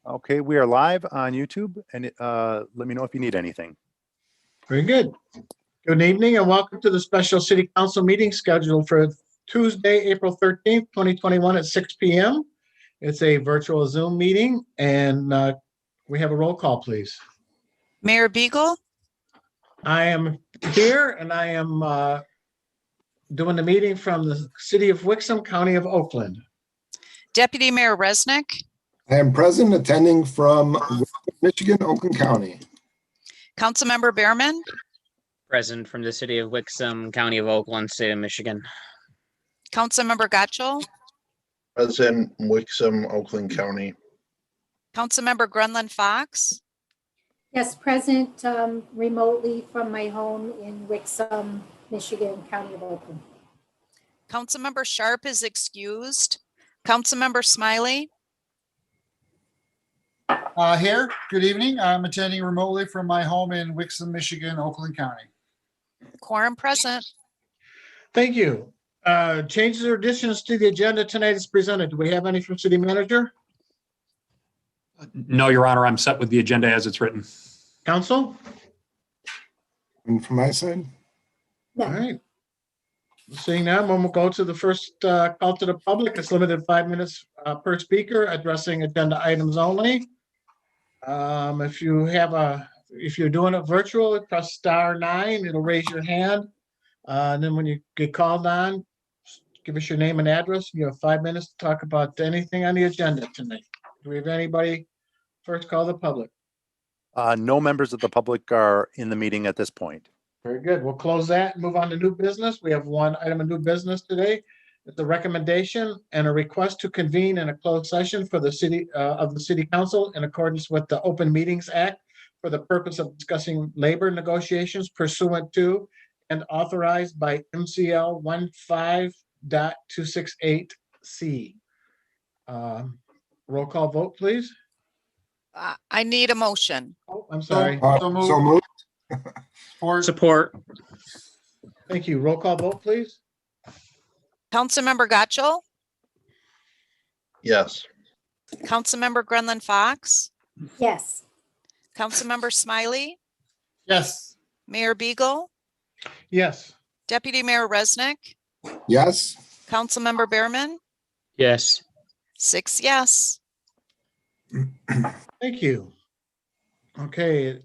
Okay, we are live on YouTube, and let me know if you need anything. Very good. Good evening and welcome to the special city council meeting scheduled for Tuesday, April 13th, 2021 at 6 p.m. It's a virtual Zoom meeting and we have a roll call, please. Mayor Beagle, I am here and I am doing the meeting from the city of Wixom, County of Oakland. Deputy Mayor Resnick, I am present, attending from Michigan, Oakland County. Councilmember Behrman, Present from the city of Wixom, County of Oakland, state of Michigan. Councilmember Gotchel, Present, Wixom, Oakland County. Councilmember Grunland Fox, Yes, present remotely from my home in Wixom, Michigan, County of Oakland. Councilmember Sharp is excused. Councilmember Smiley, Here, good evening. I'm attending remotely from my home in Wixom, Michigan, Oakland County. quorum present. Thank you. Changes or additions to the agenda tonight is presented. Do we have any from city manager? No, Your Honor, I'm set with the agenda as it's written. Council? And from my side, No. All right. Seeing none, we'll go to the first call to the public. It's limited 5 minutes per speaker, addressing agenda items only. If you're doing it virtual, press *9. It'll raise your hand. And then when you get called on, give us your name and address. You have 5 minutes to talk about anything on the agenda tonight. Do we have anybody? First call the public. No members of the public are in the meeting at this point. Very good. We'll close that and move on to new business. We have one item of new business today. It's a recommendation and a request to convene in a closed session for the city of the city council in accordance with the Open Meetings Act for the purpose of discussing labor negotiations pursuant to and authorized by MCL 15.268C. Roll call vote, please. I need a motion. Oh, I'm sorry. So moved. so moved. Support. Thank you. Roll call vote, please. Councilmember Gotchel, Yes. Councilmember Grunland Fox, Yes, Councilmember Smiley, Yes, Mayor Beagle, Yes. Deputy Mayor Resnick, Yes, Councilmember Behrman, Yes. 6 yes. Thank you. Okay.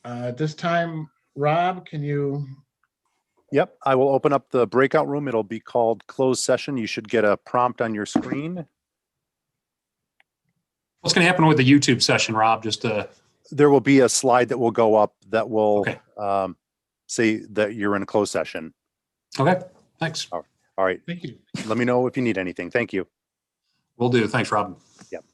At this time, Rob, can you? Yep, I will open up the breakout room. It'll be called closed session. You should get a prompt on your screen. What's going to happen with the YouTube session, Rob? There will be a slide that will go up that will Okay. say that you're in a closed session. Okay, thanks. All right, Thank you. let me know if you need anything. Thank you. Will do. Thanks, Rob. Yep.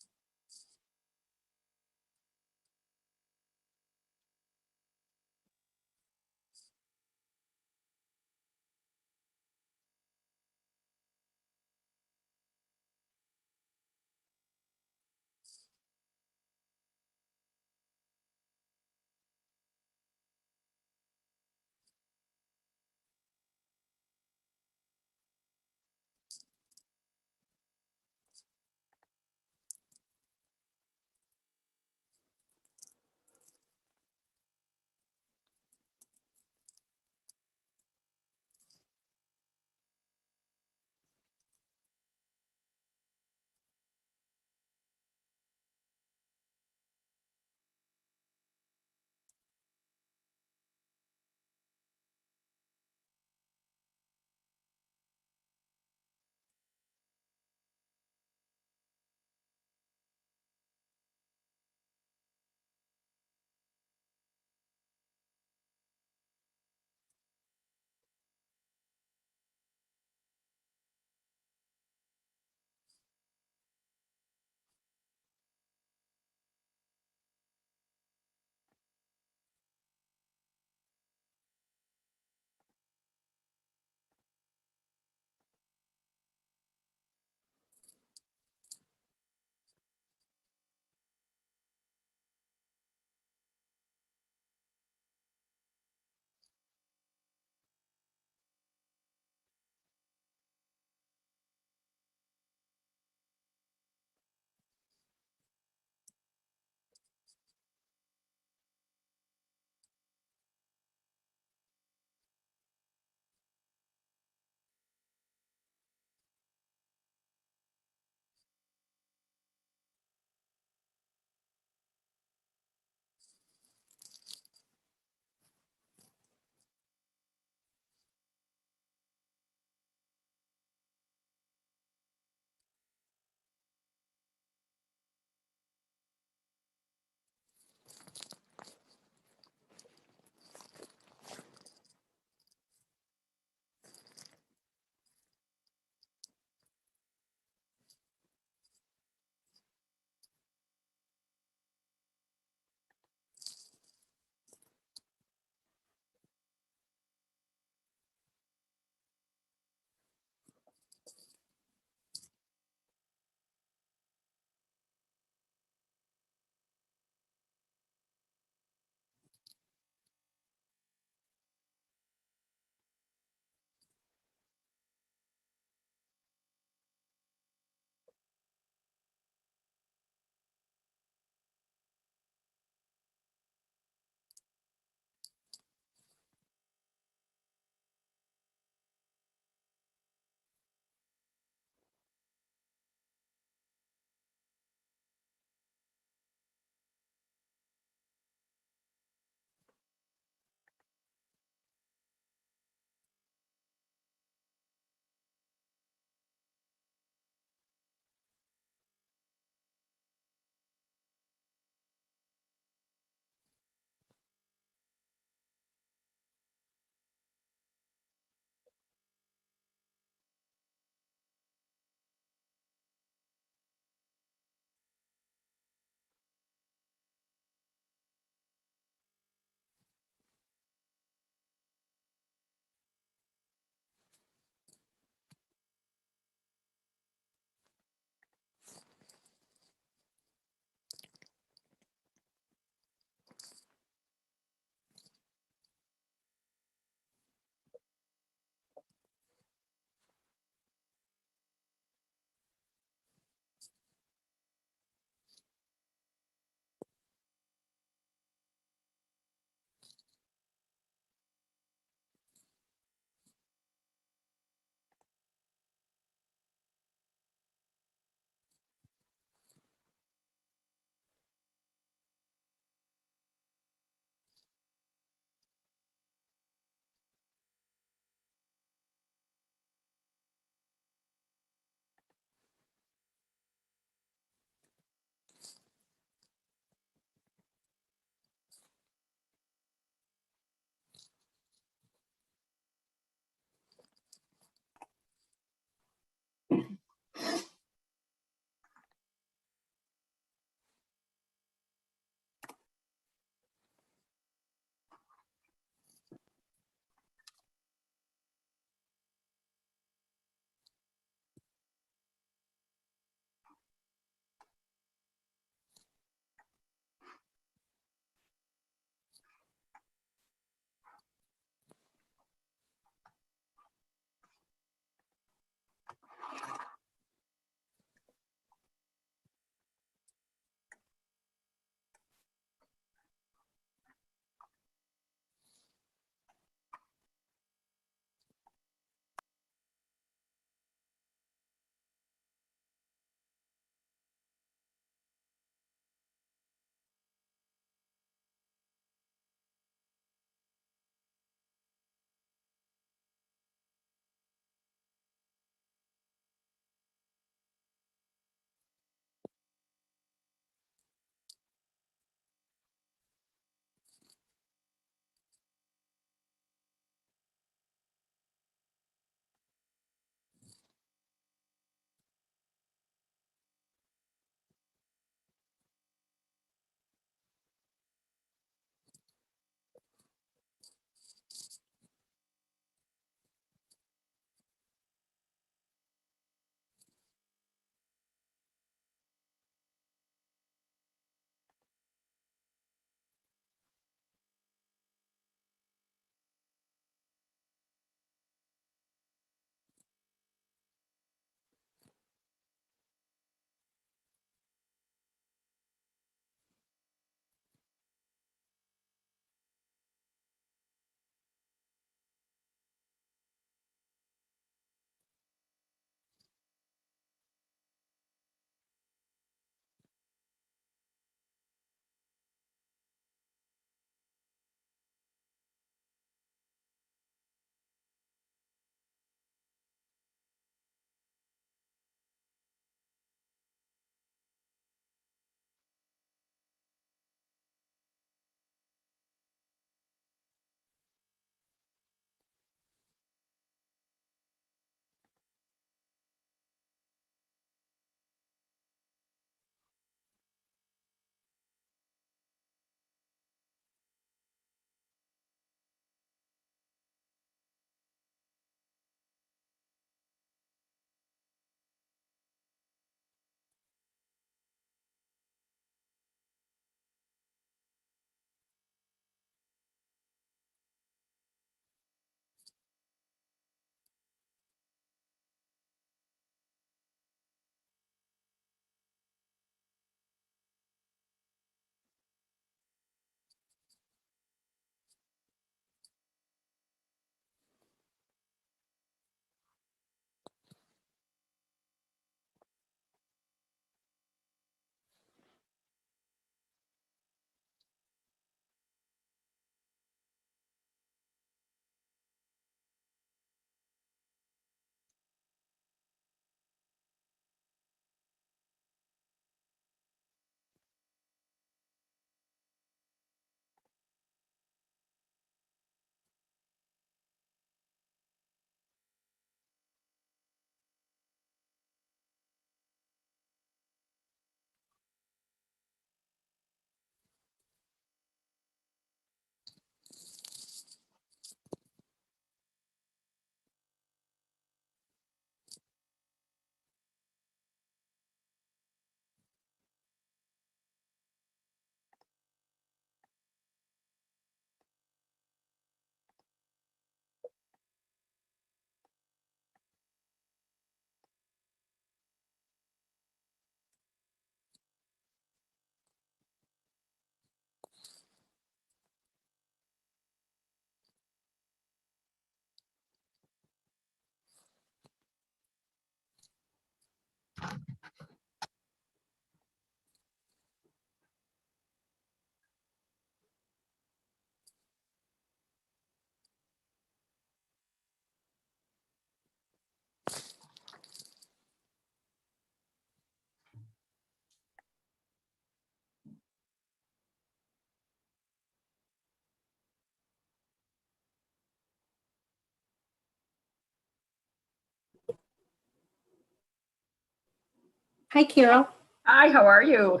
Hi, Carol. Hi, how are you?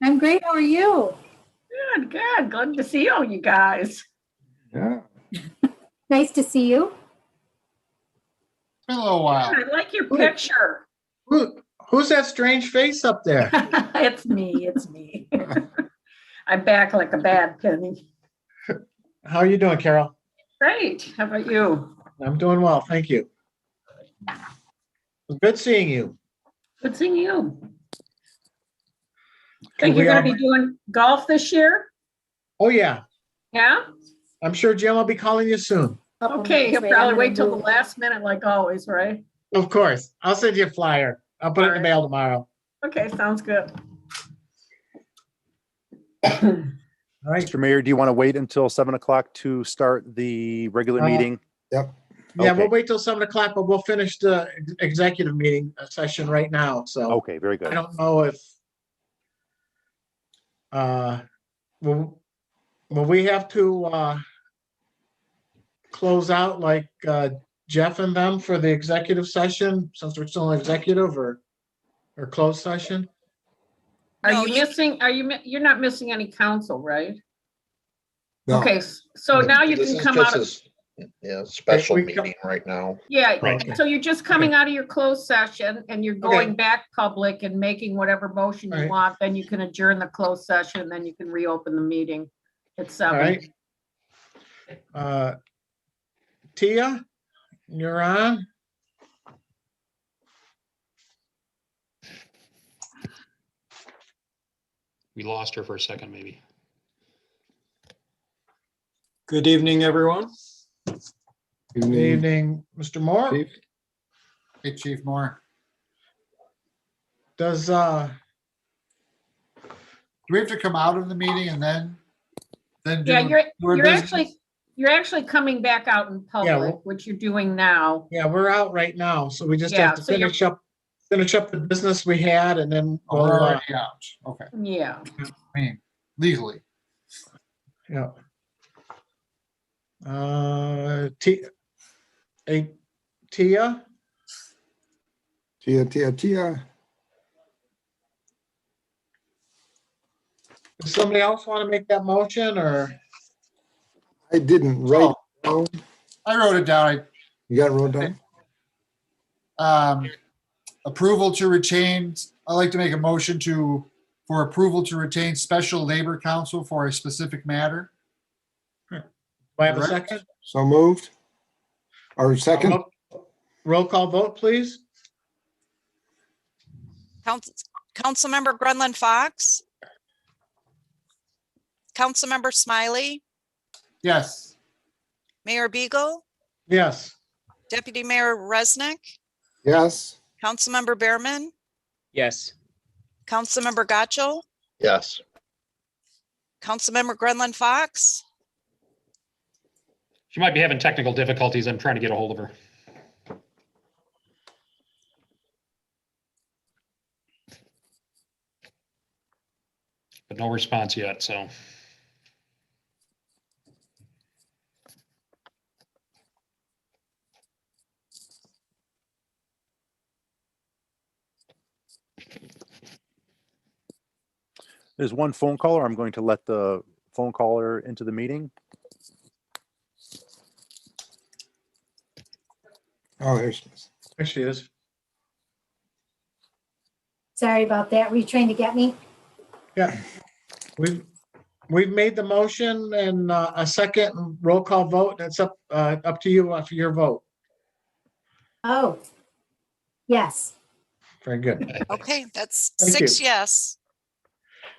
I'm great. How are you? Good, good. Good to see all you guys. Yeah. Nice to see you. It's been a little while. I like your picture. Who's that strange face up there? It's me, it's me. I'm back like a bad penny. How are you doing, Carol? Great, how about you? I'm doing well, thank you. Good seeing you. Good seeing you. Okay, Think you're we gonna are- be doing golf this year? Oh, yeah. Yeah? I'm sure Jim will be calling you soon. Couple Okay, he'll minutes, right? I'm probably gonna wait till the move. last minute like always, right? Of course. I'll send you a flyer. I'll put it in the mail tomorrow. Okay, sounds good. All right. Mr. Mayor, do you want to wait until 7 o'clock to start the regular meeting? Yep. Yeah, Okay. we'll wait till 7 o'clock, but we'll finish the executive meeting session right now, so. Okay, very I good. don't know if will we have to close out like Jeff and them for the executive session since we're still in executive or closed session? Are No, you you- missing, you're not missing any council, right? No. Okay, so now you This can is come just out of, special we come- meeting right now. yeah, Right. so you're just coming out of your closed session and you're going back public and making whatever motion you Right. want, then you can adjourn the closed session, and then you can reopen the meeting at All 7. right. Tia, you're on. We lost her for a second, maybe. Good evening, everyone. Good evening, Mr. Moore. Chief. Hey, Chief Moore. Does Do we have to come out of the meeting and then Yeah, do you're business? actually coming back out in Yeah, public, which you're doing now. yeah, we're out right now, so we just Yeah, have to so you're- finish up the business we had and then Oh, we're we'll, already out. Okay, Yeah. I mean, legally. yeah. Tia? Tia. Does somebody else want to make that motion or? I didn't write it down. I wrote it down. You got it wrote down? Approval to retain, I'd like to make a motion for approval to retain special labor counsel for a specific matter. Do I have a Correct. second? So moved? Or second? Roll call vote, please. Councilmember Grunland Fox. Councilmember Smiley, Yes. Mayor Beagle, Yes. Deputy Mayor Resnick, Yes. Councilmember Behrman, Yes. Councilmember Gotcho, Yes. Councilmember Grunland Fox, She might be having technical difficulties. I'm trying to get a hold of her. But no response yet, so. There's one phone caller. I'm going to let the phone caller into the meeting. Oh, there's, There she is. Sorry about that. Were you trying to get me? Yeah. We've made the motion and a second roll call vote. That's up to you for your vote. Oh, yes. Very good. okay, that's Thank 6 yes.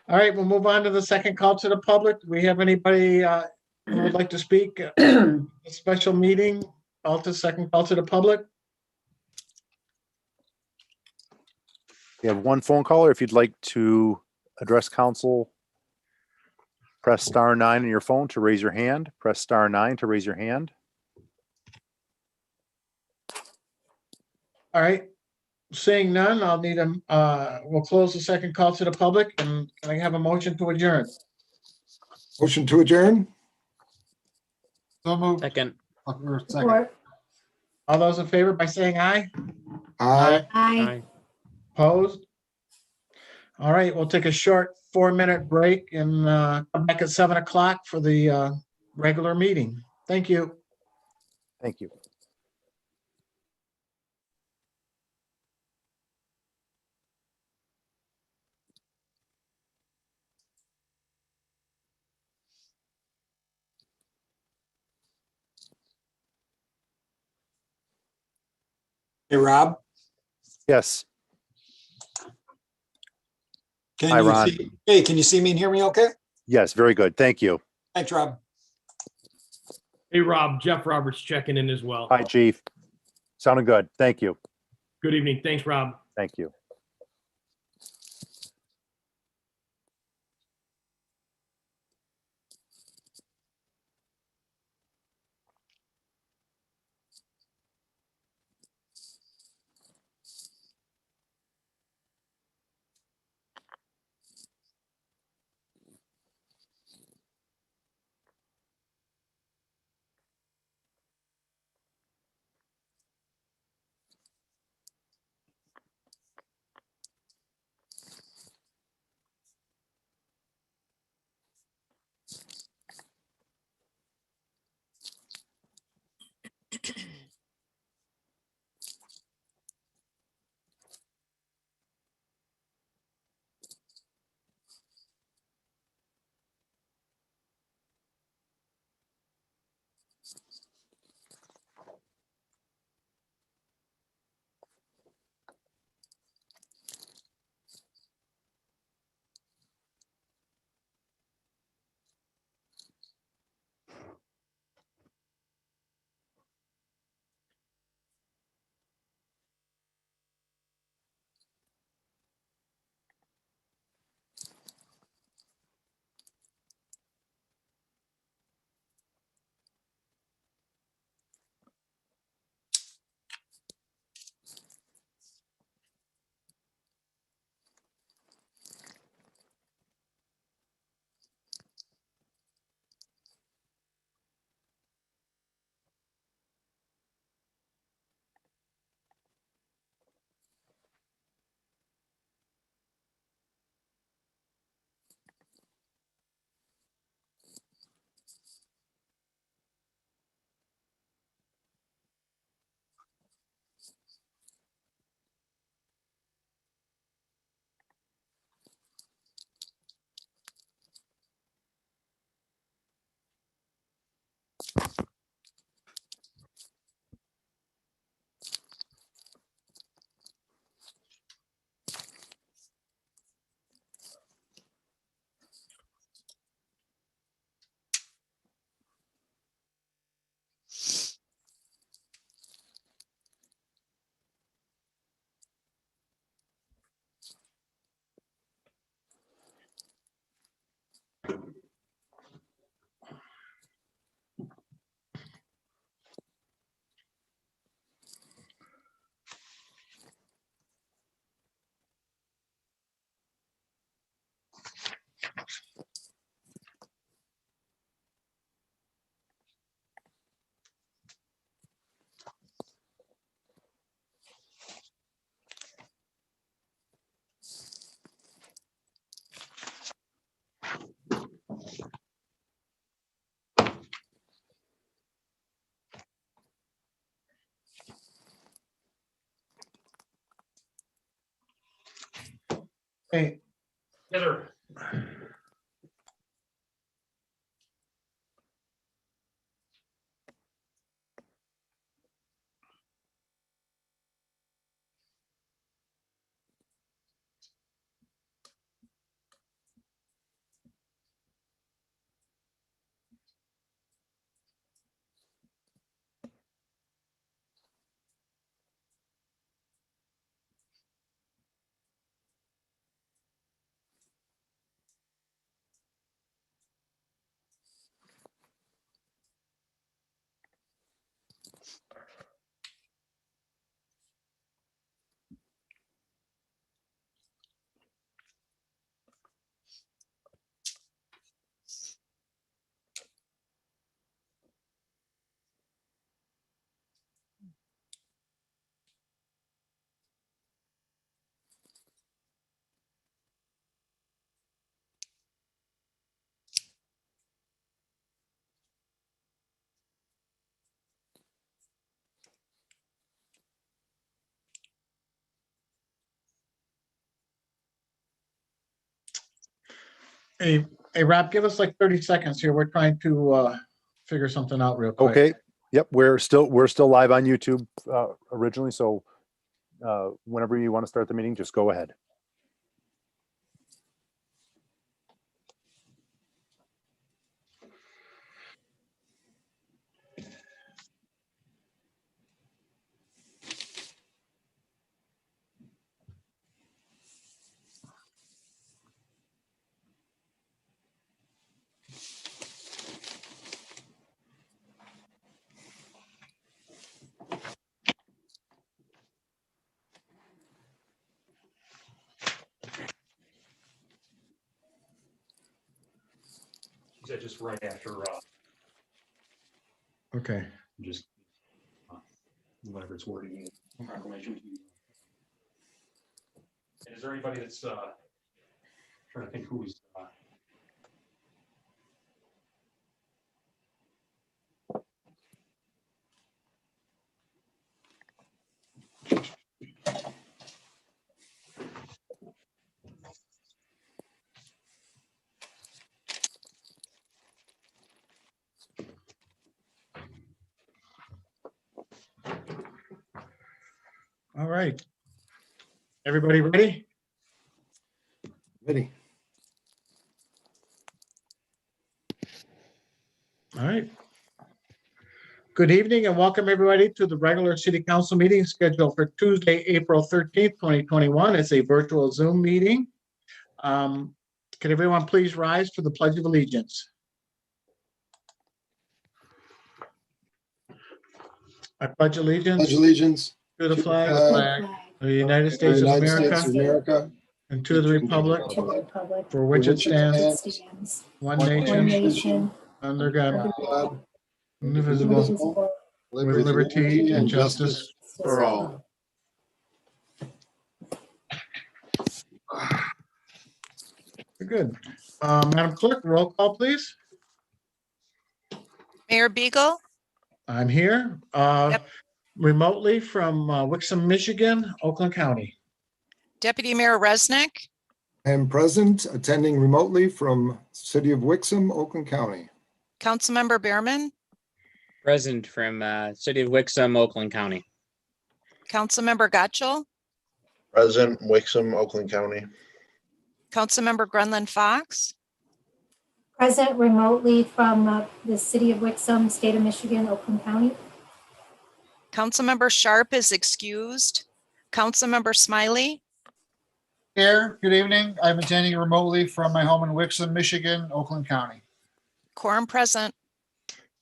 All right, we'll move on to the second call to the public. Do we have anybody who would like to speak? A special meeting, second call to the public? You have one phone caller. If you'd like to address council, press *9 on your phone to raise your hand. Press *9 to raise your hand. All right, seeing none, I'll need we'll close the second call to the public and can I have a motion to adjourn? motion to adjourn? So moved. Second. Or second. Or All those in favor by saying aye? Aye. I. Aye. Opposed? All right, we'll take a short 4-minute break and come back at 7 o'clock for the regular meeting. Thank you. Thank you. Hey, Rob, Yes. can Hi, you Ron. see, hey, can you see me and hear me okay? Yes, very good. Thank you. Thanks, Rob. Hey, Rob, Jeff Roberts checking in as well. Hi, Chief. Sounding good. Thank you. Good evening. Thanks, Rob. Thank you. Hey, Yes, sir. Hey, Rob, give us like 30 seconds here. We're trying to figure something out real quick. Okay. Yep. We're still live on YouTube originally. So whenever you want to start the meeting, just go ahead. Is that just right after, Okay. just whatever it's wording, proclamation? Is there anybody that's, trying to think who's, All right. Everybody ready? Ready? All right. Good evening and welcome everybody to the regular city council meeting scheduled for Tuesday, April 13th, 2021. It's a virtual Zoom meeting. Can everyone please rise for the Pledge of Allegiance? I pledge allegiance Pledge allegiance to the to the flag flag of the United of the States of United States of America America, and to the republic To the republic for which it stands, stands, one one nation, nation, under God, under God, indivisible, indivisible, with liberty and justice for all. Good. Madam Clerk, roll call, please. Mayor Beagle, I'm here remotely from Wixom, Michigan, Oakland County. Deputy Mayor Resnick, I am present, attending remotely from City of Wixom, Oakland County. Councilmember Behrman, Present from city of Wixom, Oakland County. Councilmember Gotchall, Present, Wixom, Oakland County. Councilmember Grenlund Fox, present remotely from the city of Wixom, state of Michigan, Oakland County. Councilmember Sharp is excused. Councilmember Smiley, Here, good evening. I'm attending remotely from my home in Wixom, Michigan, Oakland County. quorum present.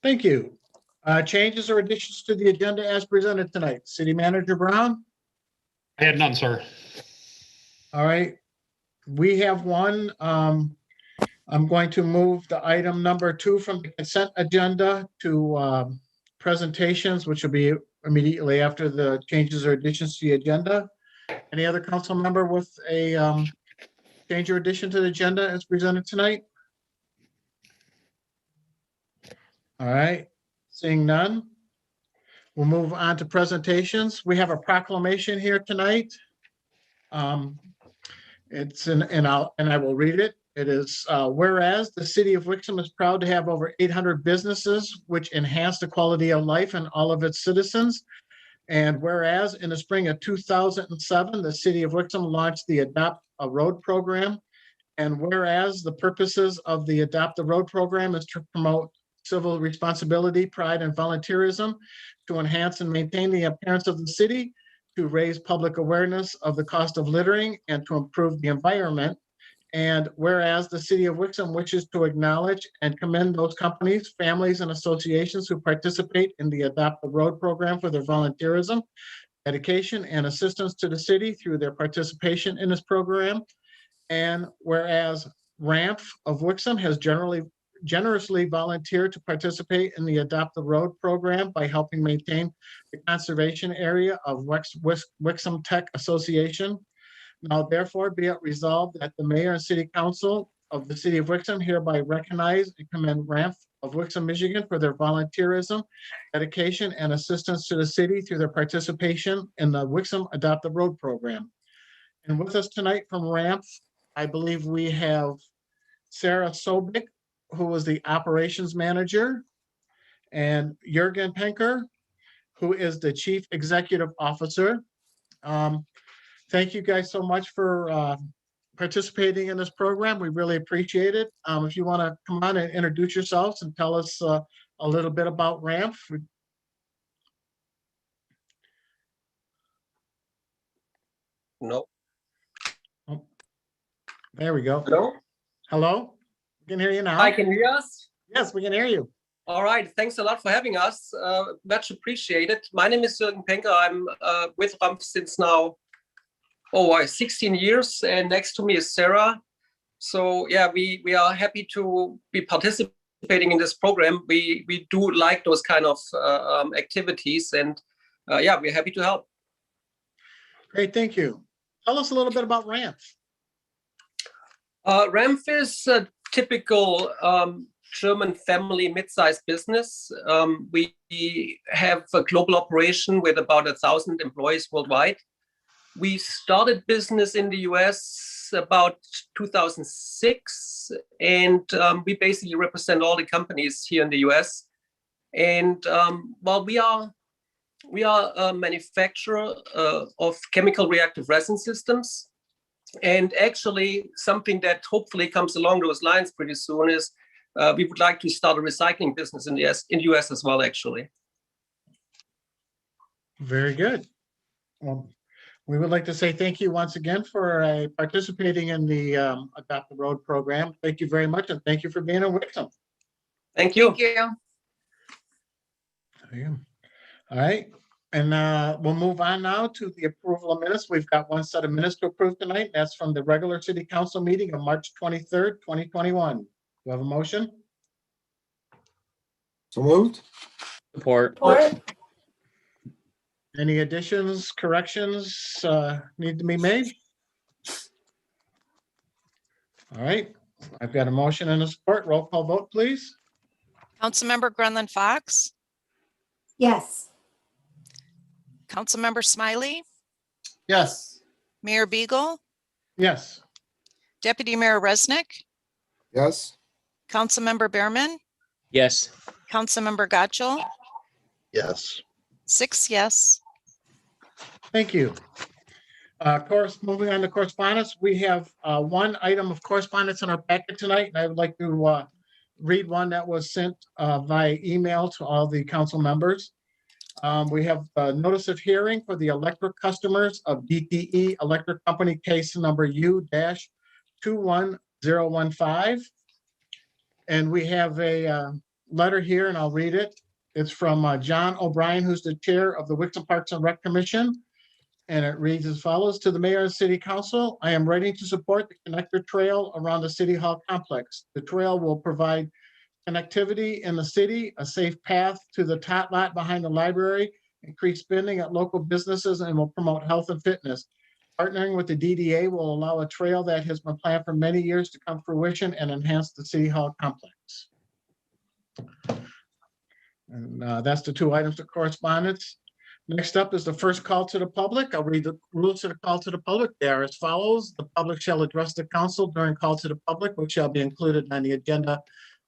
Thank you. Changes or additions to the agenda as presented tonight. City Manager Brown? I had none, sir. All right. We have one. I'm going to move the item number 2 from the consent agenda to presentations, which will be immediately after the changes or additions to the agenda. Any other council member with a change or addition to the agenda as presented tonight? All right, seeing none. We'll move on to presentations. We have a proclamation here tonight. It's and I will read it. It is whereas the city of Wixom is proud to have over 800 businesses which enhance the quality of life in all of its citizens. And whereas in the spring of 2007, the city of Wixom launched the Adopt a Road program. And whereas the purposes of the Adopt a Road program is to promote civil responsibility, pride, and volunteerism, to enhance and maintain the appearance of the city, to raise public awareness of the cost of littering, and to improve the environment. And whereas the city of Wixom wishes to acknowledge and commend those companies, families, and associations who participate in the Adopt a Road program for their volunteerism, dedication, and assistance to the city through their participation in this program. And whereas RAMF of Wixom has generously volunteered to participate in the Adopt a Road program by helping maintain the conservation area of Wixom Tech Association. Now therefore be it resolved that the mayor and city council of the city of Wixom hereby recognize and commend RAMF of Wixom, Michigan for their volunteerism, dedication, and assistance to the city through their participation in the Wixom Adopt a Road program. And with us tonight from RAMF, I believe we have Sarah Sobik, who was the operations manager, and Jürgen Penker, who is the chief executive officer. Thank you guys so much for participating in this program. We really appreciate it. If you want to come on and introduce yourselves and tell us a little bit about RAMP. No. There we go. Hello? Hello? We can hear you now. Hi, can you hear us? Yes, we can hear you. All right, thanks a lot for having us. Much appreciated. My name is Jürgen Penker. I'm with RAMP since now, 16 years, and next to me is Sarah. So yeah, we are happy to be participating in this program. We do like those kind of activities, and yeah, we're happy to help. Great, thank you. Tell us a little bit about RAMP. RAMP is a typical German family mid-sized business. We have a global operation with about 1,000 employees worldwide. We started business in the US about 2006, and we basically represent all the companies here in the US. And while we are a manufacturer of chemical reactive resin systems, and actually something that hopefully comes along those lines pretty soon is we would like to start a recycling business in the US as well, actually. Very good. Well, we would like to say thank you once again for participating in the Adopt the Road program. Thank you very much, and thank you for being in Wixom. Thank you. Thank you. There you go. All right, and we'll move on now to the approval of minutes. We've got one set of minutes to approve tonight. That's from the regular city council meeting of March 23rd, 2021. Do you have a motion? So moved. Support. Any additions, corrections need to be made? All right, I've got a motion and a support. Roll call vote, please. Councilmember Grenlin Fox, Yes. Councilmember Smiley, Yes. Mayor Beagle, Yes. Deputy Mayor Resnick, Yes. Councilmember Behrman, Yes. Councilmember Gotchall, Yes. 6 yes. Thank you. Moving on to correspondence, we have one item of correspondence in our packet tonight, and I would like to read one that was sent via email to all the council members. We have a notice of hearing for the electric customers of DTE Electric Company case number U-21015. And we have a letter here, and I'll read it. It's from John O'Brien, who's the chair of the Wixom Parks and Rec Commission. And it reads as follows: to the mayor and city council, I am writing to support the connector trail around the city hall complex. The trail will provide connectivity in the city, a safe path to the tot lot behind the library, increase spending at local businesses, and will promote health and fitness. Partnering with the DDA will allow a trail that has been planned for many years to come to fruition and enhance the city hall complex. And that's the two items of correspondence. Next up is the first call to the public. I'll read the rules of the call to the public. They are as follows. The public shall address the council during call to the public, which shall be included on the agenda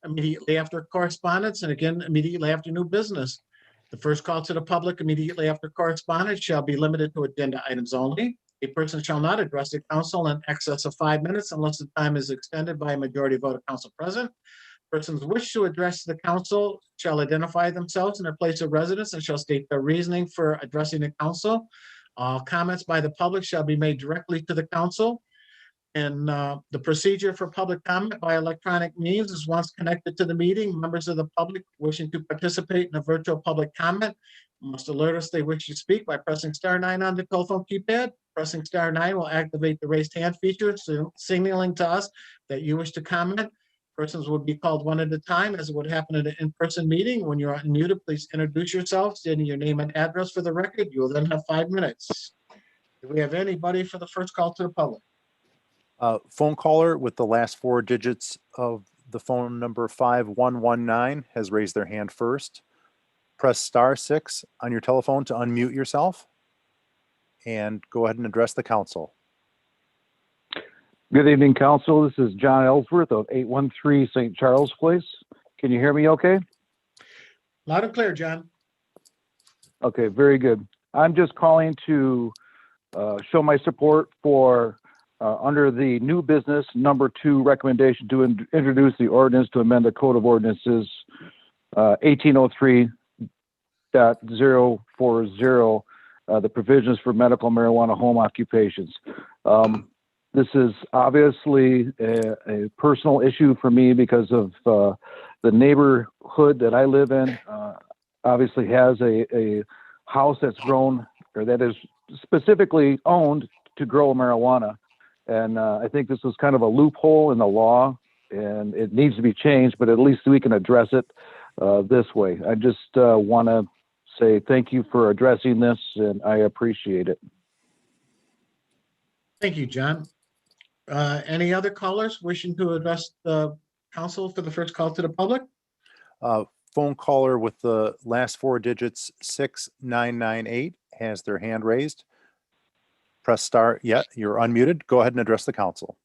immediately after correspondence, and again, immediately after new business. The first call to the public immediately after correspondence shall be limited to agenda items only. A person shall not address the council in excess of 5 minutes unless the time is extended by a majority vote of council present. Persons wish to address the council shall identify themselves and their place of residence and shall state their reasoning for addressing the council. All comments by the public shall be made directly to the council. And the procedure for public comment by electronic means is once connected to the meeting, members of the public wishing to participate in a virtual public comment must alert us they wish to speak by pressing *9 on the telephone keypad. Pressing *9 will activate the raised hand feature, signaling to us that you wish to comment. Persons will be called one at a time, as it would happen at an in-person meeting. When you're unmuted, please introduce yourself, stating your name and address for the record. You will then have 5 minutes. Do we have anybody for the first call to the public? Phone caller with the last 4 digits of the phone number 5119 has raised their hand first. Press *6 on your telephone to unmute yourself and go ahead and address the council. Good evening, council. This is John Ellsworth of 813 St. Charles Place. Can you hear me okay? Loud and clear, John. Okay, very good. I'm just calling to show my support for under the new business number 2 recommendation to introduce the ordinance to amend the Code of Ordinances 1803.040, the provisions for medical marijuana home occupations. This is obviously a personal issue for me because of the neighborhood that I live in. Obviously has a house that's grown, or that is specifically owned to grow marijuana. And I think this was kind of a loophole in the law, and it needs to be changed, but at least we can address it this way. I just want to say thank you for addressing this, and I appreciate it. Thank you, John. Any other callers wishing to address the council for the first call to the public? Phone caller with the last 4 digits 6998 has their hand raised. Press star. Yeah, you're unmuted. Go ahead and address the council.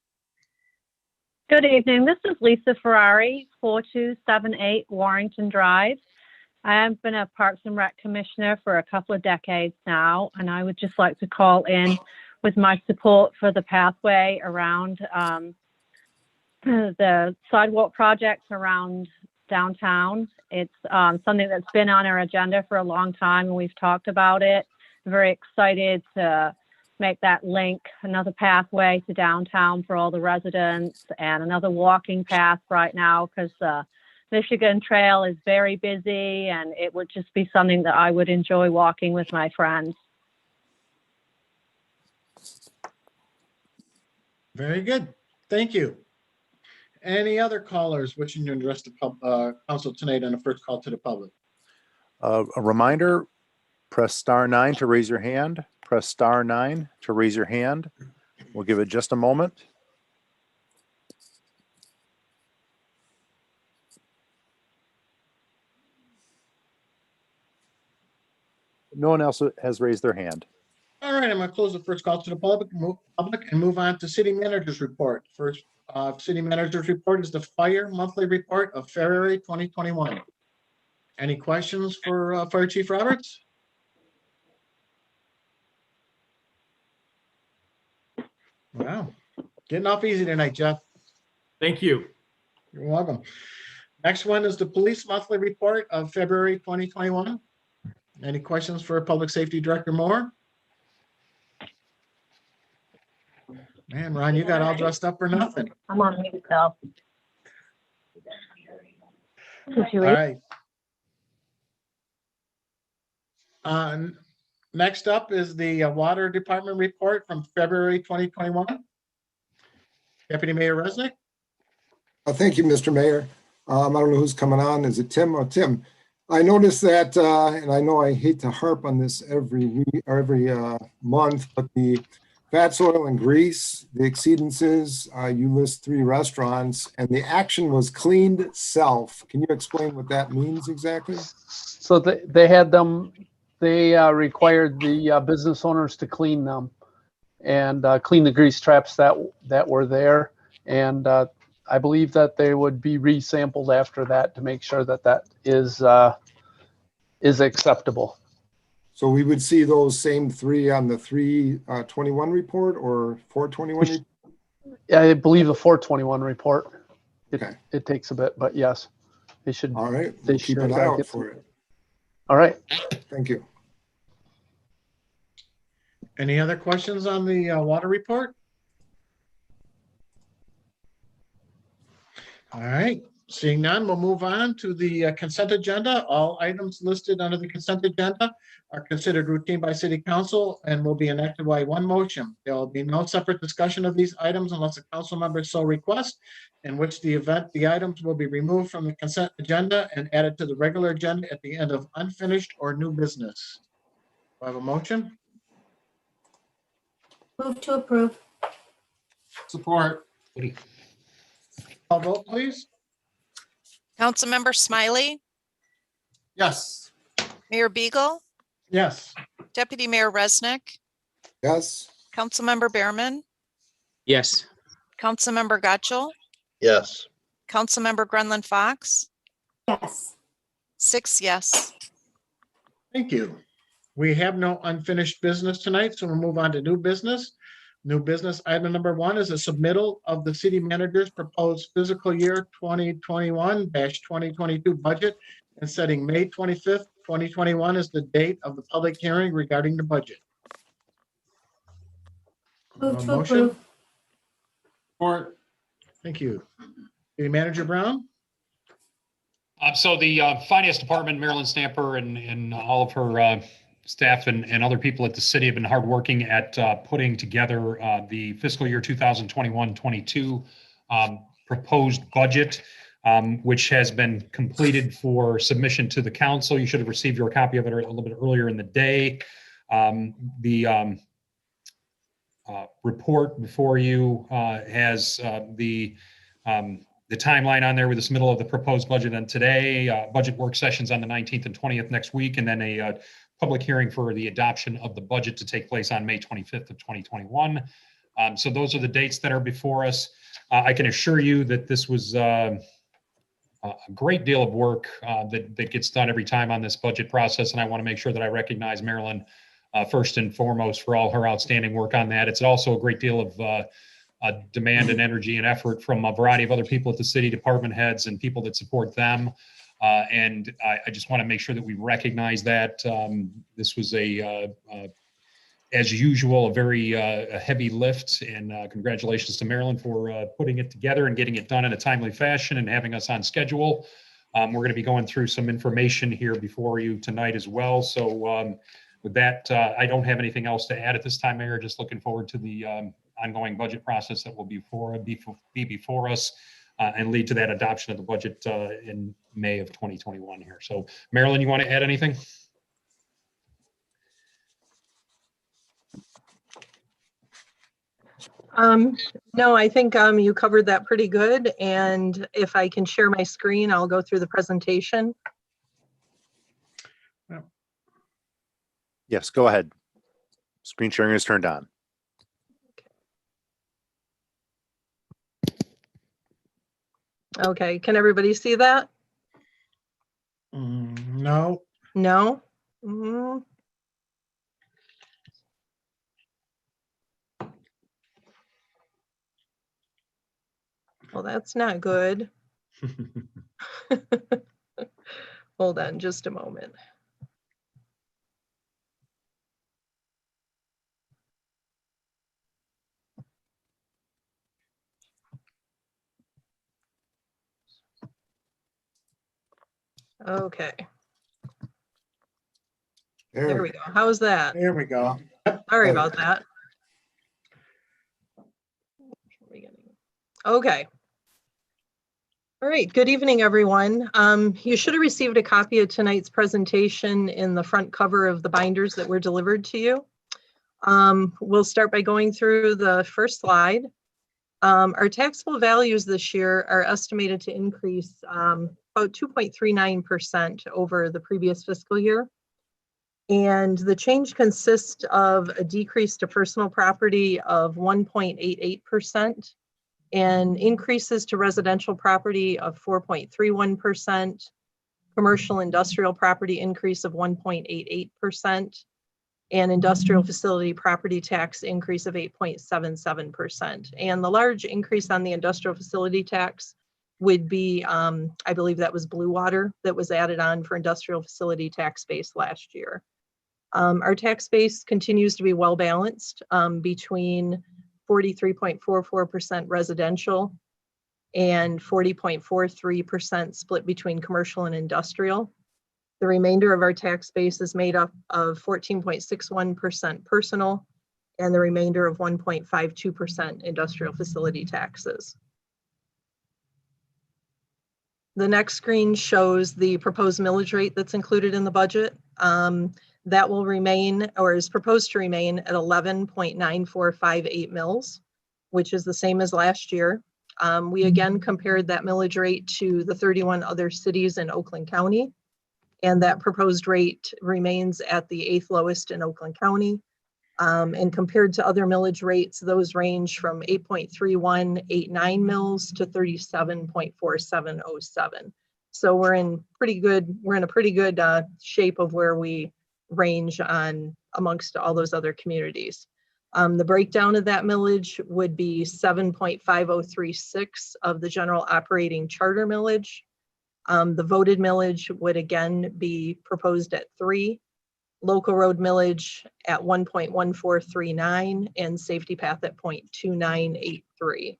Good evening. This is Lisa Ferrari, 4278 Warrington Drive. I have been a Parks and Rec Commissioner for a couple of decades now, and I would just like to call in with my support for the pathway around the sidewalk projects around downtown. It's something that's been on our agenda for a long time, and we've talked about it. I'm very excited to make that link, another pathway to downtown for all the residents, and another walking path right now, because the Michigan Trail is very busy, and it would just be something that I would enjoy walking with my friends. Very good. Thank you. Any other callers wishing to address the council tonight on the first call to the public? A reminder, press star 9 to raise your hand. Press star 9 to raise your hand. We'll give it just a moment. No one else has raised their hand. All right, I'm going to close the first call to the public and move on to city manager's report. First city manager's report is the fire monthly report of February 2021. Any questions for Fire Chief Roberts? Wow, getting off easy tonight, Jeff. Thank you. You're welcome. Next one is the police monthly report of February 2021. Any questions for Public Safety Director Moore? Man, Ron, you got all dressed up for nothing. I'm on mute, though. All right. Next up is the Water Department report from February 2021. Deputy Mayor Resnick. Thank you, Mr. Mayor. I don't know who's coming on. Is it Tim? Oh, Tim. I noticed that, and I know I hate to harp on this every week or every month, but the fats, oil, and grease, the exceedances, you list 3 restaurants, and the action was cleaned self. Can you explain what that means exactly? So they had them, they required the business owners to clean them and clean the grease traps that were there. And I believe that they would be resampled after that to make sure that that is acceptable. So we would see those same 3 on the 321 report or 421? Yeah, I believe the 421 report. Okay. It takes a bit, but yes, they should. All right. They We'll keep should an eye out for it. All right. Thank you. Any other questions on the water report? All right, seeing none, we'll move on to the consent agenda. All items listed under the consent agenda are considered routine by City Council and will be enacted by one motion. There will be no separate discussion of these items unless a council member so requests, in which the items will be removed from the consent agenda and added to the regular agenda at the end of unfinished or new business. Do I have a motion? Move to approve. Support. Call vote, please. Councilmember Smiley, Yes. Mayor Beagle, Yes. Deputy Mayor Resnick, Yes. Councilmember Behrman, Yes. Councilmember Gutschall, Yes. Councilmember Grenlund Fox, Yes. 6 yes. Thank you. We have no unfinished business tonight, so we'll move on to new business. New business item number 1 is a submittal of the city manager's proposed fiscal year 2021-2022 budget and setting May 25th, 2021 as the date of the public hearing regarding the budget. Move to Motion? approve. Support. Thank you. City Manager Brown? So the finance department, Marilyn Stamper and all of her staff and other people at the city have been hardworking at putting together the fiscal year 2021-22 proposed budget, which has been completed for submission to the council. You should have received your copy of it a little bit earlier in the day. The report before you has the timeline on there with the submittal of the proposed budget on today, budget work sessions on the 19th and 20th next week, and then a public hearing for the adoption of the budget to take place on May 25th of 2021. So those are the dates that are before us. I can assure you that this was a great deal of work that gets done every time on this budget process, and I want to make sure that I recognize Marilyn first and foremost for all her outstanding work on that. It's also a great deal of demand and energy and effort from a variety of other people at the city, department heads and people that support them. And I just want to make sure that we recognize that this was as usual, a very heavy lift, and congratulations to Marilyn for putting it together and getting it done in a timely fashion and having us on schedule. We're going to be going through some information here before you tonight as well. So with that, I don't have anything else to add at this time, Mayor. Just looking forward to the ongoing budget process that will be before us and lead to that adoption of the budget in May of 2021 here. So Marilyn, you want to add anything? No, I think you covered that pretty good. And if I can share my screen, I'll go through the presentation. Yes, go ahead. Screen sharing is turned on. Okay, can everybody see that? No. No? Mm. Well, that's not good. Hold on just a moment. Okay. There we go. How's that? There we go. Sorry about that. Okay. All right. Good evening, everyone. You should have received a copy of tonight's presentation in the front cover of the binders that were delivered to you. We'll start by going through the first slide. Our taxable values this year are estimated to increase about 2.39% over the previous fiscal year. And the change consists of a decrease to personal property of 1.88% and increases to residential property of 4.31%, commercial industrial property increase of 1.88%, and industrial facility property tax increase of 8.77%. And the large increase on the industrial facility tax would be, I believe that was Blue Water that was added on for industrial facility tax base last year. Our tax base continues to be well balanced between 43.44% residential and 40.43% split between commercial and industrial. The remainder of our tax base is made up of 14.61% personal and the remainder of 1.52% industrial facility taxes. The next screen shows the proposed millage rate that's included in the budget. That will remain, or is proposed to remain, at 11.9458 mils, which is the same as last year. We again compared that millage rate to the 31 other cities in Oakland County, and that proposed rate remains at the 8th lowest in Oakland County. And compared to other millage rates, those range from 8.3189 mils to 37.4707. So we're in a pretty good shape of where we range on amongst all those other communities. The breakdown of that millage would be 7.5036 of the general operating charter millage. The voted millage would again be proposed at 3, local road millage at 1.1439, and safety path at 0.2983.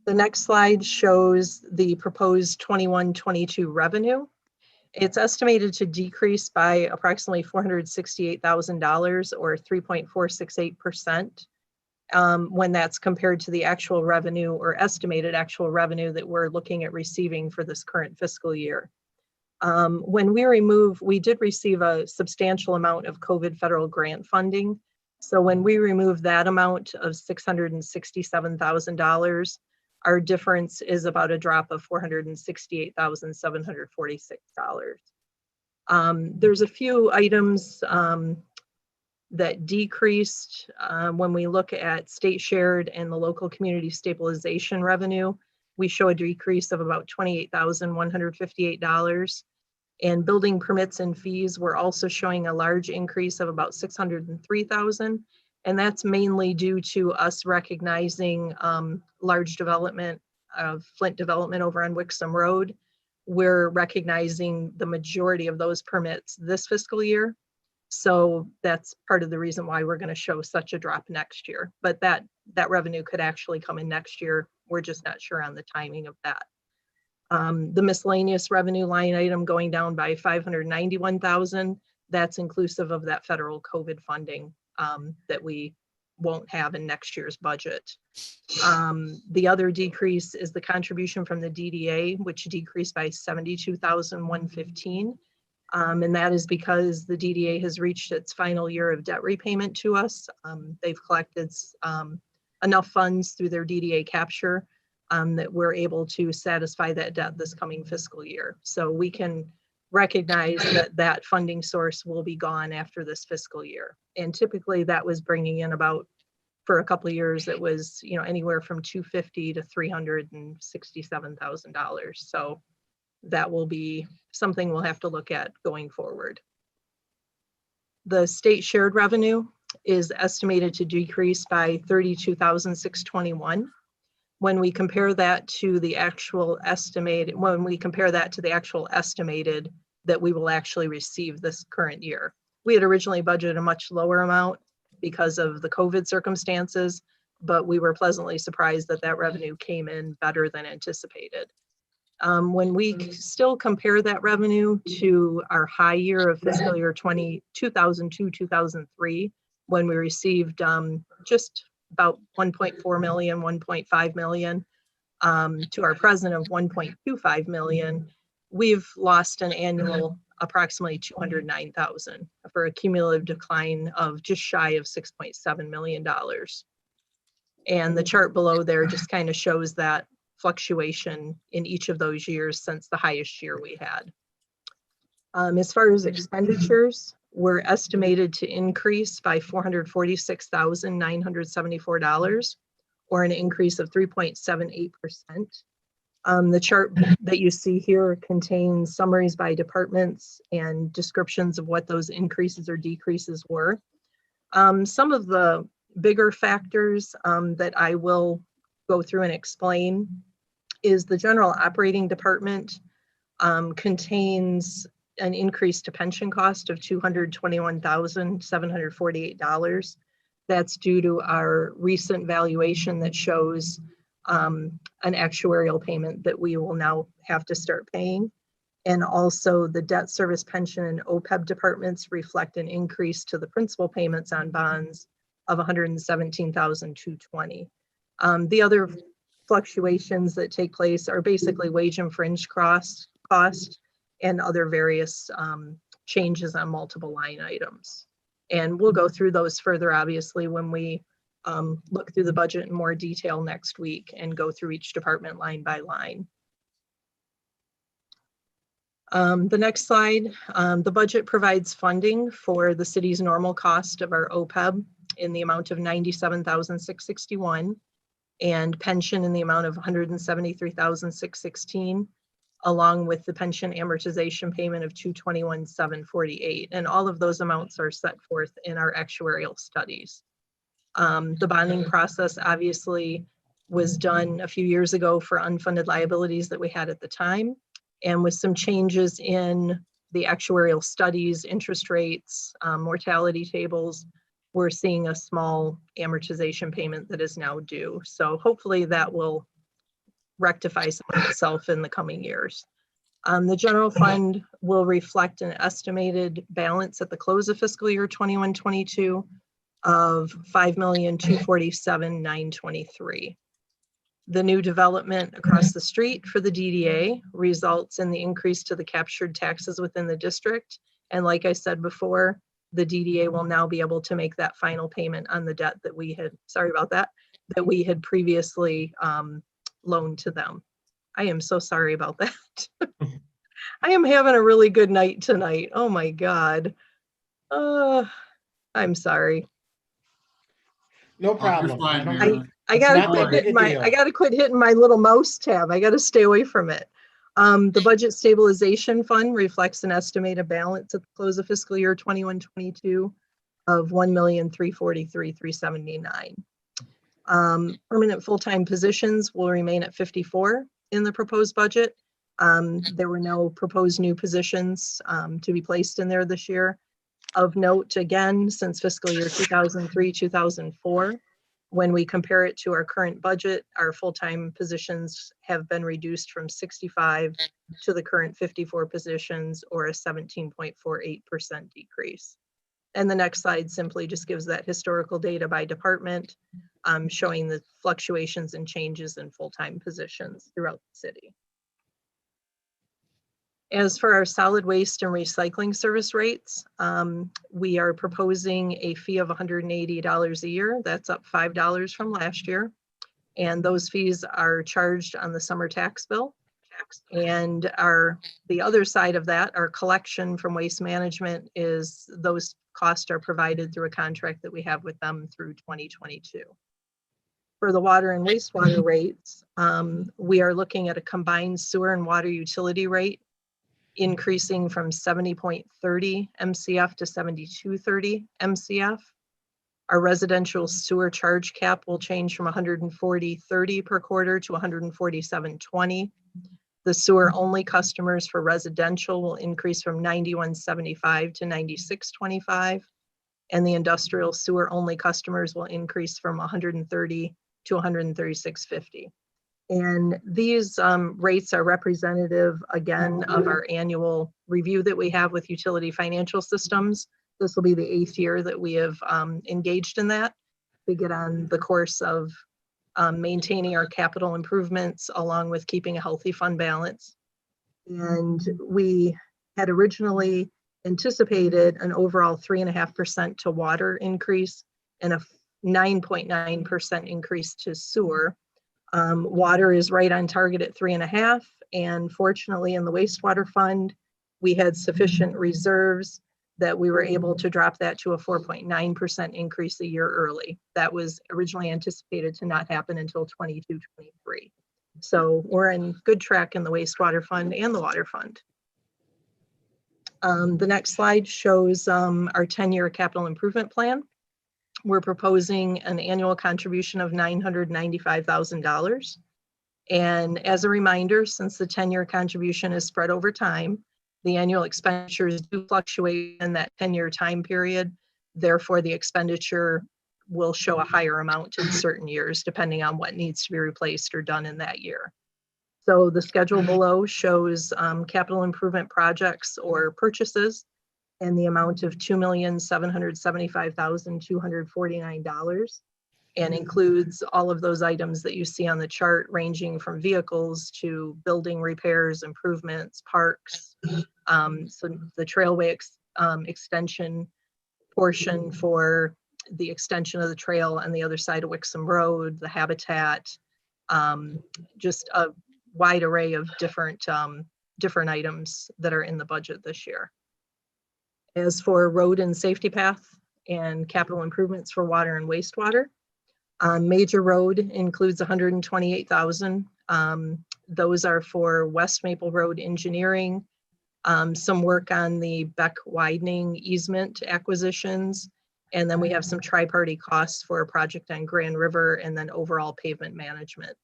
The next slide shows the proposed 21-22 revenue. It's estimated to decrease by approximately $468,000 or 3.468%. When that's compared to the actual revenue or estimated actual revenue that we're looking at receiving for this current fiscal year. When we did receive a substantial amount of COVID federal grant funding. So when we remove that amount of $667,000, our difference is about a drop of $468,746. There's a few items that decreased when we look at state shared and the local community stabilization revenue. We show a decrease of about $28,158. And building permits and fees, we're also showing a large increase of about $603,000. And that's mainly due to us recognizing large development of Flint development over on Wixom Road. We're recognizing the majority of those permits this fiscal year. So that's part of the reason why we're going to show such a drop next year. But that revenue could actually come in next year. We're just not sure on the timing of that. The miscellaneous revenue line item going down by $591,000. That's inclusive of that federal COVID funding that we won't have in next year's budget. The other decrease is the contribution from the DDA, which decreased by $72,115. And that is because the DDA has reached its final year of debt repayment to us. They've collected enough funds through their DDA capture that we're able to satisfy that debt this coming fiscal year. So we can recognize that funding source will be gone after this fiscal year. And typically that was bringing in about, for a couple of years, it was anywhere from $250,000 to $367,000. So that will be something we'll have to look at going forward. The state shared revenue is estimated to decrease by $32,621. When we compare that to the actual estimated that we will actually receive this current year. We had originally budgeted a much lower amount because of the COVID circumstances, but we were pleasantly surprised that that revenue came in better than anticipated. When we still compare that revenue to our high year of fiscal year 2002-2003, when we received just about 1.4 million, 1.5 million, to our present of 1.25 million, we've lost an annual approximately 209,000 for a cumulative decline of just shy of $6.7 million. And the chart below there just kind of shows that fluctuation in each of those years since the highest year we had. As far as expenditures, we're estimated to increase by $446,974, or an increase of 3.78%. The chart that you see here contains summaries by departments and descriptions of what those increases or decreases were. Some of the bigger factors that I will go through and explain is the general operating department contains an increase to pension cost of $221,748. That's due to our recent valuation that shows an actuarial payment that we will now have to start paying. And also the debt service pension and OPEB departments reflect an increase to the principal payments on bonds of $117,220. The other fluctuations that take place are basically wage and fringe cost and other various changes on multiple line items. And we'll go through those further, obviously, when we look through the budget in more detail next week and go through each department line by line. The next slide, the budget provides funding for the city's normal cost of our OPEB in the amount of $97,661 and pension in the amount of $173,616, along with the pension amortization payment of $221,748. And all of those amounts are set forth in our actuarial studies. The bonding process obviously was done a few years ago for unfunded liabilities that we had at the time. And with some changes in the actuarial studies, interest rates, mortality tables, we're seeing a small amortization payment that is now due. So hopefully that will rectify some of itself in the coming years. The general fund will reflect an estimated balance at the close of fiscal year 21-22 of $5,247,923. The new development across the street for the DDA results in the increase to the captured taxes within the district. And like I said before, the DDA will now be able to make that final payment on the debt that we had, sorry about that, that we had previously loaned to them. I am so sorry about that. I am having a really good night tonight. Oh my God. I'm sorry. No problem. I gotta quit hitting my little mouse tab. I gotta stay away from it. The budget stabilization fund reflects an estimated balance at the close of fiscal year 21-22 of $1,343,379. Permanent full-time positions will remain at 54 in the proposed budget. There were no proposed new positions to be placed in there this year. Of note, again, since fiscal year 2003-2004, when we compare it to our current budget, our full-time positions have been reduced from 65 to the current 54 positions, or a 17.48% decrease. And the next slide simply just gives that historical data by department, showing the fluctuations and changes in full-time positions throughout the city. As for our solid waste and recycling service rates, we are proposing a fee of $180 a year. That's up $5 from last year. And those fees are charged on the summer tax bill. And the other side of that, our collection from Waste Management, is those costs are provided through a contract that we have with them through 2022. For the water and wastewater rates, we are looking at a combined sewer and water utility rate increasing from 70.30 MCF to 72.30 MCF. Our residential sewer charge cap will change from 140.30 per quarter to 147.20. The sewer only customers for residential will increase from 91.75 to 96.25. And the industrial sewer only customers will increase from 130 to 136.50. And these rates are representative, again, of our annual review that we have with utility financial systems. This will be the 8th year that we have engaged in that to get on the course of maintaining our capital improvements along with keeping a healthy fund balance. And we had originally anticipated an overall 3.5% to water increase and a 9.9% increase to sewer. Water is right on target at 3.5, and fortunately in the wastewater fund, we had sufficient reserves that we were able to drop that to a 4.9% increase a year early. That was originally anticipated to not happen until 22-23. So we're in good track in the wastewater fund and the water fund. The next slide shows our 10-year capital improvement plan. We're proposing an annual contribution of $995,000. And as a reminder, since the 10-year contribution is spread over time, the annual expenditures do fluctuate in that 10-year time period. Therefore, the expenditure will show a higher amount in certain years, depending on what needs to be replaced or done in that year. So the schedule below shows capital improvement projects or purchases and the amount of $2,775,249, and includes all of those items that you see on the chart, ranging from vehicles to building repairs, improvements, parks. So the trailway extension portion for the extension of the trail on the other side of Wixom Road, the habitat, just a wide array of different different items that are in the budget this year. As for road and safety path and capital improvements for water and wastewater, major road includes 128,000. Those are for West Maple Road engineering, some work on the Beck widening easement acquisitions, and then we have some tri-party costs for a project on Grand River, and then overall pavement management.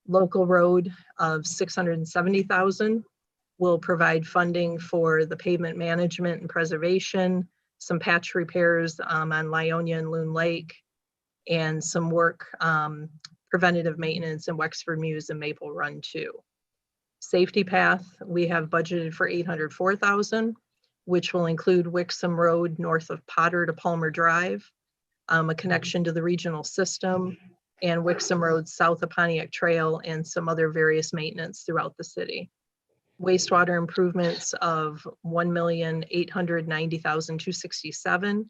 Local road of 670,000 will provide funding for the pavement management and preservation, some patch repairs on Lyonia and Loon Lake, and some work, preventative maintenance in Wexford Mews and Maple Run 2. Safety path, we have budgeted for 804,000, which will include Wixom Road north of Potter to Palmer Drive, a connection to the regional system, and Wixom Road south of Pontiac Trail, and some other various maintenance throughout the city. Wastewater improvements of 1,890,267,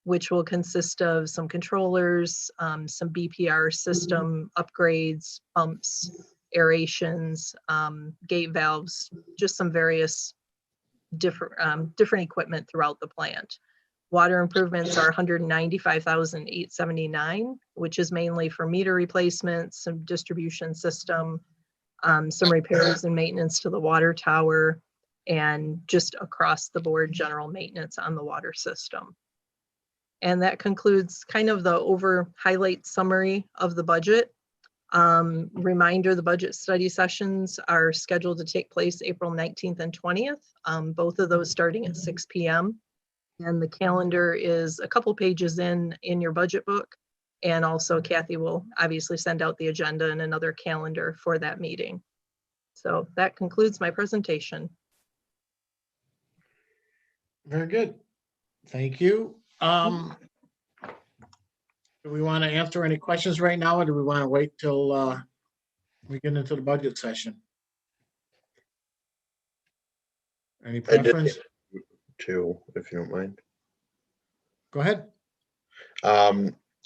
which will consist of some controllers, some BPR system upgrades, pumps, aerations, gate valves, just some various different equipment throughout the plant. Water improvements are 195,879, which is mainly for meter replacements, some distribution system, some repairs and maintenance to the water tower, and just across the board general maintenance on the water system. And that concludes kind of the highlight summary of the budget. Reminder, the budget study sessions are scheduled to take place April 19th and 20th, both of those starting at 6 p.m. And the calendar is a couple pages in your budget book. And also Kathy will obviously send out the agenda and another calendar for that meeting. So that concludes my presentation. Very good. Thank you. Do we want to answer any questions right now, or do we want to wait till we get into the budget session? Any preference? Two, if you don't mind. Go ahead.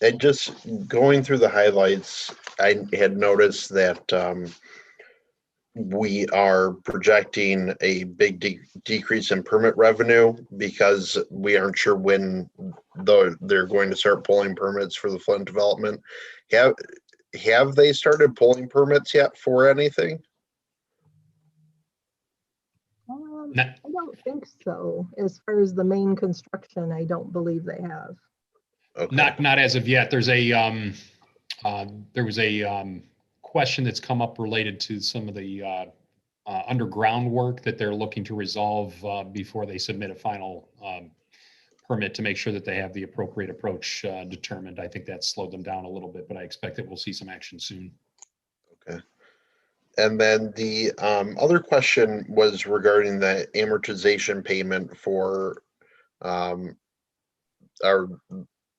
And just going through the highlights, I had noticed that we are projecting a big decrease in permit revenue because we aren't sure when they're going to start pulling permits for the Flint development. Have they started pulling permits yet for anything? I don't think so. As far as the main construction, I don't believe they have. Okay. Not as of yet. There's a there was a question that's come up related to some of the underground work that they're looking to resolve before they submit a final permit to make sure that they have the appropriate approach determined. I think that slowed them down a little bit, but I expect that we'll see some action soon. Okay. And then the other question was regarding the amortization payment for our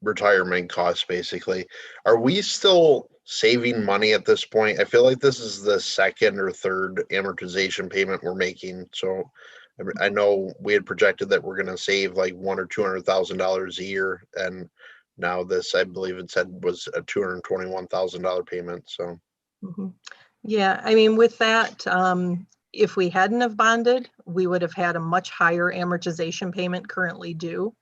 retirement costs, basically. Are we still saving money at this point? I feel like this is the second or third amortization payment we're making. So I know we had projected that we're going to save like $100,000 or $200,000 a year, and now this, I believe it said, was a $221,000 payment. So. Mm-hmm. Yeah, I mean, with that, if we hadn't have bonded, we would have had a much higher amortization payment currently due.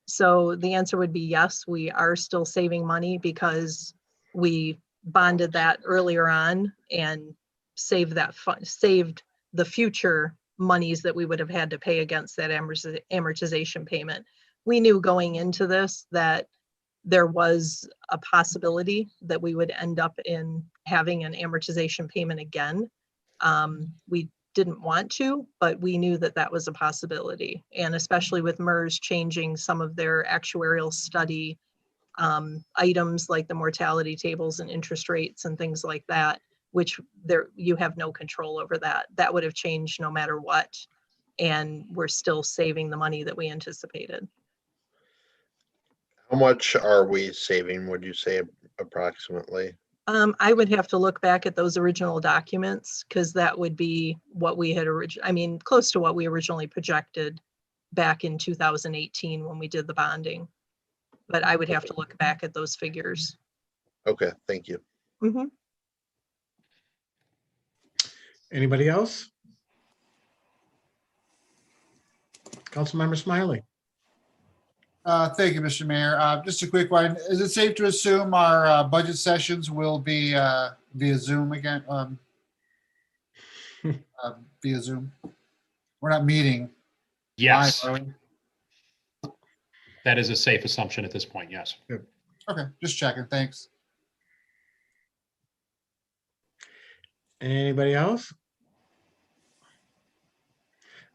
So the answer would be yes, we are still saving money because we bonded that earlier on and saved the future monies that we would have had to pay against that amortization payment. We knew going into this that there was a possibility that we would end up in having an amortization payment again. We didn't want to, but we knew that that was a possibility. And especially with MERS changing some of their actuarial study items like the mortality tables and interest rates and things like that, which you have no control over that. That would have changed no matter what. And we're still saving the money that we anticipated. How much are we saving, would you say, approximately? I would have to look back at those original documents because that would be what we had close to what we originally projected back in 2018 when we did the bonding. But I would have to look back at those figures. Okay, thank you. Mm-hmm. Anybody else? Councilmember Smiley. Thank you, Mr. Mayor. Just a quick one. Is it safe to assume our budget sessions will be via Zoom again? Via Zoom? We're not meeting. Yes, live, are we? that is a safe assumption at this point, yes. Okay, just checking. Thanks. Anybody else?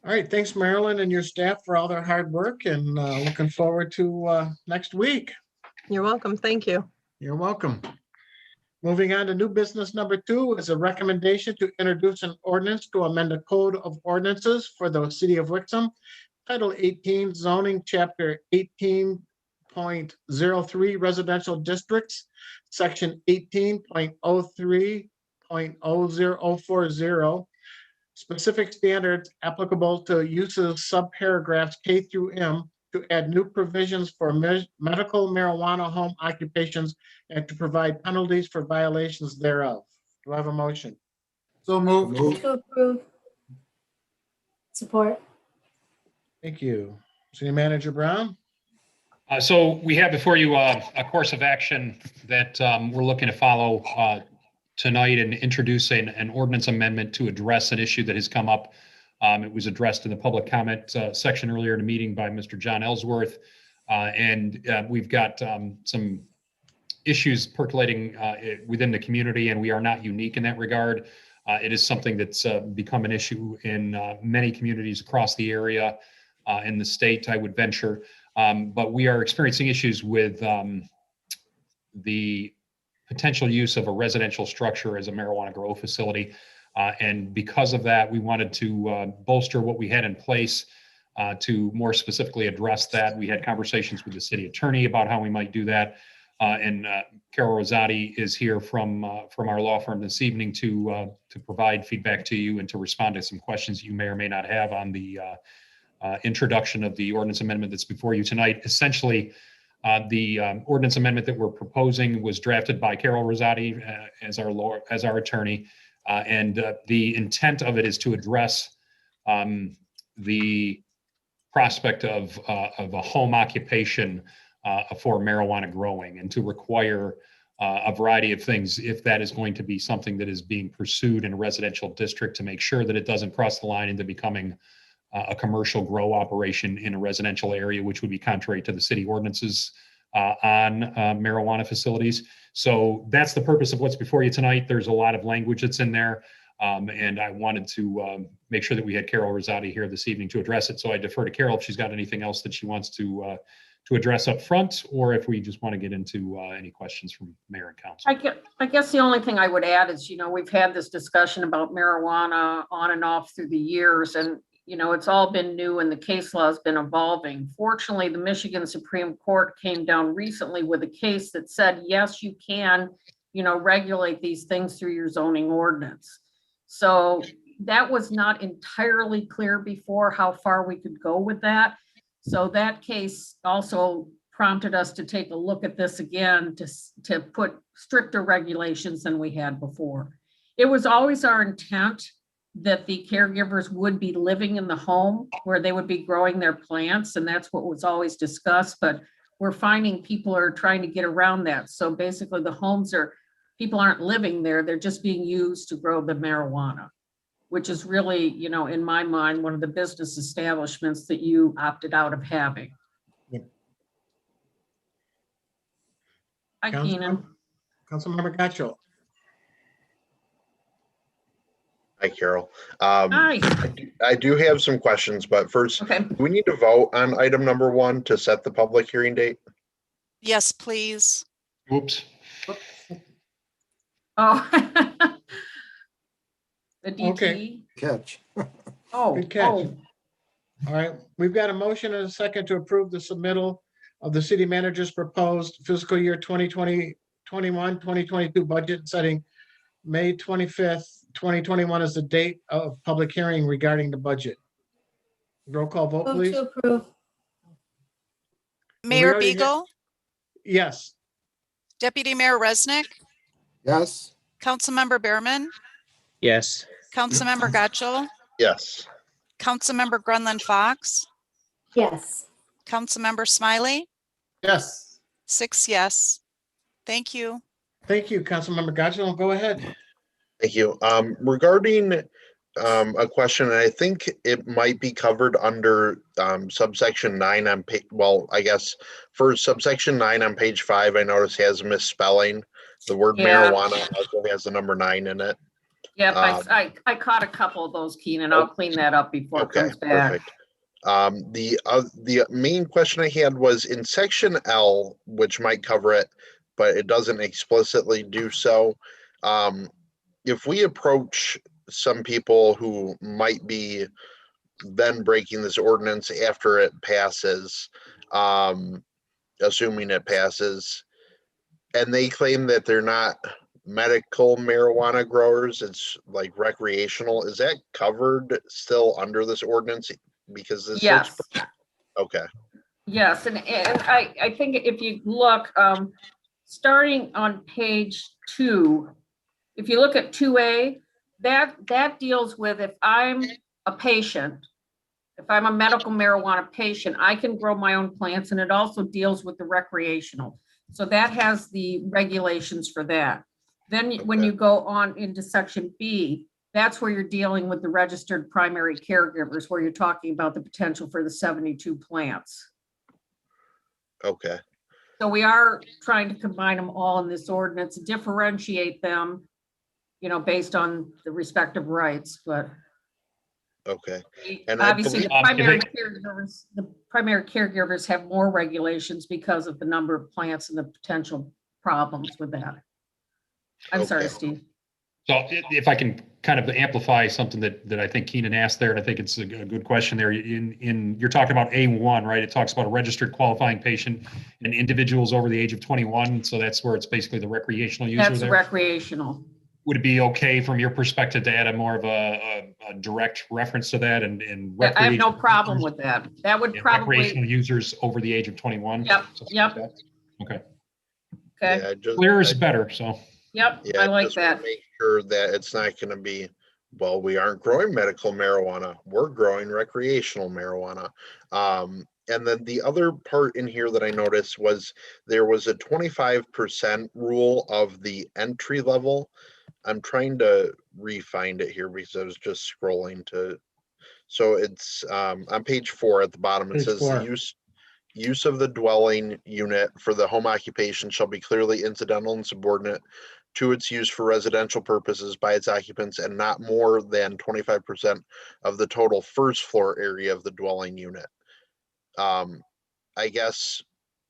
All right, thanks Marilyn and your staff for all their hard work, and looking forward to next week. You're welcome. Thank you. You're welcome. Moving on to new business number 2 is a recommendation to introduce an ordinance to amend the code of ordinances for the city of Wixom, Title 18 zoning, Chapter 18.03 residential districts, Section 18.03.00040. Specific standards applicable to uses subparagraphs K through M, to add new provisions for medical marijuana home occupations and to provide penalties for violations thereof. Do I have a motion? So moved. Move to approve. Support. Thank you. City Manager Brown? So we have before you a course of action that we're looking to follow tonight and introduce an ordinance amendment to address an issue that has come up. It was addressed in the public comment section earlier in the meeting by Mr. John Ellsworth. And we've got some issues percolating within the community, and we are not unique in that regard. It is something that's become an issue in many communities across the area, in the state, I would venture. But we are experiencing issues with the potential use of a residential structure as a marijuana grow facility. And because of that, we wanted to bolster what we had in place to more specifically address that. We had conversations with the city attorney about how we might do that. And Carol Rosati is here from our law firm this evening to provide feedback to you and to respond to some questions you may or may not have on the introduction of the ordinance amendment that's before you tonight. Essentially, the ordinance amendment that we're proposing was drafted by Carol Rosati as our attorney. And the intent of it is to address the prospect of a home occupation for marijuana growing, and to require a variety of things if that is going to be something that is being pursued in a residential district, to make sure that it doesn't cross the line into becoming a commercial grow operation in a residential area, which would be contrary to the city ordinances on marijuana facilities. So that's the purpose of what's before you tonight. There's a lot of language that's in there. And I wanted to make sure that we had Carol Rosati here this evening to address it. So I defer to Carol if she's got anything else that she wants to address up front, or if we just want to get into any questions from mayor and council. I guess the only thing I would add is, we've had this discussion about marijuana on and off through the years, and it's all been new and the case law has been evolving. Fortunately, the Michigan Supreme Court came down recently with a case that said, yes, you can, regulate these things through your zoning ordinance. So that was not entirely clear before how far we could go with that. So that case also prompted us to take a look at this again, to put stricter regulations than we had before. It was always our intent that the caregivers would be living in the home where they would be growing their plants, and that's what was always discussed, but we're finding people are trying to get around that. So basically people aren't living there, they're just being used to grow the marijuana, which is really, in my mind, one of the business establishments that you opted out of having. Yep. Hi, Keenan. Councilmember Gatchel. Hi, Carol. Hi. I do have some questions, but first, Okay. do we need to vote on item number 1 to set the public hearing date? Yes, please. Oops. Oh. The DT. Okay. Catch. Oh. Good catch. Oh. All right, we've got a motion and a second to approve the submittal of the city manager's proposed fiscal year 2022 budget, setting May 25th, 2021 as the date of public hearing regarding the budget. Roll call vote, Move please. to approve. Mayor already had- Beagle, Yes. Deputy Mayor Resnick, Yes. Councilmember Behrman, Yes. Councilmember Gatchel, Yes. Councilmember Grunland Fox, Yes. Councilmember Smiley, Yes. 6 yes. Thank you. Thank you, Councilmember Godgill. Go ahead. Thank you. Regarding a question, and I think it might be covered under subsection 9 on page, well, I guess for subsection 9 on page 5, I noticed has a misspelling. The word Yeah. marijuana also has the number 9 in it. Yep, I caught a couple of those, Keenan. I'll clean that up before it Okay, comes back. perfect. The main question I had was in section L, which might cover it, but it doesn't explicitly do so. If we approach some people who might be then breaking this ordinance after it passes, assuming it passes, and they claim that they're not medical marijuana growers, it's like recreational, is that covered still under this ordinance? Because this Yes. looks, okay, Yes, and I think if you look, starting on page 2, if you look at 2A, that deals with if I'm a patient, if I'm a medical marijuana patient, I can grow my own plants, and it also deals with the recreational. So that has the regulations for that. Then when you go on into section B, that's where you're dealing with the registered primary caregivers, where you're talking about the potential for the 72 plants. okay, So we are trying to combine them all in this ordinance, differentiate them, you know, based on the respective rights, but okay. And I obviously the believe, primary caregivers have more regulations because of the number of plants and the potential problems with that. I'm sorry, Okay. Steve. So if I can kind of amplify something that I think Keenan asked there, and I think it's a good question there. You're talking about A1, right? It talks about a registered qualifying patient and individuals over the age of 21. So that's where it's basically the recreational user That's there. recreational. Would it be okay from your perspective to add a more of a direct reference to that and I have no recreational problem with that. That would probably, recreational users over the age of 21? yep, yep, Okay. okay, yeah, just, Clear is better, so. yep, yeah, I like just wanna that. make sure that it's not gonna be, well, we aren't growing medical marijuana, we're growing recreational marijuana. And then the other part in here that I noticed was there was a 25% rule of the entry level. I'm trying to re-find it here because I was just scrolling to, so it's on page 4 at the bottom, it Page says 4. the use of the dwelling unit for the home occupation shall be clearly incidental and subordinate to its use for residential purposes by its occupants and not more than 25% of the total first floor area of the dwelling unit. I guess,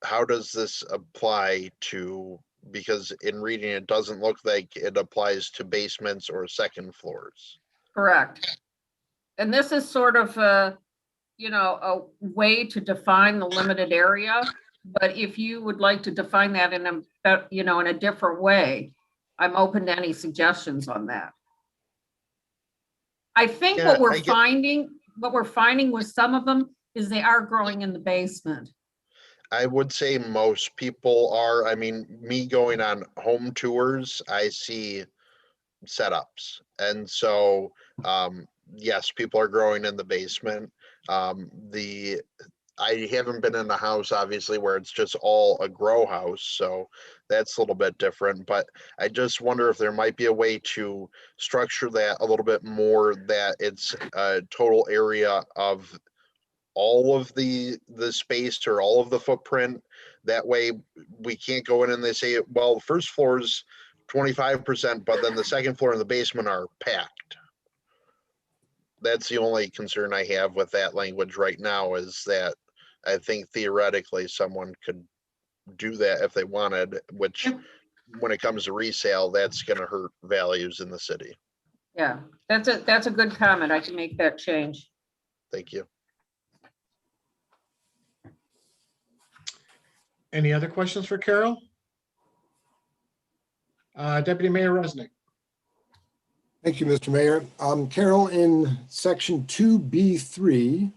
how does this apply to, because in reading it doesn't look like it applies to basements or second floors. Correct. And this is sort of a, you know, a way to define the limited area. But if you would like to define that in a, you know, in a different way, I'm open to any suggestions on that. I think Yeah, what we're I get- finding with some of them is they are growing in the basement. I would say most people are, I mean, me going on home tours, I see setups. And so, yes, people are growing in the basement. I haven't been in a house, obviously, where it's just all a grow house. So that's a little bit different. But I just wonder if there might be a way to structure that a little bit more, that it's a total area of all of the space or all of the footprint. That way we can't go in and they say, well, the first floor is 25%, but then the second floor and the basement are packed. That's the only concern I have with that language right now, is that I think theoretically someone could do that if they wanted, which when it comes to resale, that's going to hurt values in the city. Yeah, that's a good comment. I can make that change. Thank you. Any other questions for Carol? Deputy Mayor Resnick. Thank you, Mr. Mayor. Carol, in section 2B3,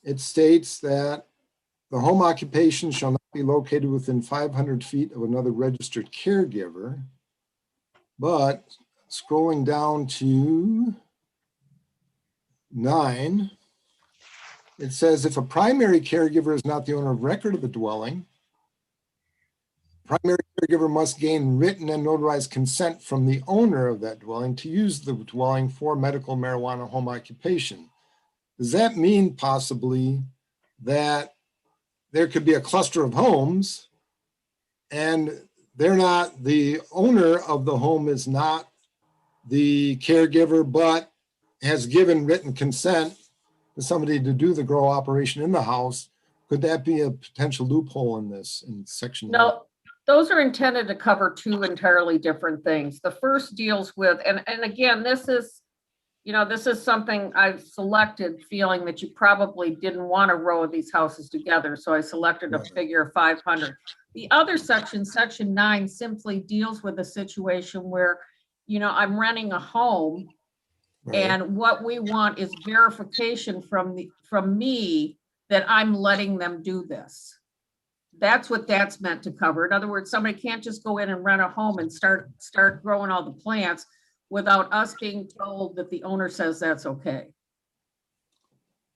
it states that the home occupation shall not be located within 500 feet of another registered caregiver. But scrolling down to 9, it says if a primary caregiver is not the owner of record of the dwelling, primary caregiver must gain written and notarized consent from the owner of that dwelling to use the dwelling for medical marijuana home occupation. Does that mean possibly that there could be a cluster of homes and they're not, the owner of the home is not the caregiver, but has given written consent to somebody to do the grow operation in the house? Could that be a potential loophole in this, in section? No, those are intended to cover two entirely different things. The first deals with, and again, this is, this is something I've selected feeling that you probably didn't want to row these houses together. So I selected a figure of 500. The other section, section 9, simply deals with a situation where, I'm renting a home. Right. And what we want is verification from me that I'm letting them do this. That's what that's meant to cover. In other words, somebody can't just go in and rent a home and start growing all the plants without us being told that the owner says that's okay.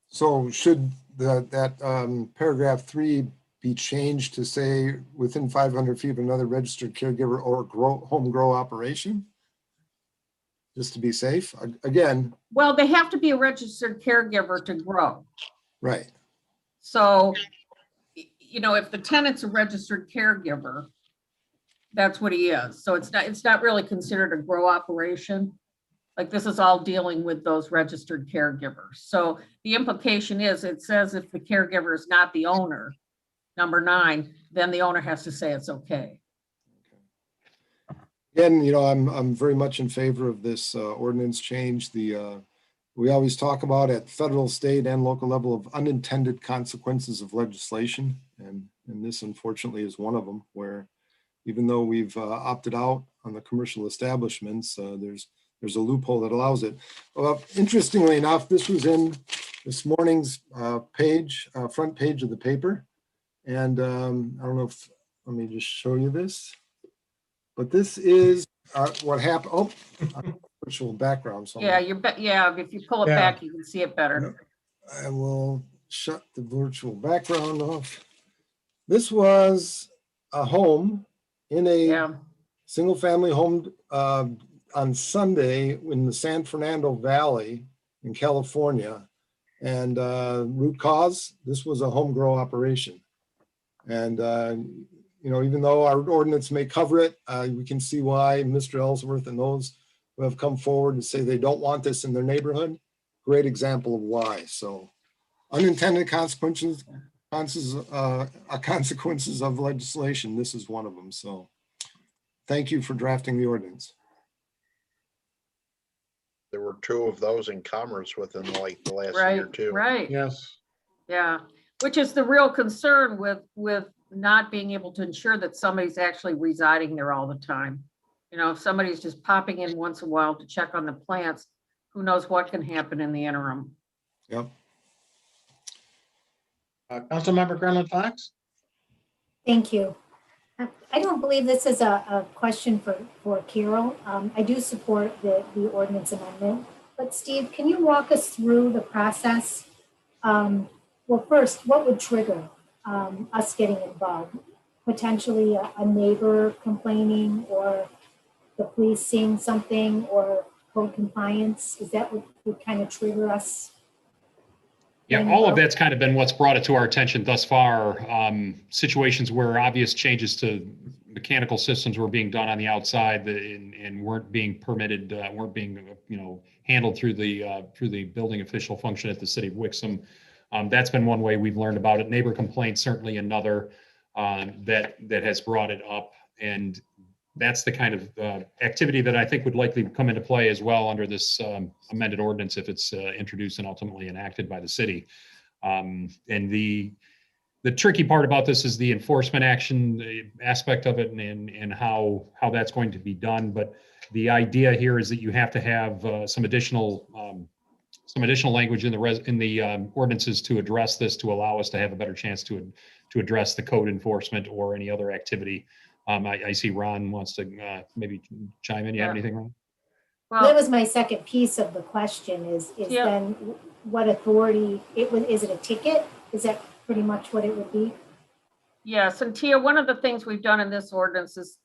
So should that paragraph 3 be changed to say within 500 feet of another registered caregiver or home grow operation? Just to be safe, again. Well, they have to be a registered caregiver to grow. Right. So, if the tenant's a registered caregiver, that's what he is. So it's not really considered a grow operation. Like this is all dealing with those registered caregivers. So the implication is it says if the caregiver is not the owner, number 9, then the owner has to say it's okay. Again, I'm very much in favor of this ordinance change. We always talk about at federal, state, and local level of unintended consequences of legislation, and this unfortunately is one of them. Where even though we've opted out on the commercial establishments, there's a loophole that allows it. Interestingly enough, this was in this morning's front page of the paper, and I don't know if let me just show you this. But this is what happened. Oh, virtual background. So yeah, if you pull it back, you can see it better. I will shut the virtual background off. This was a home in a single family home on Sunday in the San Fernando Valley in California. And root cause, this was a home grow operation. And even though our ordinance may cover it, we can see why Mr. Ellsworth and those who have come forward and say they don't want this in their neighborhood. Great example of why. So unintended consequences of legislation. This is one of them. So thank you for drafting the ordinance. There were 2 of those in commerce within the last year too. Right. Yes. Yeah. Which is the real concern with not being able to ensure that somebody's actually residing there all the time. If somebody's just popping in once in a while to check on the plants, who knows what can happen in the interim. Yep. Councilmember Gremlin Fox. Thank you. I don't believe this is a question for Carol. I do support the ordinance amendment, but Steve, can you walk us through the process? Well, first, what would trigger us getting involved? Potentially a neighbor complaining or the police seeing something or code compliance? Is that what would kind of trigger us? Yeah, all of that's kind of been what's brought it to our attention thus far. Situations where obvious changes to mechanical systems were being done on the outside and weren't being permitted, weren't being handled through the building official function at the city of Wixom. That's been one way we've learned about it. Neighbor complaints certainly another that has brought it up, and that's the kind of activity that I think would likely come into play as well under this amended ordinance if it's introduced and ultimately enacted by the city. And the tricky part about this is the enforcement action aspect of it and how that's going to be done. But the idea here is that you have to have some additional language in the ordinances to address this, to allow us to have a better chance to address the code enforcement or any other activity. I see Ron wants to maybe chime in. You have anything, Ron? Well, that was my second piece of the question is then what authority it would, is it a ticket? Is that pretty much what it would be? Yes, and Tia, one of the things we've done in this ordinance is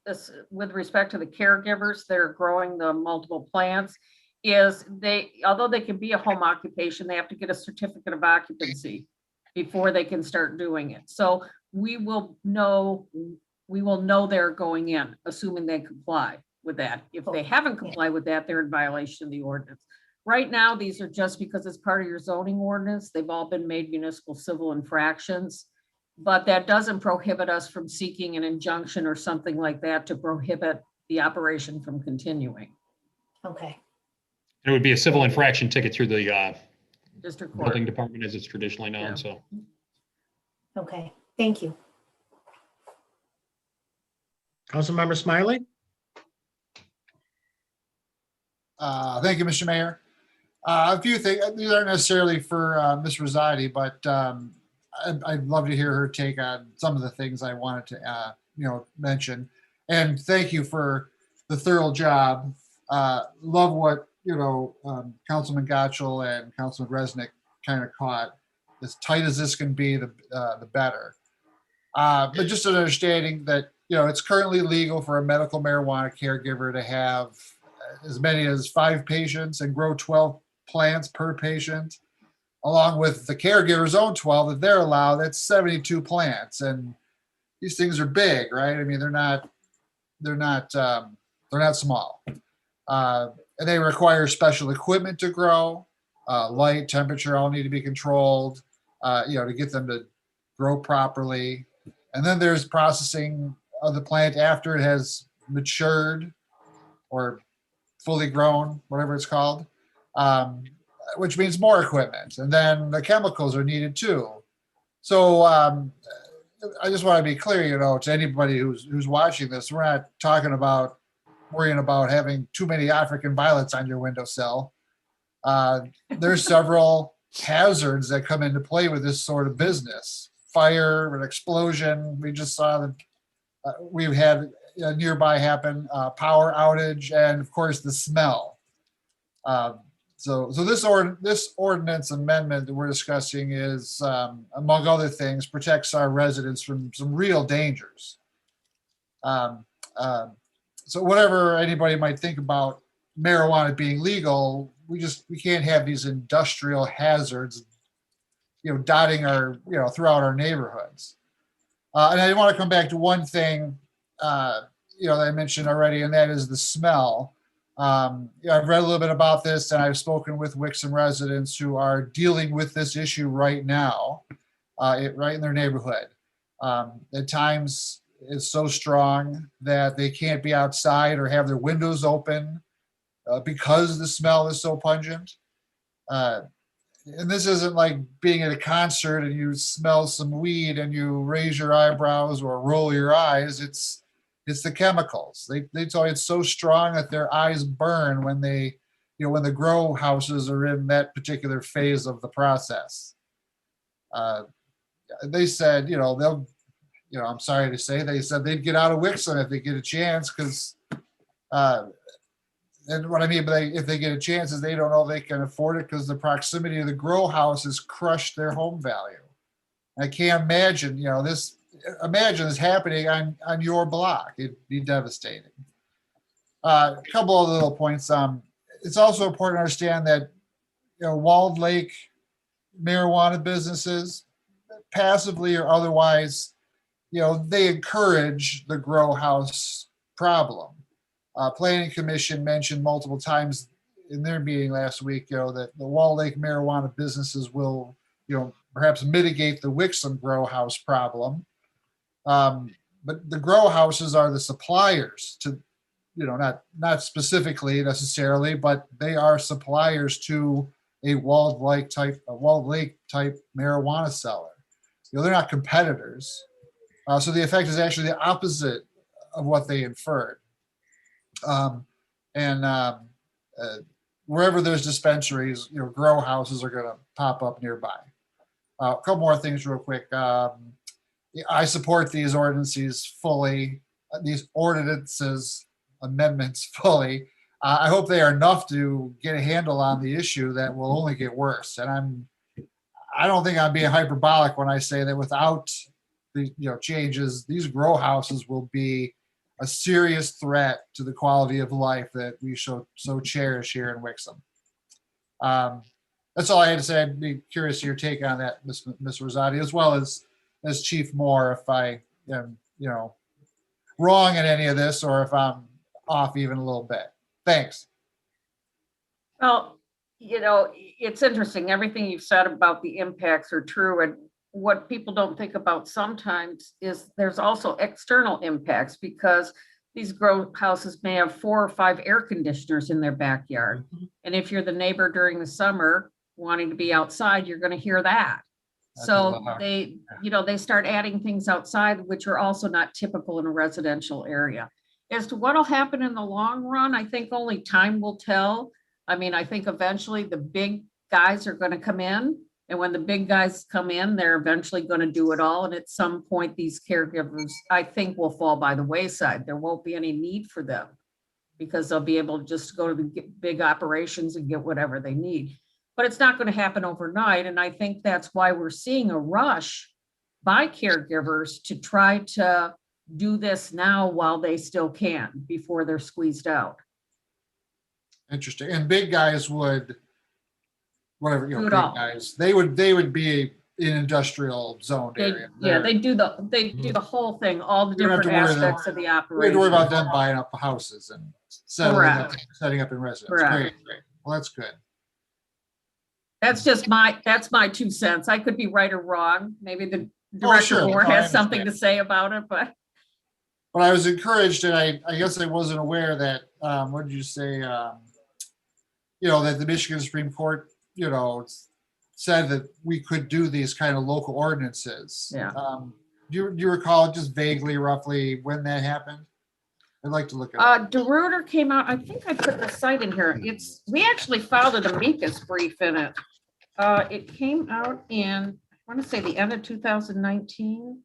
with respect to the caregivers that are growing the multiple plants, is although they can be a home occupation, they have to get a certificate of occupancy before they can start doing it. So we will know they're going in, assuming they comply with that. If they haven't complied with that, they're in violation of the ordinance. Right now, these are just because it's part of your zoning ordinance. They've all been made municipal civil infractions. But that doesn't prohibit us from seeking an injunction or something like that to prohibit the operation from continuing. Okay. It would be a civil infraction ticket through the District Court. building department as it's traditionally known, Yeah. so. Okay, thank you. Councilmember Smiley? Thank you, Mr. Mayor. A few things, these aren't necessarily for Ms. Rosati, but I'd love to hear her take on some of the things I wanted to, mention. And thank you for the thorough job. Love what, Councilman Gottschall and Councilman Resnick kind of caught. As tight as this can be, the better. But just an understanding that, it's currently legal for a medical marijuana caregiver to have as many as 5 patients and grow 12 plants per patient, along with the caregiver's own 12 that they're allowed. That's 72 plants, and these things are big, right? I mean, they're not small, and they require special equipment to grow. Light, temperature, all need to be controlled, to get them to grow properly. And then there's processing of the plant after it has matured or fully grown, whatever it's called. Which means more equipment, and then the chemicals are needed too. So I just want to be clear, to anybody who's watching this, we're not talking about worrying about having too many African violets on your windowsill. There's several hazards that come into play with this sort of business. Fire, an explosion. We just saw that we've had nearby happen, power outage, and of course the smell. So this ordinance amendment that we're discussing is, among other things, protects our residents from some real dangers. So whatever anybody might think about marijuana being legal, we can't have these industrial hazards, dotting our, throughout our neighborhoods. And I want to come back to one thing, that I mentioned already, and that is the smell. I've read a little bit about this, and I've spoken with Wixom residents who are dealing with this issue right now, right in their neighborhood. At times, it's so strong that they can't be outside or have their windows open because the smell is so pungent. And this isn't like being at a concert and you smell some weed and you raise your eyebrows or roll your eyes. It's the chemicals. They tell you it's so strong that their eyes burn when when the grow houses are in that particular phase of the process. They said, they'll, I'm sorry to say, they said they'd get out of Wixom if they get a chance, because, and what I mean by if they get a chance is they don't know if they can afford it because the proximity of the grow house has crushed their home value. I can't imagine, imagine this happening on your block. It'd be devastating. A couple of little points. It's also important to understand that, Walled Lake marijuana businesses, passively or otherwise, they encourage the grow house problem. Planning Commission mentioned multiple times in their meeting last week, that the Walled Lake marijuana businesses will, perhaps mitigate the Wixom grow house problem. But the grow houses are the suppliers to, not specifically necessarily, but they are suppliers to a Walled Lake type marijuana seller. They're not competitors. So the effect is actually the opposite of what they inferred. Wherever there's dispensaries, grow houses are going to pop up nearby. A couple more things real quick. I support these ordinances fully, amendments fully. I hope they are enough to get a handle on the issue that will only get worse. And I don't think I'm being hyperbolic when I say that without the changes, these grow houses will be a serious threat to the quality of life that we so cherish here in Wixom. That's all I had to say. I'd be curious your take on that, Ms. Rosati, as well as Chief Moore, if I am wrong in any of this or if I'm off even a little bit. Thanks. Well, it's interesting. Everything you've said about the impacts are true. And what people don't think about sometimes is there's also external impacts, because these grow houses may have 4 or 5 air conditioners in their backyard. And if you're the neighbor during the summer wanting to be outside, you're going to hear that. So they start adding things outside, which are also not typical in a residential area. As to what'll happen in the long run, I think only time will tell. I mean, I think eventually the big guys are going to come in, and when the big guys come in, they're eventually going to do it all. And at some point, these caregivers, I think, will fall by the wayside. There won't be any need for them because they'll be able to just go to the big operations and get whatever they need. But it's not going to happen overnight. And I think that's why we're seeing a rush by caregivers to try to do this now while they still can, before they're squeezed out. Interesting. And big guys would, whatever, Do it big all. guys, they would be in industrial zoned area. They do the whole thing, all the You don't have different to worry aspects of the We have operation. to worry about them buying up houses and setting up in residence. Correct. Great. Well, that's good. That's my 2 cents. I could be right or wrong. Maybe the Oh, director sure. board No, I has something to understand. say about it, but But I was encouraged, and I guess I wasn't aware that, what did you say? That the Michigan Supreme Court, said that we could do these kind of local ordinances. Yeah. Do you recall just vaguely, roughly when that happened? I'd like to look at it. DeRuiter came out, I think I put the site in here. We actually filed an amicus brief in it. It came out in, I want to say the end of 2019.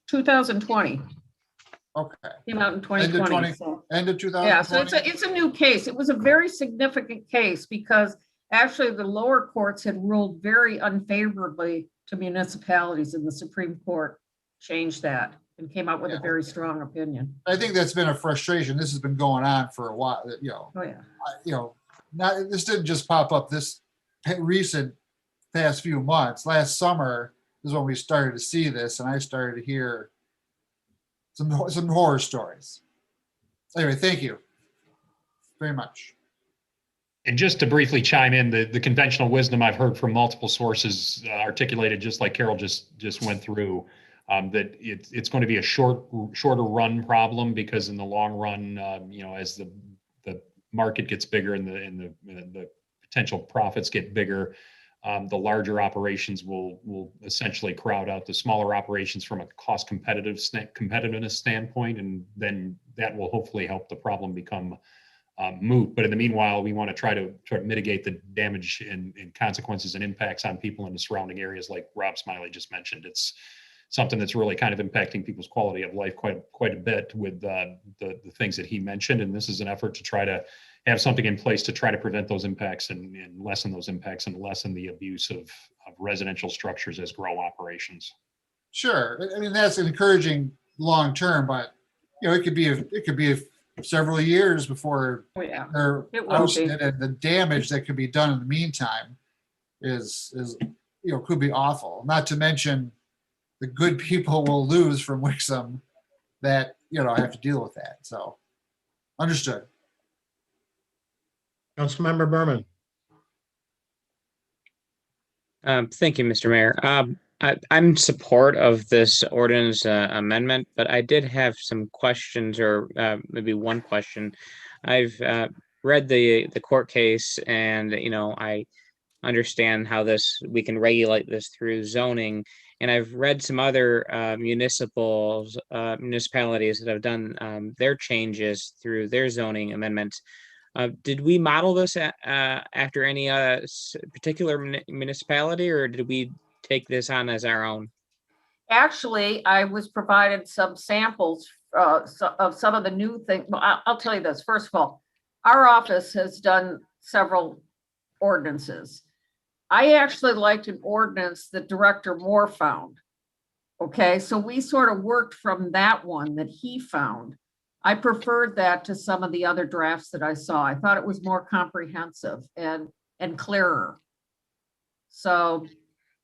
2020. Okay. Came out in End of 2020. So. End of 2020. Yeah, so it's a new case. It was a very significant case because actually the lower courts had ruled very unfavorably to municipalities, and the Supreme Court changed that and came out with a very strong opinion. I think that's been a frustration. This has been going on for a while. Oh yeah. This didn't just pop up this recent past few months. Last summer is when we started to see this, and I started to hear some horror stories. Anyway, thank you very much. And just to briefly chime in, the conventional wisdom I've heard from multiple sources articulated, just like Carol just went through, that it's going to be a shorter run problem, because in the long run, as the market gets bigger and the potential profits get bigger, the larger operations will essentially crowd out the smaller operations from a cost competitiveness standpoint, and then that will hopefully help the problem become moot. But in the meanwhile, we want to try to mitigate the damage and consequences and impacts on people in the surrounding areas, like Rob Smiley just mentioned. It's something that's really kind of impacting people's quality of life quite a bit with the things that he mentioned. And this is an effort to try to have something in place to try to prevent those impacts and lessen those impacts and lessen the abuse of residential structures as grow operations. Sure. I mean, that's encouraging long term, but it could be several years before they're ousted, and the damage that could be done in the meantime is could be awful. Not to mention the good people will lose from Wixom that have to deal with that. So understood. Councilmember Berman. Thank you, Mr. Mayor. I'm in support of this ordinance amendment, but I did have some questions, or maybe one question. I've read the court case, and I understand how we can regulate this through zoning. And I've read some other municipalities that have done their changes through their zoning amendments. Did we model this after any particular municipality, or did we take this on as our own? Actually, I was provided some samples of some of the new things. Well, I'll tell you this. First of all, our office has done several ordinances. I actually liked an ordinance that Director Moore found. Okay, so we sort of worked from that one that he found. I preferred that to some of the other drafts that I saw. I thought it was more comprehensive and clearer. So,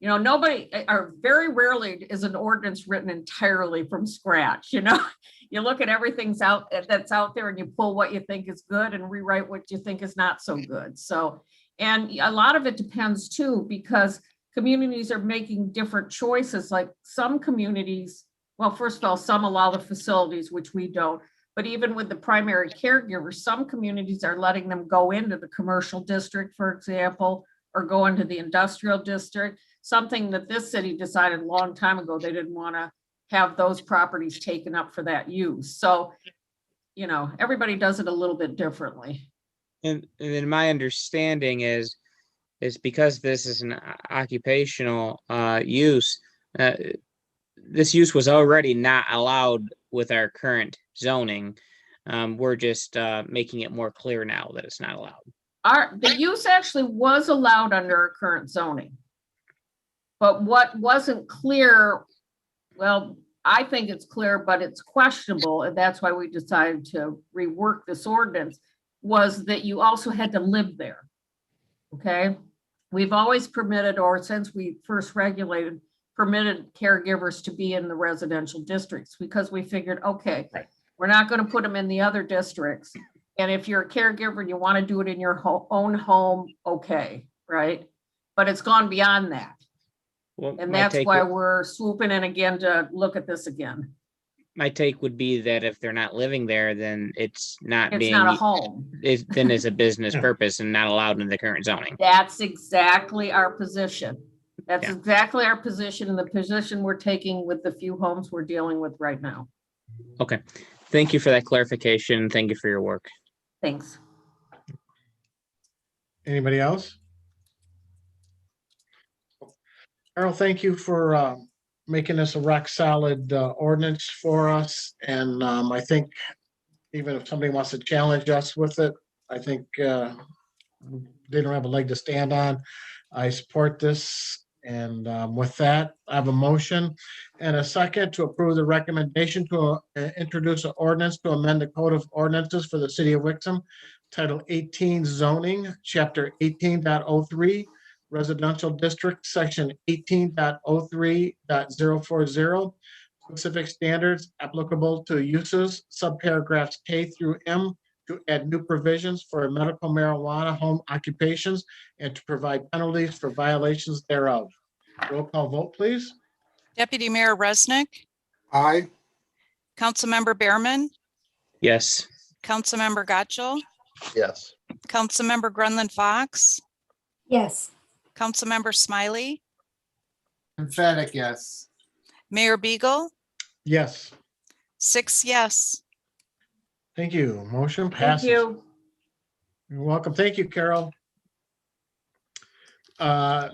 you know, nobody, or very rarely is an ordinance written entirely from scratch. You know, you look at everything's that's out there and you pull what you think is good and rewrite what you think is not so good. So, and a lot of it depends too, because communities are making different choices. Like some communities, well, first of all, some allow the facilities, which we don't. But even with the primary caregivers, some communities are letting them go into the commercial district, for example, or go into the industrial district. Something that this city decided a long time ago, they didn't want to have those properties taken up for that use. So, you know, everybody does it a little bit differently. And then my understanding is because this is an occupational use, this use was already not allowed with our current zoning. We're just making it more clear now that it's not allowed. The use actually was allowed under our current zoning. But what wasn't clear, well, I think it's clear, but it's questionable, and that's why we decided to rework this ordinance, was that you also had to live there. Okay, we've always permitted, or since we first regulated, permitted caregivers to be in the residential districts because we figured, okay, we're not going to put them in the other districts. And if you're a caregiver and you want to do it in your own home, okay, right? But it's gone beyond that. Well, and that's why we're swooping in again to look at this again. My take would be that if they're not living there, then it's not a home. Then it's a business purpose and not allowed in the current zoning. That's exactly our position. That's exactly our position and the position we're taking with the few homes we're dealing with right now. Okay. Thank you for that clarification. Thank you for your work. Thanks. Anybody else? Carol, thank you for making this a rock solid ordinance for us. And I think even if somebody wants to challenge us with it, I think they don't have a leg to stand on. I support this. And with that, I have a motion and a second to approve the recommendation to introduce an ordinance to amend the Code of Ordinances for the City of Wixom, Title 18 Zoning, Chapter 18.03, Residential District, Section 18.03.040, specific standards applicable to uses, subparagraphs K through M, to add new provisions for medical marijuana home occupations and to provide penalties for violations thereof. Roll call vote, please. Deputy Mayor Resnick. Aye. Councilmember Behrman. Yes. Councilmember Gotchel. Yes. Councilmember Grunland Fox. Yes. Councilmember Smiley. Emphatic yes. Mayor Beagle. Yes. 6 yes. Thank you. Motion passes. Thank you. You're welcome. Thank you, Carol.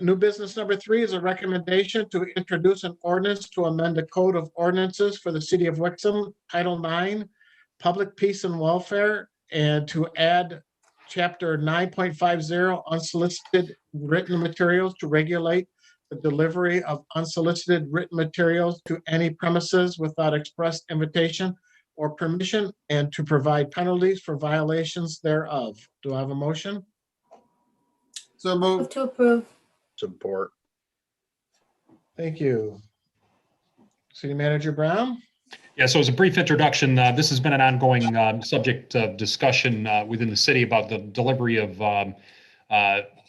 New business number 3 is a recommendation to introduce an ordinance to amend the Code of Ordinances for the City of Wixom, Title 9, Public Peace and Welfare, and to add Chapter 9.50, Unsolicited Written Materials, to regulate the delivery of unsolicited written materials to any premises without express invitation or permission, and to provide penalties for violations thereof. Do I have a motion? So Move move. to approve. Support. Thank you. City Manager Brown? Yeah, so as a brief introduction, this has been an ongoing subject of discussion within the city about the delivery of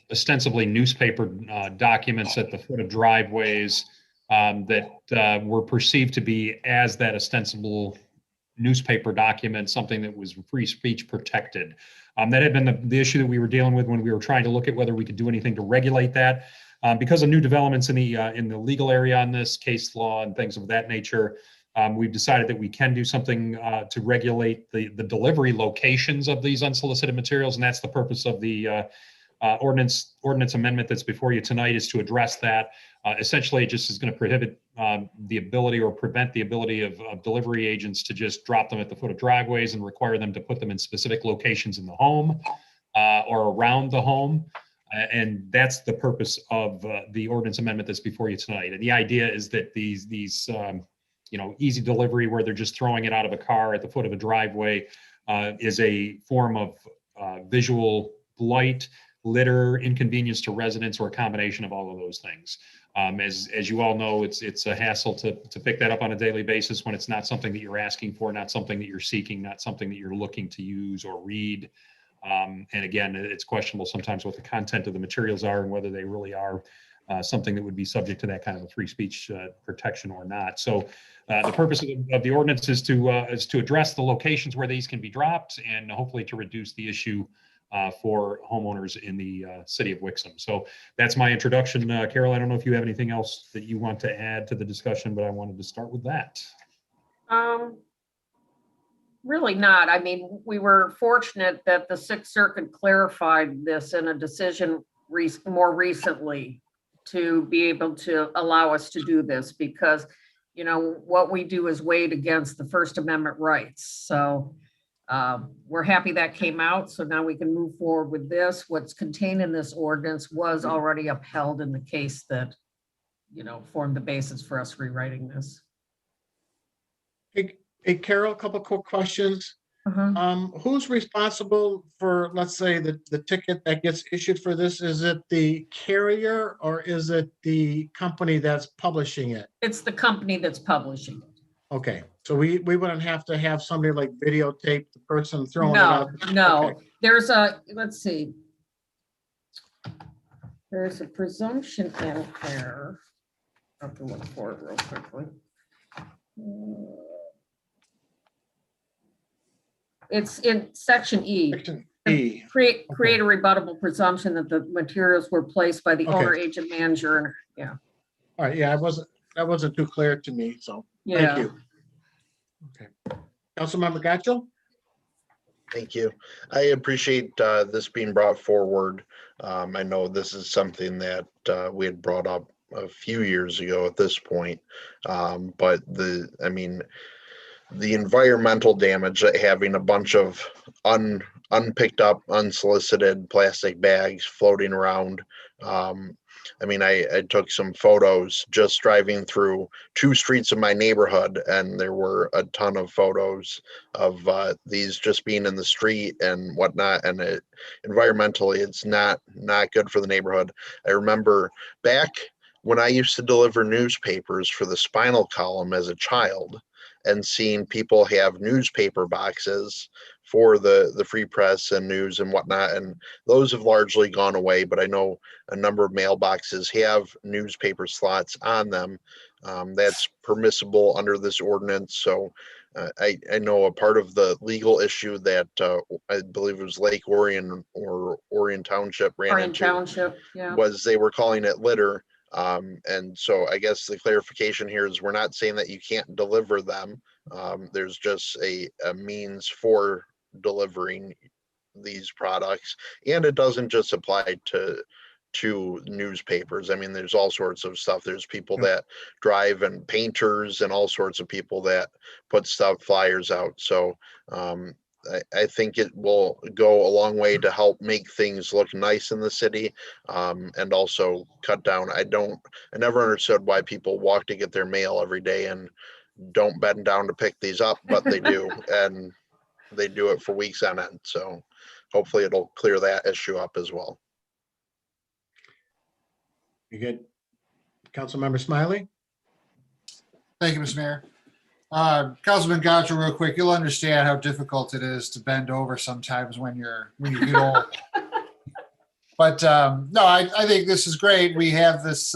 ostensibly newspaper documents at the foot of driveways that were perceived to be as that ostensible newspaper document, something that was free speech protected. That had been the issue that we were dealing with when we were trying to look at whether we could do anything to regulate that. Because of new developments in the legal area on this, case law and things of that nature, we've decided that we can do something to regulate the delivery locations of these unsolicited materials, and that's the purpose of the ordinance amendment that's before you tonight is to address that. Essentially, it just is going to prohibit the ability or prevent the ability of delivery agents to just drop them at the foot of driveways and require them to put them in specific locations in the home or around the home. And that's the purpose of the ordinance amendment that's before you tonight. And the idea is that these easy delivery where they're just throwing it out of a car at the foot of a driveway is a form of visual blight, litter, inconvenience to residents, or a combination of all of those things. As you all know, it's a hassle to pick that up on a daily basis when it's not something that you're asking for, not something that you're seeking, not something that you're looking to use or read. And again, it's questionable sometimes what the content of the materials are and whether they really are something that would be subject to that kind of a free speech protection or not. So the purpose of the ordinance is to address the locations where these can be dropped and hopefully to reduce the issue for homeowners in the city of Wixom. So that's my introduction. Carol, I don't know if you have anything else that you want to add to the discussion, but I wanted to start with that. Really not. I mean, we were fortunate that the Sixth Circuit clarified this in a decision more recently to be able to allow us to do this because, you know, what we do is weighed against the First Amendment rights. So we're happy that came out. So now we can move forward with this. What's contained in this ordinance was already upheld in the case that, you know, formed the basis for us rewriting this. Hey, Carol, a couple quick questions. Who's responsible for, let's say, the ticket that gets issued for this? Is it the carrier or is it the company that's publishing it? It's the company that's publishing it. Okay, so we wouldn't have to have somebody like videotape the person throwing it out? No, Okay. there's a, let's see. There's a presumption in there. I have to look for it real quickly. It's in section E. Section E. Create a rebuttable presumption that the materials were placed by the Okay. owner, agent, manager, and yeah. All right, yeah, that wasn't too clear to me, so Yeah. thank you. Okay. Councilmember Gatchel? Thank you. I appreciate this being brought forward. I know this is something that we had brought up a few years ago at this point, but the environmental damage that having a bunch of unpicked up, unsolicited plastic bags floating around. I took some photos just driving through 2 streets of my neighborhood, and there were a ton of photos of these just being in the street and whatnot. And environmentally, it's not good for the neighborhood. I remember back when I used to deliver newspapers for the Spinal Column as a child, and seeing people have newspaper boxes for the free press and news and whatnot. And those have largely gone away, but I know a number of mailboxes have newspaper slots on them. That's permissible under this ordinance. So I know a part of the legal issue that I believe it was Lake Orion or Orion Township ran into was they were calling it litter. And so I guess the clarification here is we're not saying that you can't deliver them. There's just a means for delivering these products, and it doesn't just apply to newspapers. I mean, there's all sorts of stuff. There's people that drive and painters and all sorts of people that put flyers out. So I think it will go a long way to help make things look nice in the city, and also cut down. I never understood why people walk to get their mail every day and don't bend down to pick these up, but they do, and they do it for weeks on end. So hopefully it'll clear that issue up as well. You good? Councilmember Smiley? Thank you, Mr. Mayor. Councilman Gotcha, real quick, you'll understand how difficult it is to bend over sometimes when you get old. But no, I think this is great. We have this,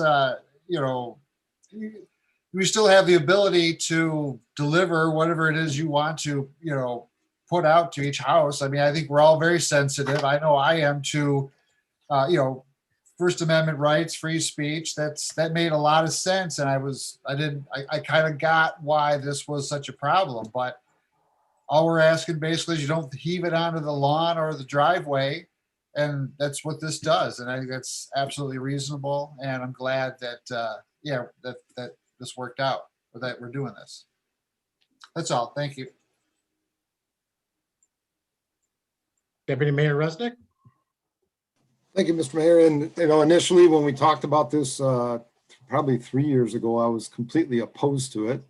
we still have the ability to deliver whatever it is you want to, put out to each house. I mean, I think we're all very sensitive. I know I am to, First Amendment rights, free speech. That made a lot of sense. And I kind of got why this was such a problem, but all we're asking basically is you don't heave it onto the lawn or the driveway And that's what this does. And I think that's absolutely reasonable. And I'm glad that, that this worked out, or that we're doing this. That's all. Thank you. Deputy Mayor Resnick? Thank you, Mr. Mayor. And, initially when we talked about this, probably 3 years ago, I was completely opposed to it.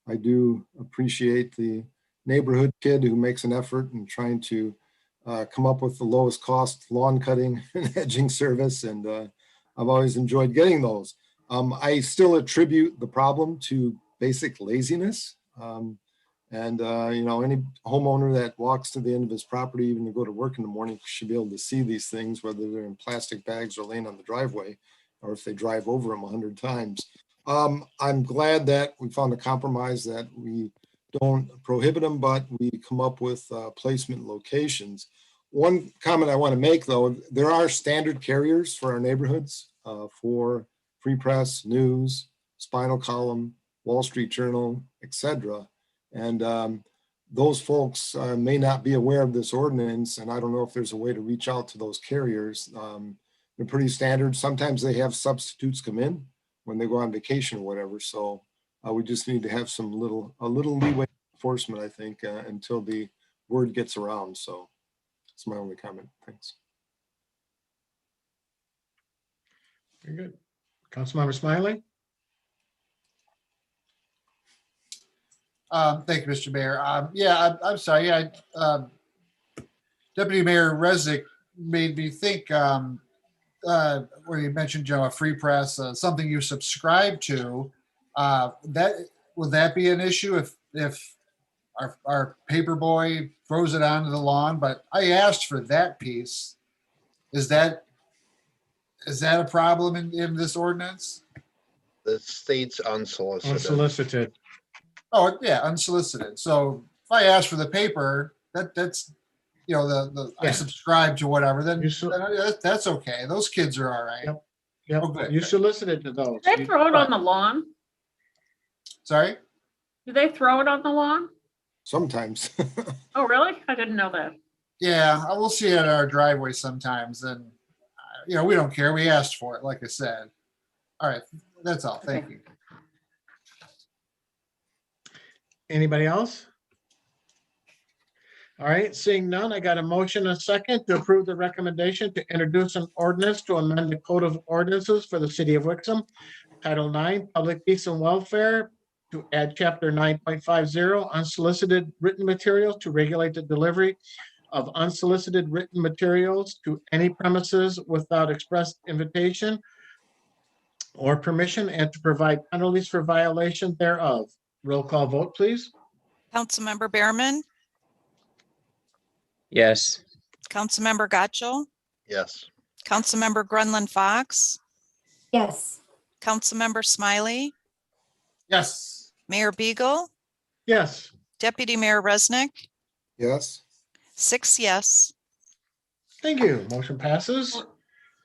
I do appreciate the neighborhood kid who makes an effort in trying to come up with the lowest cost lawn cutting and edging service. And I've always enjoyed getting those. I still attribute the problem to basic laziness. Any homeowner that walks to the end of his property, even to go to work in the morning, should be able to see these things, whether they're in plastic bags or laying on the driveway, or if they drive over them 100 times. I'm glad that we found a compromise that we don't prohibit them, but we come up with placement locations. One comment I want to make, though, there are standard carriers for our neighborhoods for Free Press, News, Spinal Column, Wall Street Journal, etc. And those folks may not be aware of this ordinance, and I don't know if there's a way to reach out to those carriers. They're pretty standard. Sometimes they have substitutes come in when they go on vacation or whatever. So we just need to have a little leeway enforcement, I think, until the word gets around. So that's my only comment. Thanks. Very good. Councilmember Smiley? Thank you, Mr. Mayor. I'm sorry. Deputy Mayor Resnick made me think where you mentioned, Joe, a free press, something you subscribe to. Would that be an issue if our paper boy throws it onto the lawn? But I asked for that piece. Is that a problem in this ordinance? The state's unsolicited. Unsolicited. Oh, yeah, unsolicited. So if I ask for the paper, that's I subscribe to whatever, then that's okay. Those kids are all right. Yep. Oh, You solicited to those. Do they throw it on the lawn? Sorry? Do they throw it on the lawn? Sometimes. Oh, really? I didn't know that. Yeah, I will see it at our driveway sometimes, and we don't care. We asked for it, like I said. All right, that's all. Thank you. Anybody else? All right, seeing none, I got a motion and a second to approve the recommendation to introduce an ordinance to amend the Code of Ordinances for the City of Wixom, Title IX, Public Peace and Welfare, to add Chapter 9.50, unsolicited written materials, to regulate the delivery of unsolicited written materials to any premises without express invitation or permission, and to provide penalties for violation thereof. Roll call vote, please. Councilmember Behrman, Yes. Councilmember Gotchel, Yes. Councilmember Grunland Fox, Yes. Councilmember Smiley, Yes. Mayor Beagle, Yes. Deputy Mayor Resnick, Yes. 6 yes. Thank you. Motion passes.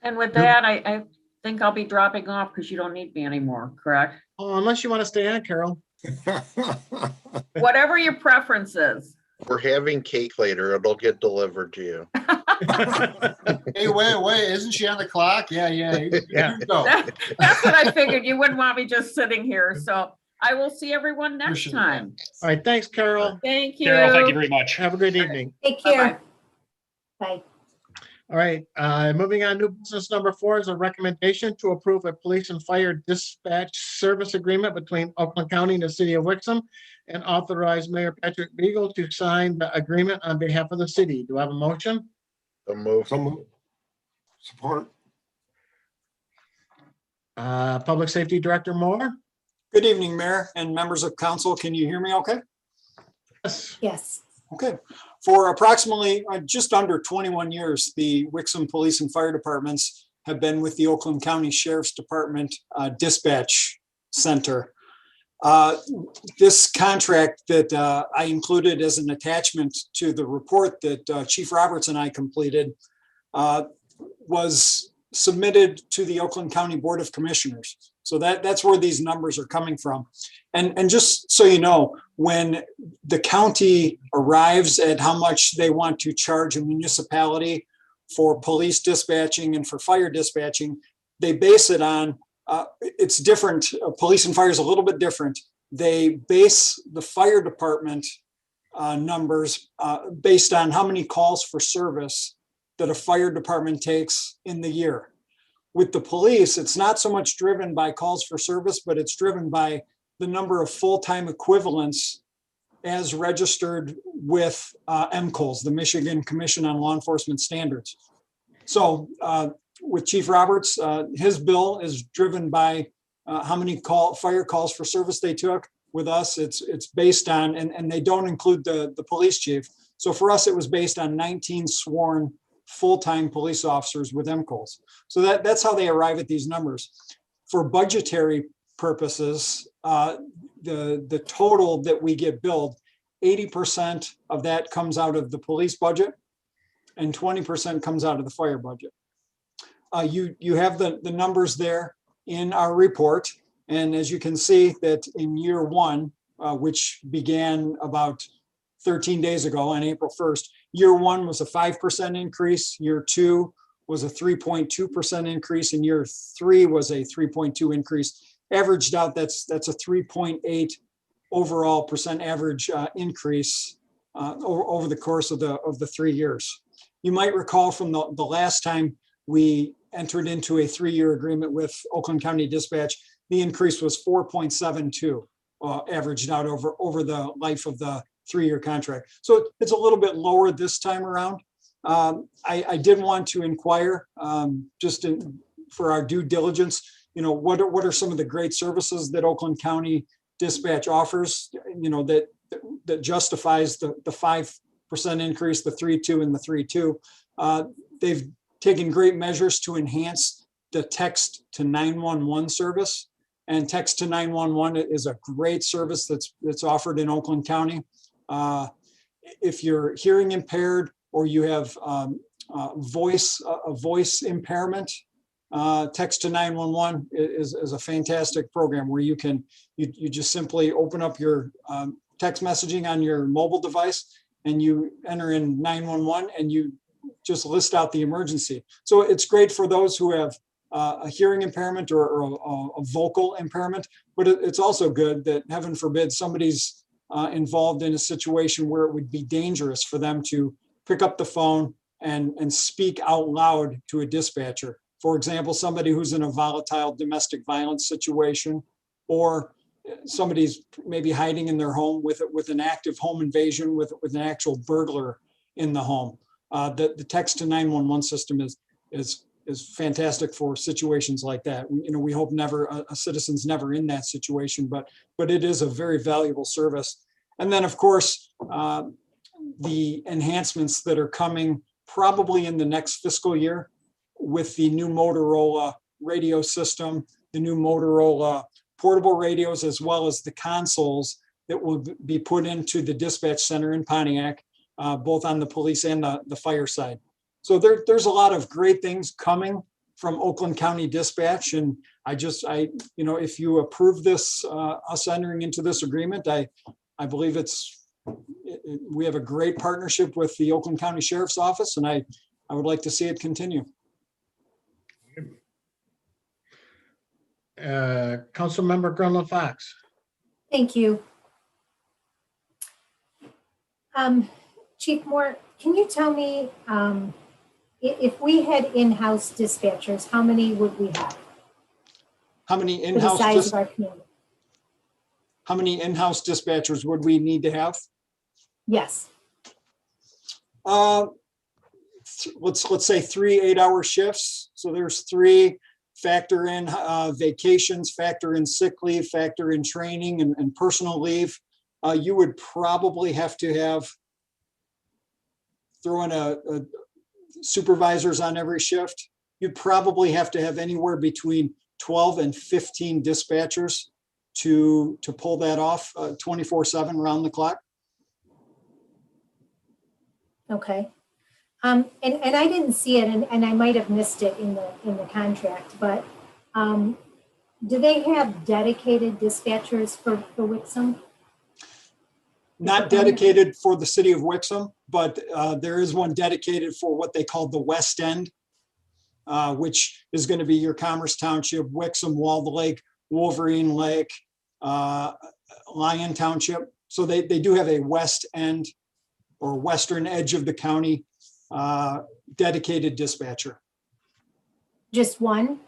And with that, I think I'll be dropping off because you don't need me anymore, correct? Oh, unless you want to stay on, Carol. Whatever your preference is. We're having cake later. It'll get delivered to you. Hey, wait, isn't she on the clock? Yeah. Yeah. Go. That's what I figured. You wouldn't want me just sitting here. So I will see everyone next Appreciate time. All right, thanks, Carol. Thank you. Carol, thank you very much. Have a good evening. Take care. Bye. All right, moving on, new business number 4 is a recommendation to approve a police and fire dispatch service agreement between Oakland County and the City of Wixom, and authorize Mayor Patrick Beagle to sign the agreement on behalf of the city. Do I have a motion? So move. Support. Public Safety Director Moore? Good evening, Mayor and members of council. Can you hear me okay? Yes. Yes. Okay. For approximately just under 21 years, the Wixom Police and Fire Departments have been with the Oakland County Sheriff's Department Dispatch Center. This contract that I included as an attachment to the report that Chief Roberts and I completed was submitted to the Oakland County Board of Commissioners. So that's where these numbers are coming from. And just so you know, when the county arrives at how much they want to charge a municipality for police dispatching and for fire dispatching, they base it on, it's different. Police and fire is a little bit different. They base the fire department numbers based on how many calls for service that a fire department takes in the year. With the police, it's not so much driven by calls for service, but it's driven by the number of full-time equivalents as registered with MCOLS, the Michigan Commission on Law Enforcement Standards. So with Chief Roberts, his bill is driven by how many fire calls for service they took. With us, it's based on, and they don't include the police chief. So for us, it was based on 19 sworn full-time police officers with MCOLS. So that's how they arrive at these numbers. For budgetary purposes, the total that we get billed, 80% of that comes out of the police budget and 20% comes out of the fire budget. You have the numbers there in our report. And as you can see that in year one, which began about 13 days ago on April 1st, year one was a 5% increase. Year two was a 3.2% increase. And year three was a 3.2 increase. Averaged out, that's a 3.8 overall percent average increase over the course of the 3 years. You might recall from the last time we entered into a 3-year agreement with Oakland County Dispatch, the increase was 4.72, averaged out over the life of the 3-year contract. So it's a little bit lower this time around. I did want to inquire, for our due diligence, what are some of the great services that Oakland County Dispatch offers, that justifies the 5% increase, the 3.2 and the 3.2. They've taken great measures to enhance the text to 911 service. And text to 911 is a great service that's offered in Oakland County. If you're hearing impaired or you have a voice impairment, text to 911 is a fantastic program where you just simply open up your text messaging on your mobile device and you enter in 911 and you just list out the emergency. So it's great for those who have a hearing impairment or a vocal impairment, but it's also good that, heaven forbid, somebody's involved in a situation where it would be dangerous for them to pick up the phone and speak out loud to a dispatcher. For example, somebody who's in a volatile domestic violence situation, or somebody's maybe hiding in their home with an active home invasion, with an actual burglar in the home. The text to 911 system is fantastic for situations like that. We hope a citizen's never in that situation, but it is a very valuable service. And then, of course, the enhancements that are coming probably in the next fiscal year with the new Motorola radio system, the new Motorola portable radios, as well as the consoles that will be put into the dispatch center in Pontiac, both on the police and the fire side. So there's a lot of great things coming from Oakland County Dispatch. And if you approve this, us entering into this agreement, I believe we have a great partnership with the Oakland County Sheriff's Office, and I would like to see it continue. Councilmember Grunland Fox. Thank you. Chief Moore, can you tell me if we had in-house dispatchers, how many would we have? How many For the size of our community? How many in-house dispatchers would we need to have? Yes. Let's say 3 8-hour shifts. So there's 3. Factor in vacations, factor in sick leave, factor in training and personal leave. You would probably have to throw in a supervisors on every shift. You'd probably have to have anywhere between 12 and 15 dispatchers to pull that off 24/7 around the clock. Okay. And I didn't see it, and I might have missed it in the contract, but do they have dedicated dispatchers for Wixom? Not dedicated for the city of Wixom. but there is one dedicated for what they call the West End, which is going to be your Commerce Township, Wixom, Walled Lake, Wolverine Lake, Lyon Township. So they do have a West End or western edge of the county dedicated dispatcher. Just one?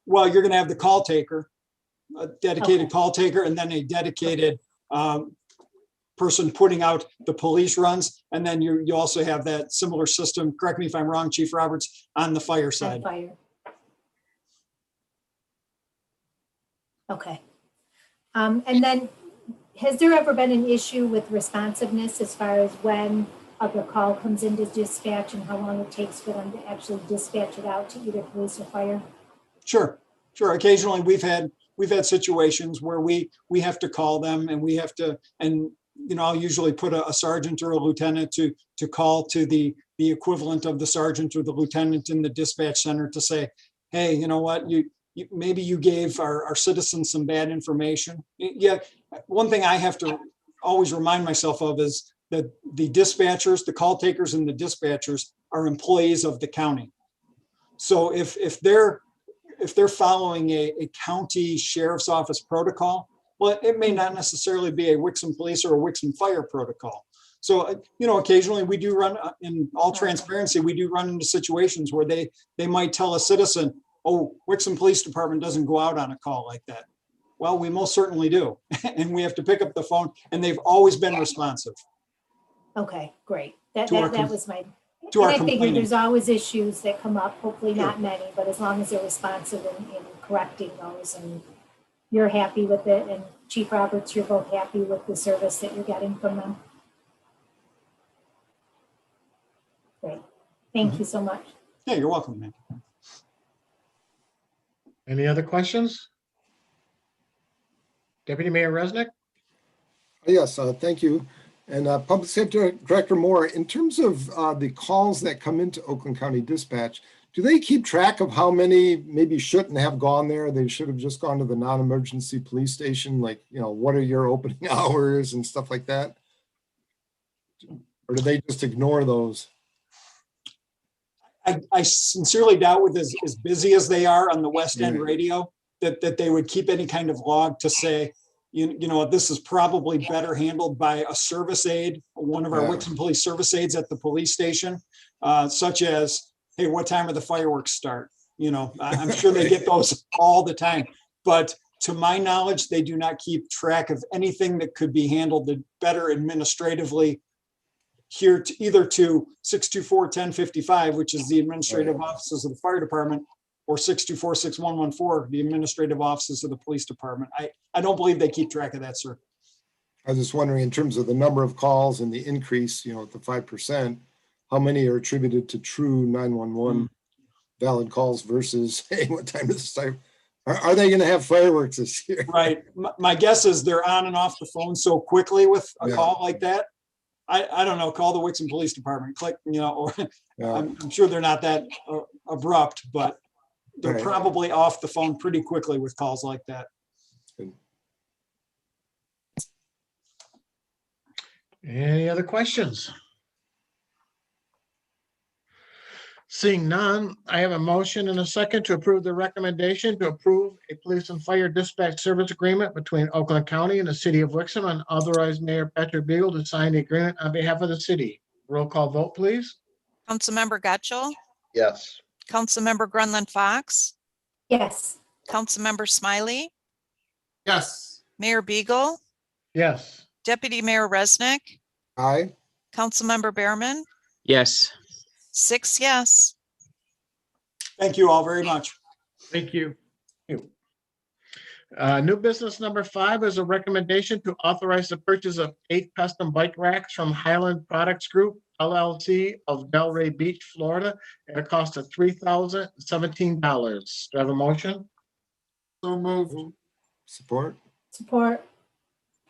Well, you're going to have the call taker, a dedicated call taker, and then a dedicated person putting out the police runs. And then you also have that similar system, correct me if I'm wrong, Chief Roberts, on the fire side. Fire. Okay. And then has there ever been an issue with responsiveness as far as when the call comes into dispatch and how long it takes for them to actually dispatch it out to either police or fire? Sure. Occasionally we've had situations where we have to call them and we have to, and I'll usually put a sergeant or a lieutenant to call to the equivalent of the sergeant or the lieutenant in the dispatch center to say, hey, you know what, maybe you gave our citizens some bad information. Yeah, one thing I have to always remind myself of is that the dispatchers, the call takers and the dispatchers are employees of the county. So if they're following a county sheriff's office protocol, well, it may not necessarily be a Wixom police or a Wixom fire protocol. So, occasionally we do run, in all transparency, we do run into situations where they might tell a citizen, oh, Wixom Police Department doesn't go out on a call like that. Well, we most certainly do. And we have to pick up the phone, and they've always been responsive. Okay, great. That To our was my, to our and I figure complaining. there's always issues that come up, hopefully Sure. not many, but as long as they're responsive in correcting those and you're happy with it, and Chief Roberts, you're both happy with the service that you're getting from them. Great. Thank you so much. Yeah, you're welcome, man. Any other questions? Deputy Mayor Resnick? Yes, thank you. And Public Safety Director Moore, in terms of the calls that come into Oakland County Dispatch, do they keep track of how many maybe shouldn't have gone there? They should have just gone to the non-emergency police station, like, what are your opening hours and stuff like that? Or do they just ignore those? I sincerely doubt with as busy as they are on the West End radio, that they would keep any kind of log to say, this is probably better handled by a service aide, one of our Wixom police service aides at the police station, such as, hey, what time are the fireworks start? I'm sure they get those all the time. But to my knowledge, they do not keep track of anything that could be handled better administratively here to either to 624-1055, which is the administrative offices of the fire department, or 624-6114, the administrative offices of the police department. I don't believe they keep track of that, sir. I was just wondering, in terms of the number of calls and the increase, at the 5%, how many are attributed to true 911 valid calls versus, hey, what time is it start? Are they going to have fireworks this year? Right. My guess is they're on and off the phone so quickly with a call like that. I don't know, call the Wixom Police Department, click, or I'm sure they're not that abrupt, but they're probably off the phone pretty quickly with calls like that. Any other questions? Seeing none, I have a motion and a second to approve the recommendation to approve a police and fire dispatch service agreement between Oakland County and the city of Wixom, and authorize Mayor Patrick Beagle to sign the agreement on behalf of the city. Roll call vote, please. Councilmember Getchell, Yes. Councilmember Grunland Fox, Yes. Councilmember Smiley, Yes. Mayor Beagle, Yes. Deputy Mayor Resnick, Aye. Councilmember Behrman, Yes. 6 yes. Thank you all very much. Thank you. New business number 5 is a recommendation to authorize the purchase of 8 custom bike racks from Highland Products Group, LLC of Delray Beach, Florida, at a cost of $3,017. Do I have a motion? So moved. Support. Support.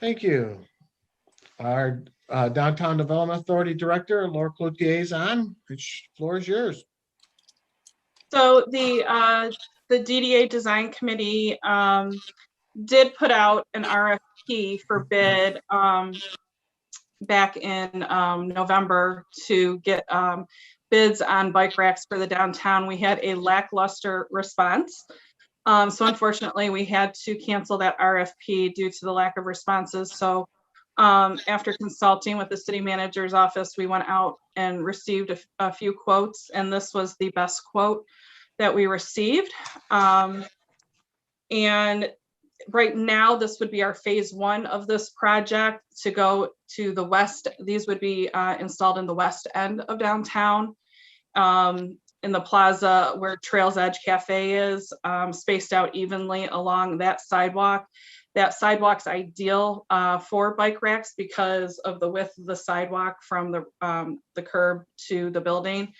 Thank you. Our Downtown Development Authority Director, Laura Cloutier, is on. The floor is yours. So the DDA Design Committee did put out an RFP for bid. back in November to get bids on bike racks for the downtown. We had a lackluster response. So unfortunately, we had to cancel that RFP due to the lack of responses. So after consulting with the city manager's office, we went out and received a few quotes, and this was the best quote that we received. And right now, this would be our phase 1 of this project to go to the west. These would be installed in the west end of downtown, in the plaza where Trails Edge Cafe is, spaced out evenly along that sidewalk. That sidewalk's ideal for bike racks because of the width of the sidewalk from the curb to the building.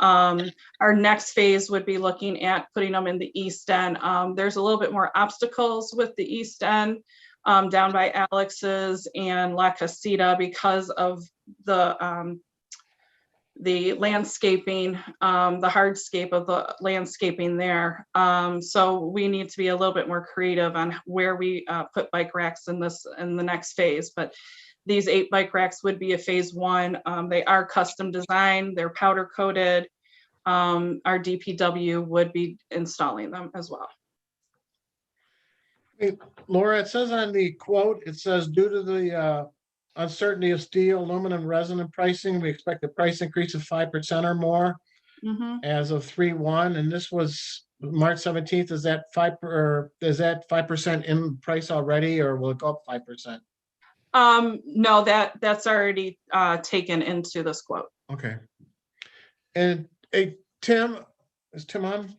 Our next phase would be looking at putting them in the east end. There's a little bit more obstacles with the east end down by Alex's and La Casita because of the landscaping, the hardscape of the landscaping there. So we need to be a little bit more creative on where we put bike racks in the next phase. But these 8 bike racks would be a phase 1. They are custom designed, they're powder coated. Our DPW would be installing them as well. Hey, Laura, it says on the quote, it says due to the uncertainty of steel, aluminum, resin and pricing, we expect a price increase of 5% or more as of 3/1. And this was March 17th. Is that 5% in price already, or will it go up 5%? No, that's already taken into this quote. Okay. And hey, Tim, is Tim on?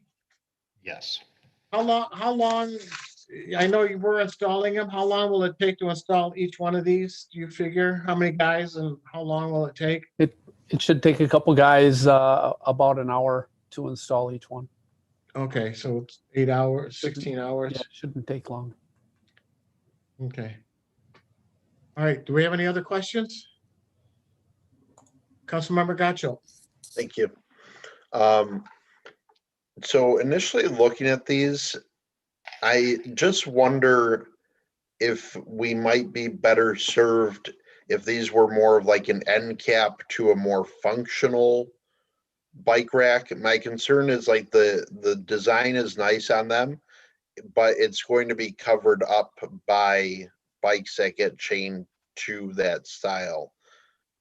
Yes. How long, I know you were installing them. How long will it take to install each one of these? Do you figure how many guys and how long will it take? It should take a couple guys about an hour to install each one. Okay, so it's 8 hours, 16 hours. Yeah, it shouldn't take long. Okay. All right, do we have any other questions? Councilmember Gacho. Thank you. So initially looking at these, I just wonder if we might be better served if these were more of like an end cap to a more functional bike rack. My concern is like the design is nice on them, but it's going to be covered up by bikes that get chained to that style.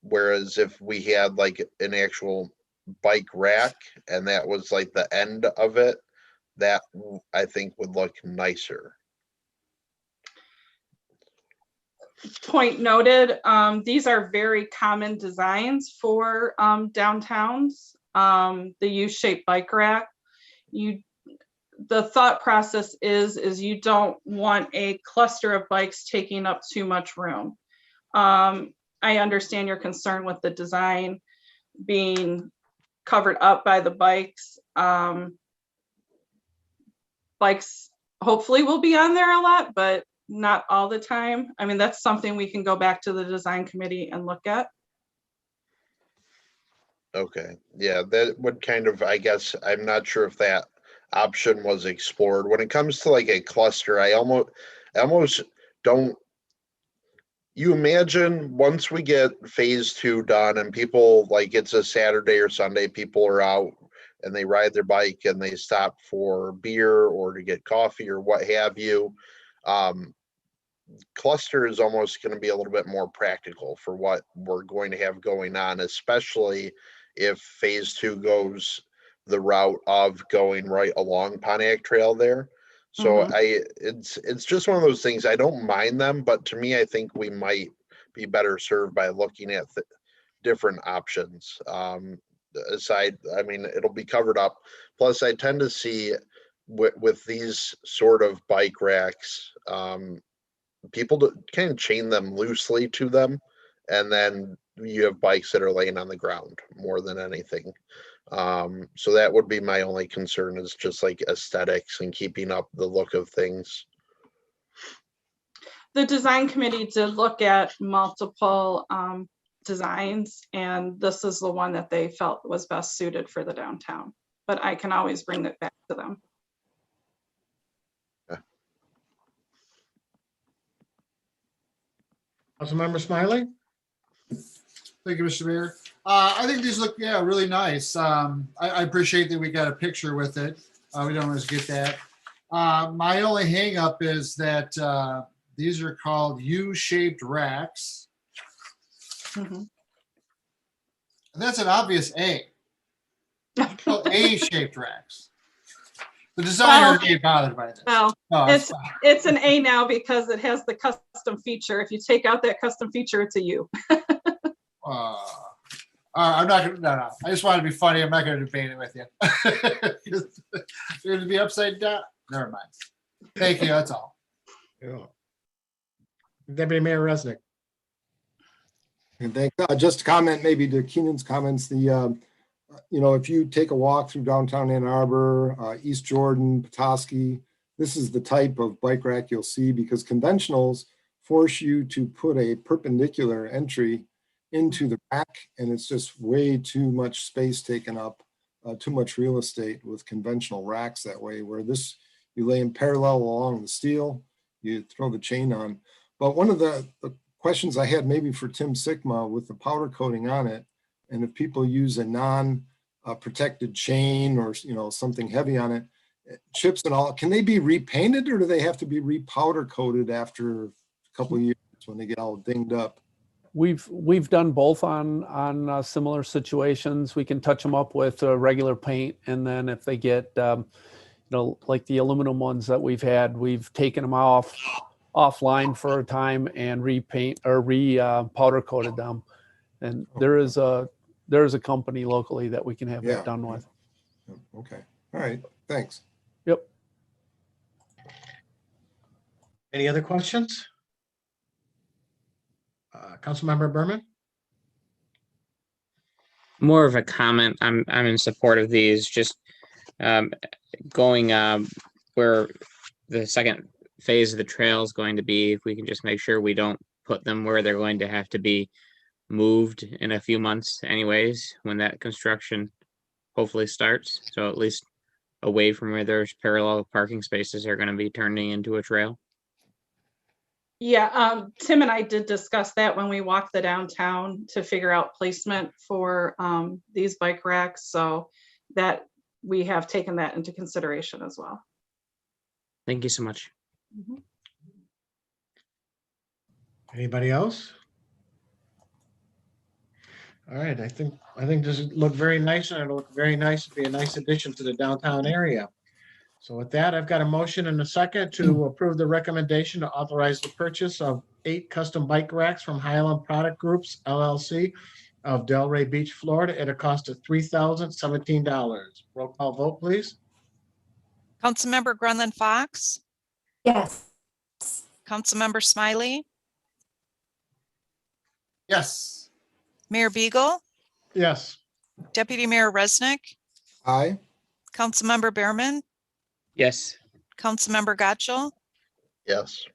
Whereas if we had like an actual bike rack and that was like the end of it, that I think would look nicer. Point noted. These are very common designs for downtowns. The U-shaped bike rack. The thought process is you don't want a cluster of bikes taking up too much room. I understand your concern with the design being covered up by the bikes. Bikes hopefully will be on there a lot, but not all the time. I mean, that's something we can go back to the design committee and look at. Okay, yeah, that would kind of, I guess, I'm not sure if that option was explored. When it comes to like a cluster, I almost don't, you imagine once we get phase 2 done and people, like it's a Saturday or Sunday, people are out and they ride their bike and they stop for beer or to get coffee or what have you. Cluster is almost going to be a little bit more practical for what we're going to have going on, especially if phase 2 goes the route of going right along Pontiac Trail there. So it's just one of those things. I don't mind them, but to me, I think we might be better served by looking at different options. Aside, I mean, it'll be covered up. Plus, I tend to see with these sort of bike racks, people kind of chain them loosely to them, and then you have bikes that are laying on the ground more than anything. So that would be my only concern, is just like aesthetics and keeping up the look of things. The design committee did look at multiple designs, and this is the one that they felt was best suited for the downtown, but I can always bring it back to them. Councilmember Smiley? Thank you, Mr. Mayor. I think these look, yeah, really nice. I appreciate that we got a picture with it. We don't always get that. My only hang up is that these are called U-shaped racks. Mhm. And that's an obvious A. Called A-shaped racks. The designer Well, ain't bothered by this. Well, No, it's it's an A now because it has the custom feature. If you take out that custom feature, it's a U. I'm not gonna. No. I just want to be funny. I'm not going to debate it with you. It's going to be upside down. Never mind. Thank you. That's all. Yeah. Deputy Mayor Resnick. And thank, just to comment maybe to Keenan's comments, the, if you take a walk through downtown Ann Arbor, East Jordan, Petoskey, this is the type of bike rack you'll see because conventionals force you to put a perpendicular entry into the rack, and it's just way too much space taken up, too much real estate with conventional racks that way, where this, you lay in parallel along the steel, you throw the chain on. But one of the questions I had maybe for Tim Sigma with the powder coating on it, and if people use a non-protected chain or something heavy on it, chips and all, can they be repainted or do they have to be repowder coated after a couple of years when they get all dinged up? We've done both on similar situations. We can touch them up with regular paint, and then if they get like the aluminum ones that we've had, we've taken them offline for a time and repaint or powder coated them. And there is a company locally that we can have that done with. Okay. All right. Thanks. Yep. Any other questions? Councilmember Berman? More of a comment. I'm in support of these. Just going where the second phase of the trail is going to be. If we can just make sure we don't put them where they're going to have to be moved in a few months, anyways, when that construction hopefully starts. So at least away from where there's parallel parking spaces are going to be turning into a trail. Yeah, Tim and I did discuss that when we walked the downtown to figure out placement for these bike racks. So that we have taken that into consideration as well. Thank you so much. Mhm. Anybody else? All right, I think this look very nice, and it'll look very nice. It'll be a nice addition to the downtown area. So with that, I've got a motion and a second to approve the recommendation to authorize the purchase of 8 custom bike racks from Highland Product Groups, LLC of Delray Beach, Florida at a cost of $3,017. Roll call vote, please. Councilmember Grenlund Fox, Yes. Councilmember Smiley, Yes. Mayor Beagle, Yes. Deputy Mayor Resnick, Aye. Councilmember Behrman, Yes. Councilmember Gotchel, Yes.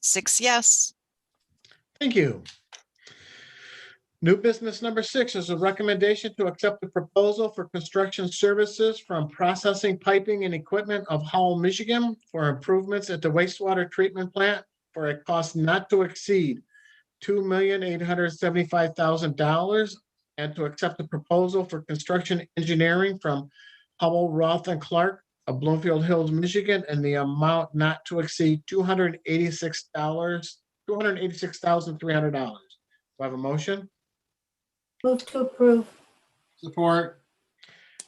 6 yes. Thank you. New business number 6 is a recommendation to accept the proposal for construction services from Processing Piping and Equipment of Howell, Michigan for improvements at the wastewater treatment plant for a cost not to exceed $2,875,000, and to accept the proposal for construction engineering from Howell, Roth and Clark of Bloomfield Hills, Michigan, and the amount not to exceed $286,300. Do I have a motion? Move to approve. Support.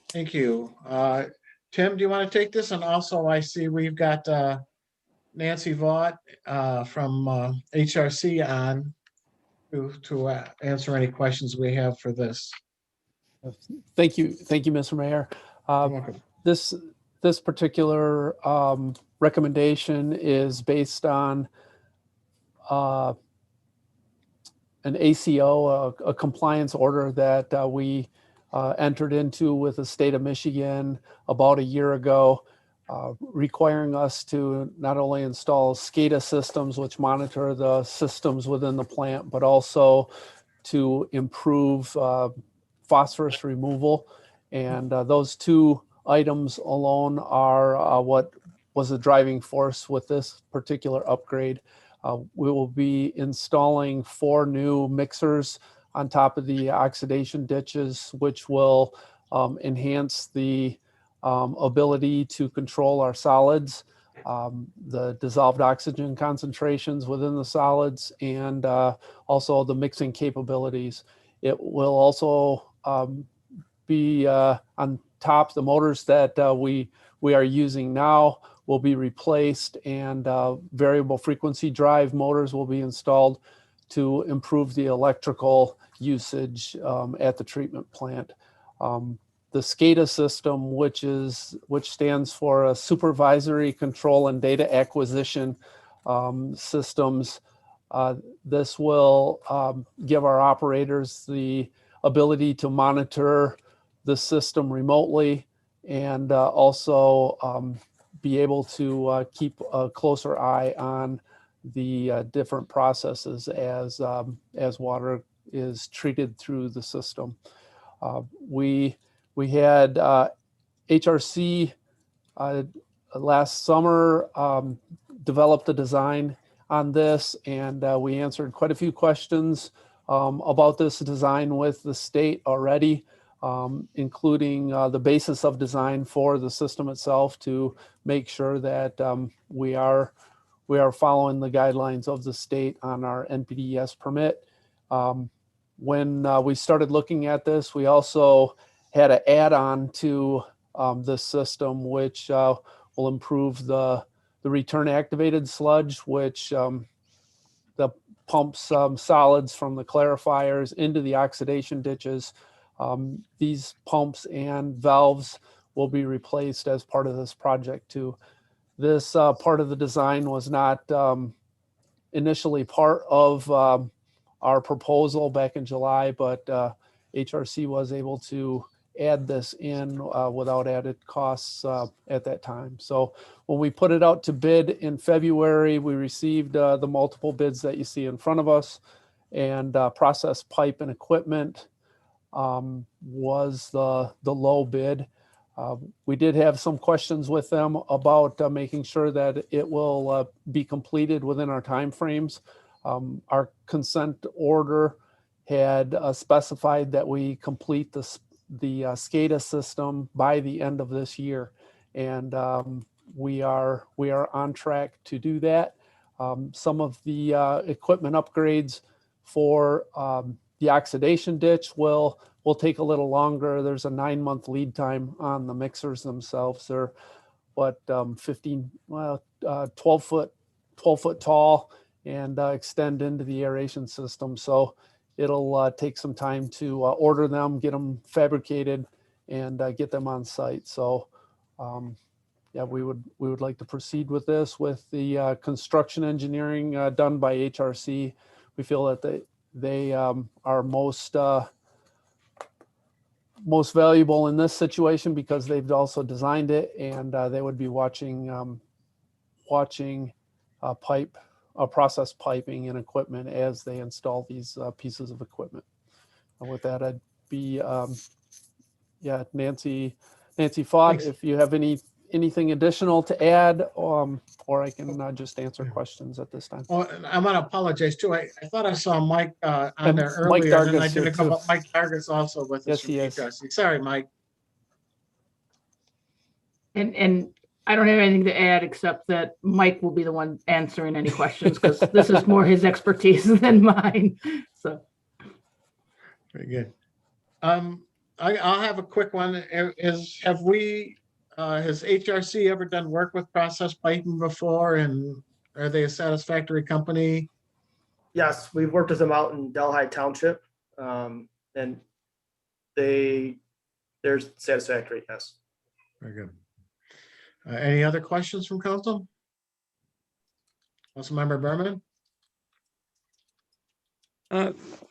Thank you. Tim, do you want to take this? And also I see we've got Nancy Vaught from HRC on to answer any questions we have for this. Thank you, Mr. Mayor. You're welcome. This particular recommendation is based on an ACO, a compliance order that we entered into with the state of Michigan about a year ago, requiring us to not only install Scada systems, which monitor the systems within the plant, but also to improve phosphorus removal. And those 2 items alone are what was the driving force with this particular upgrade. We will be installing 4 new mixers on top of the oxidation ditches, which will enhance the ability to control our solids, the dissolved oxygen concentrations within the solids, and also the mixing capabilities. It will also be on top. The motors that we are using now will be replaced, and variable frequency drive motors will be installed to improve the electrical usage at the treatment plant. The Scada system, which stands for a Supervisory Control and Data Acquisition Systems, this will give our operators the ability to monitor the system remotely, and also be able to keep a closer eye on the different processes as water is treated through the system. We had HRC last summer developed a design on this, and we answered quite a few questions about this design with the state already, including the basis of design for the system itself, to make sure that we are following the guidelines of the state on our NPDES permit. When we started looking at this, we also had an add-on to this system, which will improve the return activated sludge, which the pumps solids from the clarifiers into the oxidation ditches. These pumps and valves will be replaced as part of this project too. This part of the design was not initially part of our proposal back in July, but HRC was able to add this in without added costs at that time. So when we put it out to bid in February, we received the multiple bids that you see in front of us, and process pipe and equipment was the low bid. We did have some questions with them about making sure that it will be completed within our timeframes. Our consent order had specified that we complete the Scada system by the end of this year, and we are on track to do that. Some of the equipment upgrades for the oxidation ditch will take a little longer. There's a 9-month lead time on the mixers themselves. They're 12 foot tall, and extend into the aeration system. So it'll take some time to order them, get them fabricated, and get them on site. So yeah, we would like to proceed with this with the construction engineering done by HRC. We feel that they are most valuable in this situation because they've also designed it, and they would be watching process piping and equipment as they install these pieces of equipment. And with that, I'd be Nancy Fott, Thanks. if you have anything additional to add, or I can just answer questions at this time. Oh, and I'm gonna apologize too. I thought I saw Mike on And there Mike earlier, and I Dargis here, didn't come too. up. Mike Dargis also with us Yes, from he is. HRC. Sorry, Mike. And I don't have anything to add except that Mike will be the one answering any questions because this is more his expertise than mine. So. Very good. I'll have a quick one. Has HRC ever done work with process piping before, and are they a satisfactory company? Yes, we've worked with them out in Delhi Township, and they're satisfactory. Yes. Very good. Any other questions from council? Councilmember Berman?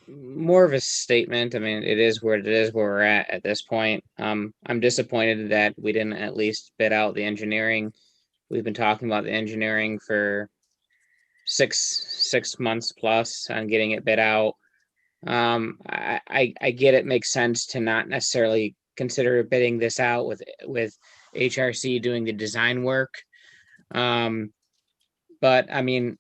More of a statement. I mean, it is where we're at this point. I'm disappointed that we didn't at least bid out the engineering. We've been talking about the engineering for six months plus on getting it bid out. I get it makes sense to not necessarily consider bidding this out with HRC doing the design work. But I mean,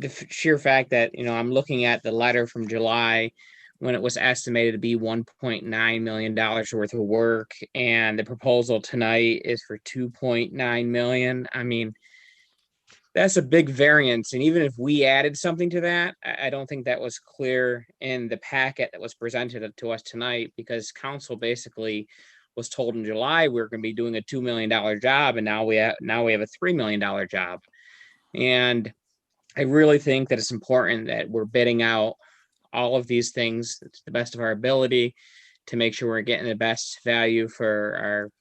sheer fact that, you know, I'm looking at the letter from July when it was estimated to be $1.9 million worth of work, and the proposal tonight is for 2.9 million. I mean, that's a big variance. And even if we added something to that, I don't think that was clear in the packet that was presented to us tonight, because council basically was told in July we were going to be doing a $2 million job, and now we have a $3 million job. And I really think that it's important that we're bidding out all of these things to the best of our ability to make sure we're getting the best value for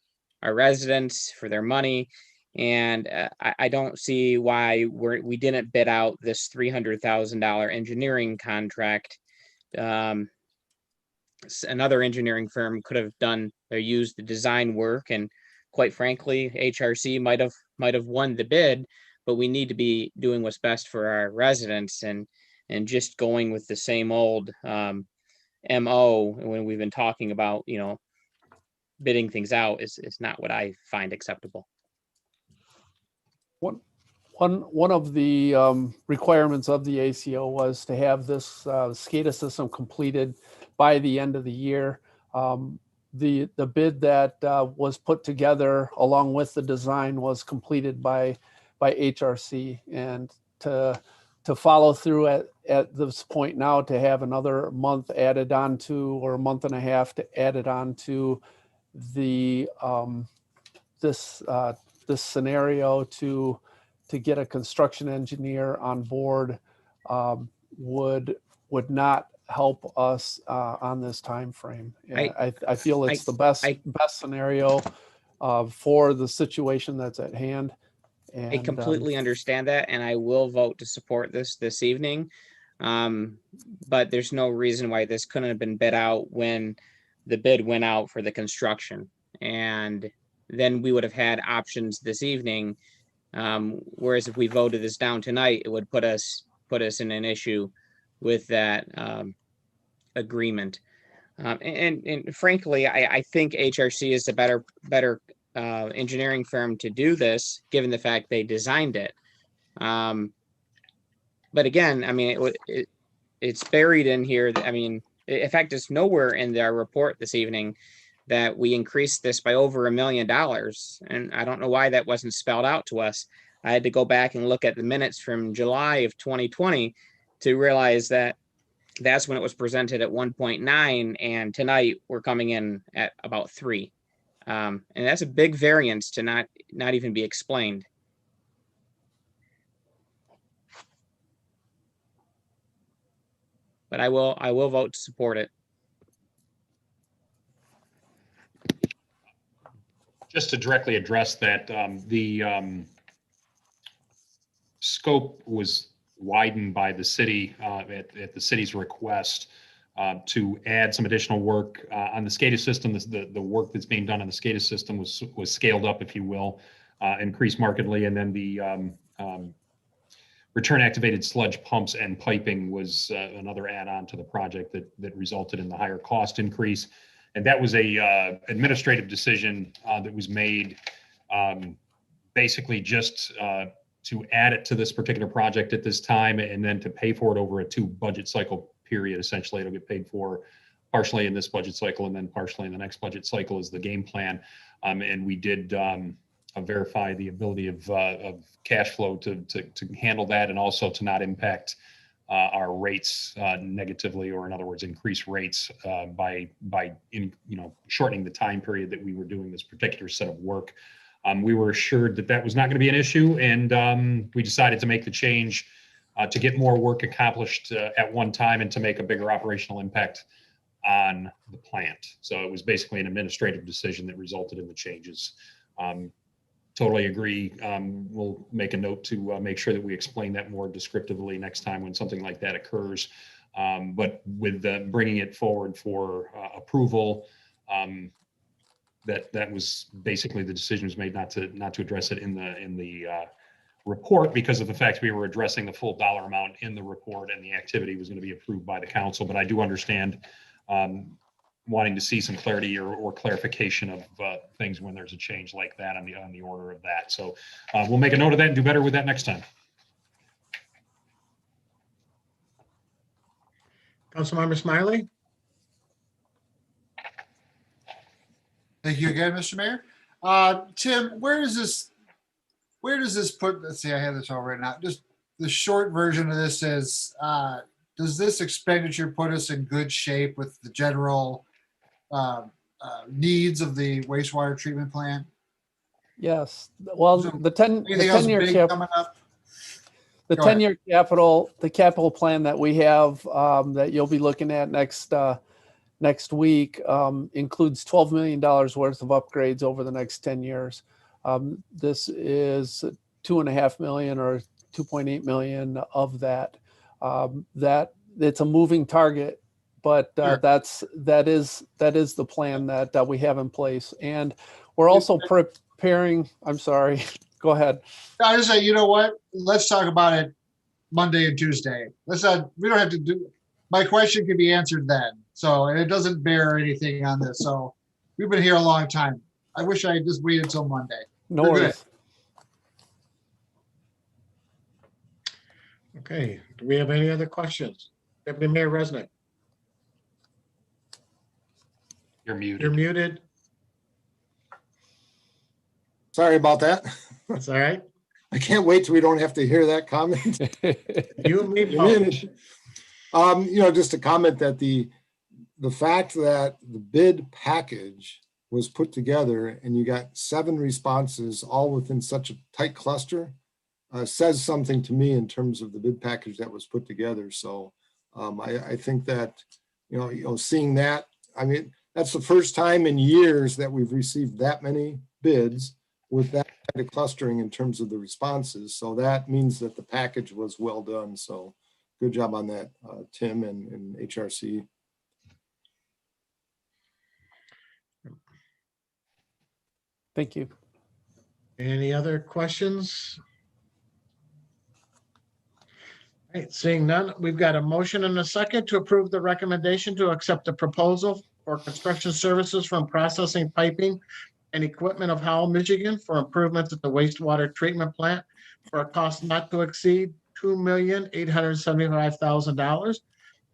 our residents, for their money. And I don't see why we didn't bid out this $300,000 engineering contract. Another engineering firm could have done or used the design work, and quite frankly, HRC might have won the bid. But we need to be doing what's best for our residents, and just going with the same old MO when we've been talking about, you know, bidding things out is not what I find acceptable. One of the requirements of the ACO was to have this Scada system completed by the end of the year. The bid that was put together along with the design was completed by HRC, and to follow through at this point now, to have another month added on to, or a month and a half to add it on to the this scenario to get a construction engineer on board would not help us on this time frame. I feel it's the best scenario for the situation that's at hand. And, I completely understand that, and I will vote to support this evening. But there's no reason why this couldn't have been bid out when the bid went out for the construction, and then we would have had options this evening. Whereas if we voted this down tonight, it would put us in an issue with that agreement. And frankly, I think HRC is a better engineering firm to do this, given the fact they designed it. But again, I mean, it's buried in here. I mean, in fact, it's nowhere in our report this evening that we increased this by over $1 million. And I don't know why that wasn't spelled out to us. I had to go back and look at the minutes from July of 2020 to realize that that's when it was presented at 1.9, and tonight we're coming in at about 3. And that's a big variance to not even be explained. But I will vote to support it. Just to directly address that, the scope was widened by the city at the city's request to add some additional work on the Scada system. The work that's being done on the Scada system was scaled up, if you will, increased markedly, and then the return activated sludge pumps and piping was another add-on to the project that resulted in the higher cost increase. And that was a administrative decision that was made basically just to add it to this particular project at this time, and then to pay for it over a 2 budget cycle period. Essentially, it'll get paid for partially in this budget cycle and then partially in the next budget cycle is the game plan. And we did verify the ability of cash flow to handle that, and also to not impact our rates negatively, or in other words, increase rates by shortening the time period that we were doing this particular set of work. We were assured that was not going to be an issue, and we decided to make the change to get more work accomplished at one time and to make a bigger operational impact on the plant. So it was basically an administrative decision that resulted in the changes. Totally agree. We'll make a note to make sure that we explain that more descriptively next time when something like that occurs. But with bringing it forward for approval, that was basically the decision was made not to address it in the report, because of the fact we were addressing the full dollar amount in the report, and the activity was going to be approved by the council. But I do understand wanting to see some clarity or clarification of things when there's a change like that on the order of that. So we'll make a note of that and do better with that next time. Councilmember Smiley? Thank you again, Mr. Mayor. Tim, where does this put, let's see, I have this all right now. Just the short version of this is, does this expenditure put us in good shape with the general needs of the wastewater treatment plant? Yes, well, So, the 10, the Anything else 10-year big coming up? the Go ahead. 10-year capital plan that we have, that you'll be looking at next week, includes $12 million worth of upgrades over the next 10 years. This is 2.5 million or 2.8 million of that. That it's a moving target, but Sure. that is the plan that we have in place, and we're also preparing. I'm sorry. Go ahead. I just say, you know what? Let's talk about it Monday and Tuesday. Let's not, we don't have to do, my question can be answered then. So, and it doesn't bear anything on this. So we've been here a long time. I wish I had just waited until Monday. No We're good. worries. Okay, do we have any other questions? Deputy Mayor Resnick, You're muted. you're muted. Sorry about that. That's all right. I can't wait till we don't have to hear that comment. You and me both. Just to comment that the fact that the bid package was put together and you got 7 responses all within such a tight cluster says something to me in terms of the bid package that was put together. So I think that, seeing that, I mean, that's the first time in years that we've received that many bids with that kind of clustering in terms of the responses. So that means that the package was well done. So good job on that, Tim and HRC. Thank you. Any other questions? All right, seeing none, we've got a motion and a second to approve the recommendation to accept the proposal for construction services from Processing Piping and Equipment of Howell, Michigan for improvements at the wastewater treatment plant for a cost not to exceed $2,875,000.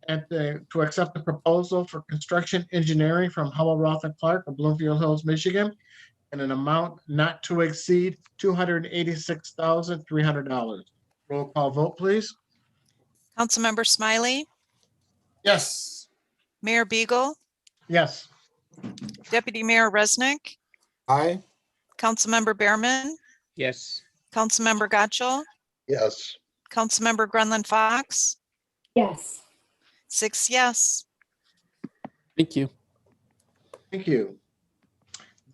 And to accept the proposal for construction engineering from Howell, Roth and Clark of Bloomfield Hills, Michigan, in an amount not to exceed $286,300. Roll call vote, please. Councilmember Smiley, Yes. Mayor Beagle, Yes. Deputy Mayor Resnick, Aye. Councilmember Behrman, Yes. Councilmember Gotchall, Yes. Councilmember Grunland Fox, Yes. 6 yes. Thank you. Thank you.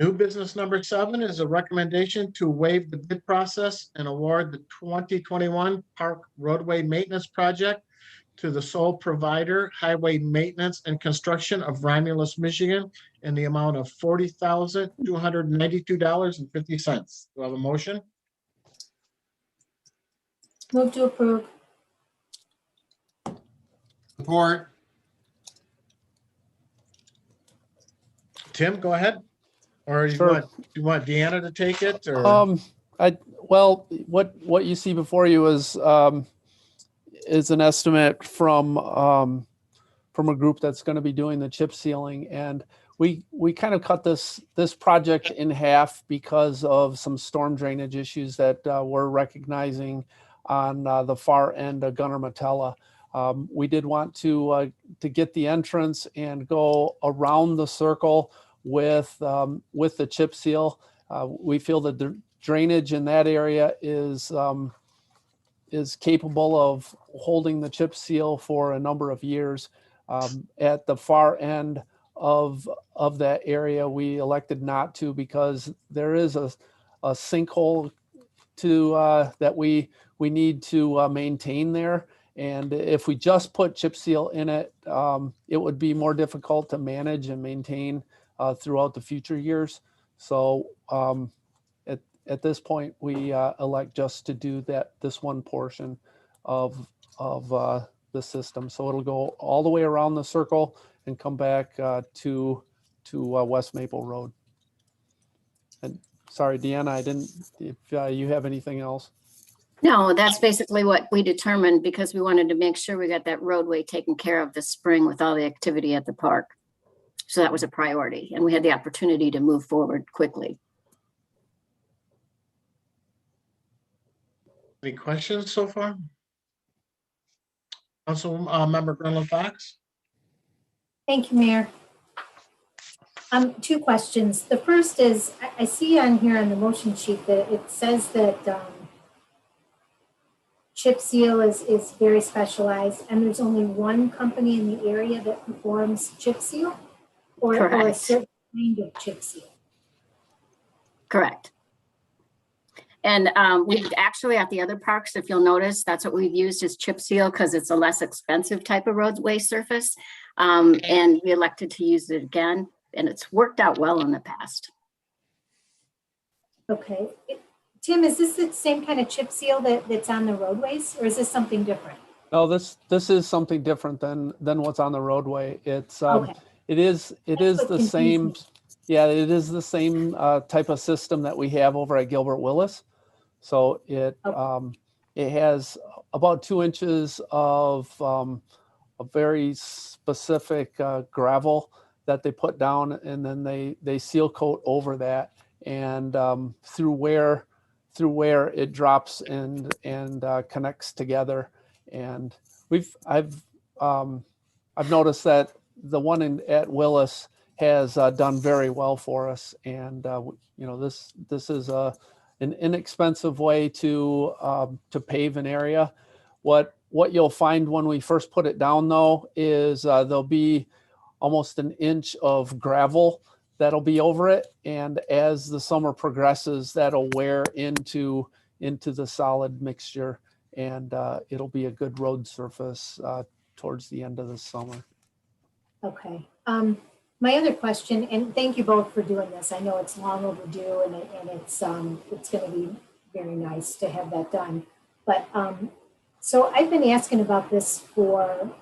New business number 7 is a recommendation to waive the bid process and award the 2021 Park Roadway Maintenance Project to the sole provider, Highway Maintenance and Construction of Romulus, Michigan, in the amount of $40,292.50. Do I have a motion? Move to approve. Support. Tim, go ahead. Or Sure. you want Deanna to take it, or? What you see before you is an estimate from a group that's going to be doing the chip sealing, and we kind of cut this project in half because of some storm drainage issues that we're recognizing on the far end of Gunner Metella. We did want to get the entrance and go around the circle with the chip seal. We feel that the drainage in that area is capable of holding the chip seal for a number of years. At the far end of that area, we elected not to because there is a sinkhole that we need to maintain there. And if we just put chip seal in it, it would be more difficult to manage and maintain throughout the future years. So at this point, we elect just to do this one portion of the system. So it'll go all the way around the circle and come back to West Maple Road. And sorry, Deanna, I didn't. If you have anything else. No, that's basically what we determined because we wanted to make sure we got that roadway taken care of this spring with all the activity at the park. So that was a priority and we had the opportunity to move forward quickly. Any questions so far? Council member Grenlund Fox? Thank you, Mayor. Two questions. The first is, I see on here on the motion sheet that it says that chip seal is very specialized and there's only one company in the area that performs chip seal or a Correct. certain kind of chip seal. Correct. And we actually at the other parks, if you'll notice, that's what we've used is chip seal because it's a less expensive type of roadway surface. And we elected to use it again and it's worked out well in the past. Okay. Tim, is this the same kind of chip seal that's on the roadways or is this something different? No, this is something different than what's on the roadway. It's Okay. it is what the confused same. me. Yeah, it is the same type of system that we have over at Gilbert Willis. So it has about 2 inches of a very specific gravel that they put down, and then they seal coat over that, and through where it drops and connects together. And I've noticed that the one at Willis has done very well for us, and you know, this is an inexpensive way to pave an area. What you'll find when we first put it down though is there'll be almost an inch of gravel that'll be over it, and as the summer progresses, that'll wear into the solid mixture, and it'll be a good road surface towards the end of the summer. Okay. My other question, and thank you both for doing this. I know it's long overdue and it's going to be very nice to have that done. But so I've been asking about this and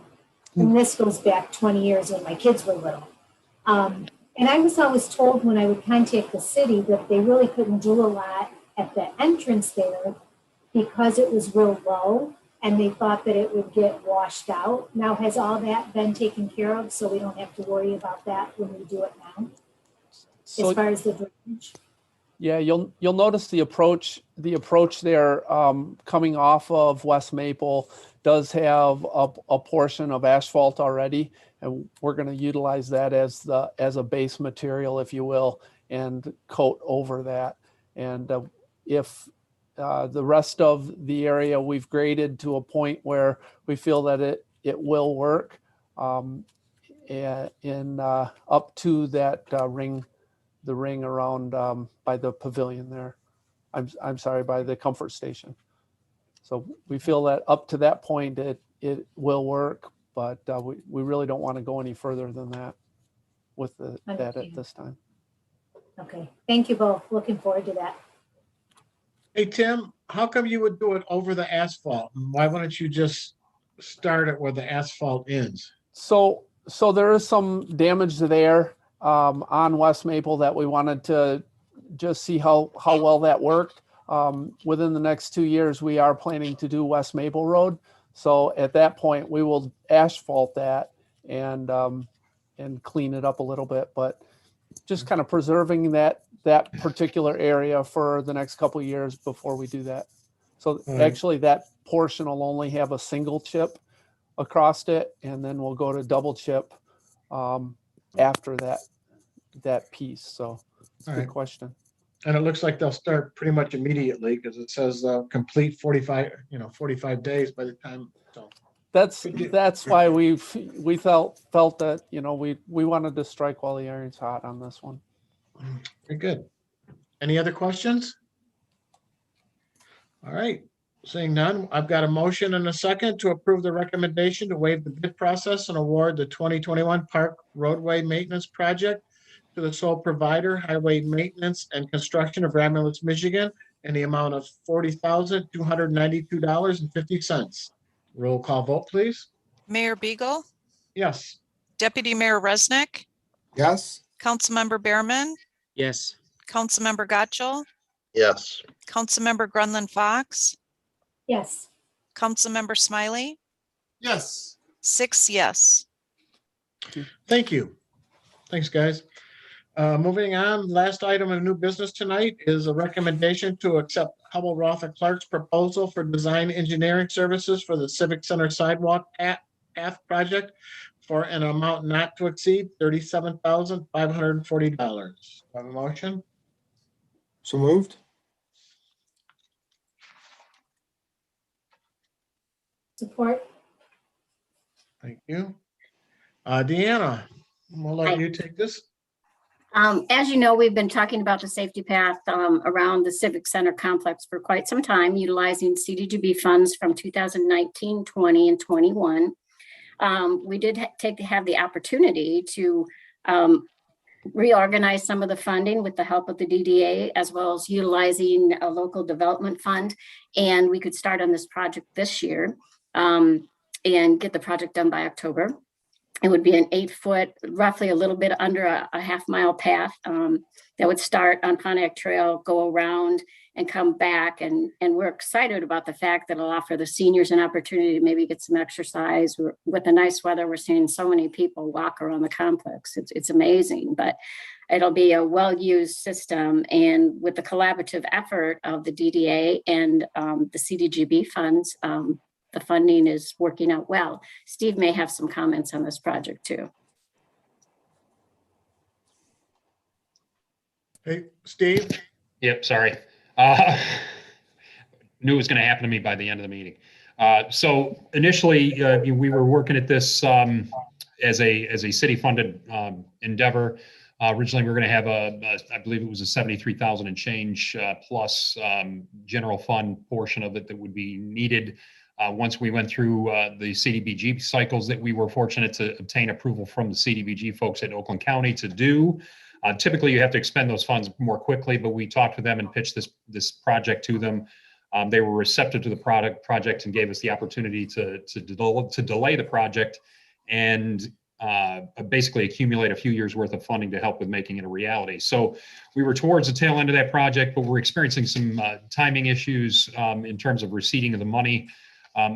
this goes back 20 years when my kids were little. And I was always told when I would contact the city that they really couldn't do a lot at the entrance there because it was real low and they thought that it would get washed out. Now, has all that been taken care of so we don't have to worry about that when we do it now? So, as far as the drainage? Yeah, you'll notice the approach there coming off of West Maple does have a portion of asphalt already, and we're going to utilize that as a base material, if you will, and coat over that. And if the rest of the area we've graded to a point where we feel that it will work in up to that the ring around by the pavilion there. I'm sorry, by the comfort station. So we feel that up to that point it will work, but we really don't want to go any further than that with that at this time. Okay, thank you both. Looking forward to that. Hey, Tim, how come you would do it over the asphalt? Why wouldn't you just start it where the asphalt ends? So there is some damage there on West Maple that we wanted to just see how well that worked. Within the next 2 years, we are planning to do West Maple Road. So at that point, we will asphalt that and clean it up a little bit, but just kind of preserving that particular area for the next couple of years before we do that. So actually that portion will only have a single chip across it, and then we'll go to double chip after that piece. So it's a good question. And it looks like they'll start pretty much immediately because it says complete 45 days by the time. So that's why we felt that, you know, we wanted to strike while the iron's hot on this one. Very good. Any other questions? All right, seeing none, I've got a motion and a second to approve the recommendation to waive the bid process and award the 2021 Park Roadway Maintenance Project to the sole provider, Highway Maintenance and Construction of Romulus, Michigan, in the amount of $40,292.50. Roll call vote, please. Mayor Beagle, Yes. Deputy Mayor Resnick, Yes. Councilmember Behrman, Yes. Councilmember Gotchel, Yes. Councilmember Grenlund Fox, Yes. Councilmember Smiley, Yes. 6 yes. Thank you. Thanks, guys. Moving on, last item of new business tonight is a recommendation to accept Hubble Roth and Clark's proposal for design engineering services for the Civic Center sidewalk path project for an amount not to exceed $37,540. Have a motion? So moved. Support. Thank you. Deanna, we'll let you take this. As you know, we've been talking about the safety path around the Civic Center complex for quite some time, utilizing CDGB funds from 2019, 20, and 21. We did have the opportunity to reorganize some of the funding with the help of the DDA, as well as utilizing a local development fund. And we could start on this project this year and get the project done by October. It would be an 8-foot, roughly a little bit under a half-mile path that would start on Pontiac Trail, go around and come back. And we're excited about the fact that it'll offer the seniors an opportunity to maybe get some exercise. With the nice weather, we're seeing so many people walk around the complex. It's amazing, but it'll be a well-used system. And with the collaborative effort of the DDA and the CDGB funds, the funding is working out well. Steve may have some comments on this project too. Hey, Steve. Yep, sorry. Knew it was going to happen to me by the end of the meeting. So initially, we were working at this as a city-funded endeavor. Originally, we were going to have I believe it was a 73,000 and change plus general fund portion of it that would be needed. Once we went through the CDBG cycles that we were fortunate to obtain approval from the CDBG folks at Oakland County to do. Typically, you have to expend those funds more quickly, but we talked to them and pitched this project to them. They were receptive to the project and gave us the opportunity to delay the project and basically accumulate a few years worth of funding to help with making it a reality. So we were towards the tail end of that project, but we're experiencing some timing issues in terms of receiving of the money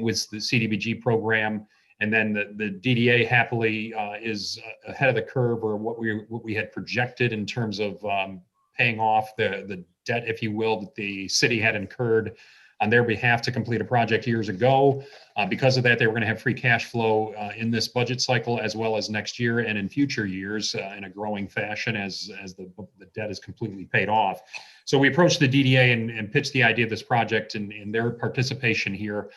with the CDBG program. And then the DDA happily is ahead of the curve, or what we had projected in terms of paying off the debt, if you will, that the city had incurred on their behalf to complete a project years ago. Because of that, they were going to have free cash flow in this budget cycle, as well as next year and in future years in a growing fashion as the debt is completely paid off. So we approached the DDA and pitched the idea of this project and their participation here.